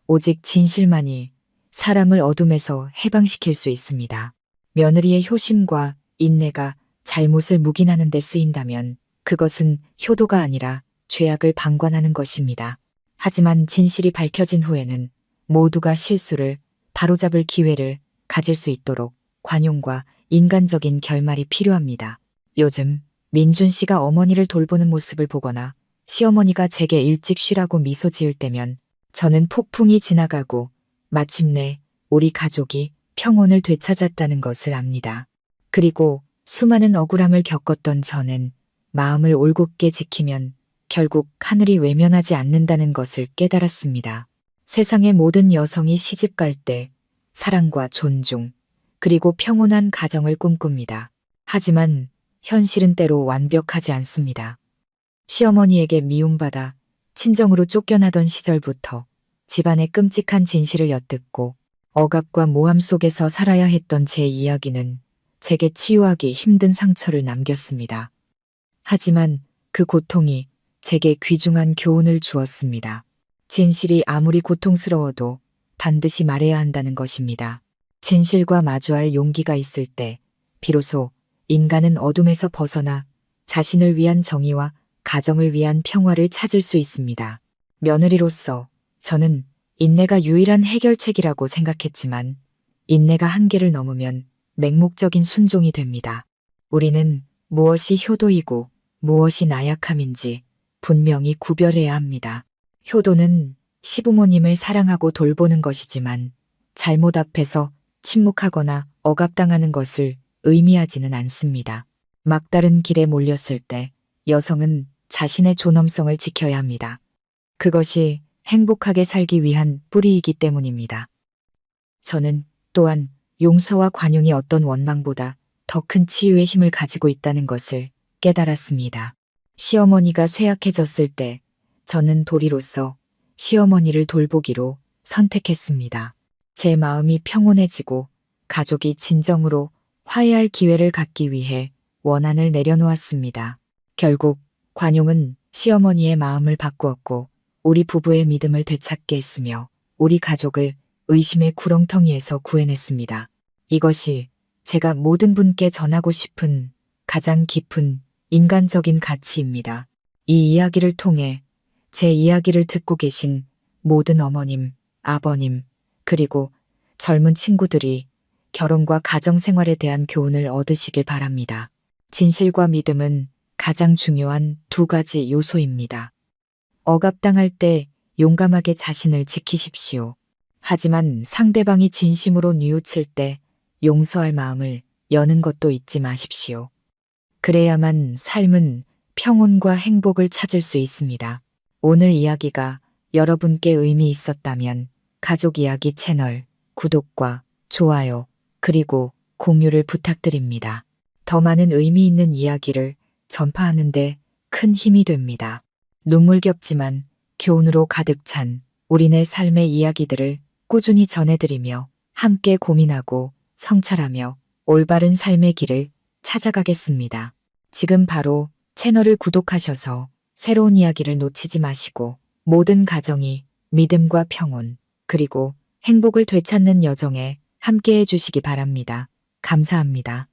오직 진실만이 사람을 어둠에서 해방시킬 수 있습니다. 며느리의 효심과 인내가 잘못을 묵인하는 데 쓰인다면 그것은 효도가 아니라 죄악을 방관하는 것입니다. 하지만 진실이 밝혀진 후에는 모두가 실수를 바로잡을 기회를 가질 수 있도록 관용과 인간적인 결말이 필요합니다. 요즘 민준 씨가 어머니를 돌보는 모습을 보거나 시어머니가 제게 일찍 쉬라고 미소 지을 때면 저는 폭풍이 지나가고 마침내 우리 가족이 평온을 되찾았다는 것을 압니다. 그리고 수많은 억울함을 겪었던 저는 마음을 올곧게 지키면 결국 하늘이 외면하지 않는다는 것을 깨달았습니다. 세상의 모든 여성이 시집갈 때 사랑과 존중, 그리고 평온한 가정을 꿈꿉니다. 하지만 현실은 때로 완벽하지 않습니다. 시어머니에게 미움받아 친정으로 쫓겨나던 시절부터 집안의 끔찍한 진실을 엿듣고 억압과 모함 속에서 살아야 했던 제 이야기는 제게 치유하기 힘든 상처를 남겼습니다. 하지만 그 고통이 제게 귀중한 교훈을 주었습니다. 진실이 아무리 고통스러워도 반드시 말해야 한다는 것입니다. 진실과 마주할 용기가 있을 때 비로소 인간은 어둠에서 벗어나 자신을 위한 정의와 가정을 위한 평화를 찾을 수 있습니다. 며느리로서 저는 인내가 유일한 해결책이라고 생각했지만 인내가 한계를 넘으면 맹목적인 순종이 됩니다. 우리는 무엇이 효도이고 무엇이 나약함인지 분명히 구별해야 합니다. 효도는 시부모님을 사랑하고 돌보는 것이지만 잘못 앞에서 침묵하거나 억압당하는 것을 의미하지는 않습니다. 막다른 길에 몰렸을 때 여성은 자신의 존엄성을 지켜야 합니다. 그것이 행복하게 살기 위한 뿌리이기 때문입니다. 저는 또한 용서와 관용이 어떤 원망보다 더 큰 치유의 힘을 가지고 있다는 것을 깨달았습니다. 시어머니가 쇠약해졌을 때 저는 도리로서 시어머니를 돌보기로 선택했습니다. 제 마음이 평온해지고 가족이 진정으로 화해할 기회를 갖기 위해 원한을 내려놓았습니다. 결국 관용은 시어머니의 마음을 바꾸었고 우리 부부의 믿음을 되찾게 했으며 우리 가족을 의심의 구렁텅이에서 구해냈습니다. 이것이 제가 모든 분께 전하고 싶은 가장 깊은 인간적인 가치입니다. 이 이야기를 통해 제 이야기를 듣고 계신 모든 어머님, 아버님, 그리고 젊은 친구들이 결혼과 가정 생활에 대한 교훈을 얻으시길 바랍니다. 진실과 믿음은 가장 중요한 두 가지 요소입니다. 억압당할 때 용감하게 자신을 지키십시오. 하지만 상대방이 진심으로 뉘우칠 때 용서할 마음을 여는 것도 잊지 마십시오. 그래야만 삶은 평온과 행복을 찾을 수 있습니다. 오늘 이야기가 여러분께 의미 있었다면 가족 이야기 채널 구독과 좋아요 그리고 공유를 부탁드립니다. 더 많은 의미 있는 이야기를 전파하는데 큰 힘이 됩니다. 눈물겹지만 교훈으로 가득 찬 우리네 삶의 이야기들을 꾸준히 전해드리며 함께 고민하고 성찰하며 올바른 삶의 길을 찾아가겠습니다. 지금 바로 채널을 구독하셔서 새로운 이야기를 놓치지 마시고 모든 가정이 믿음과 평온 그리고 행복을 되찾는 여정에 함께해 주시기 바랍니다. 감사합니다.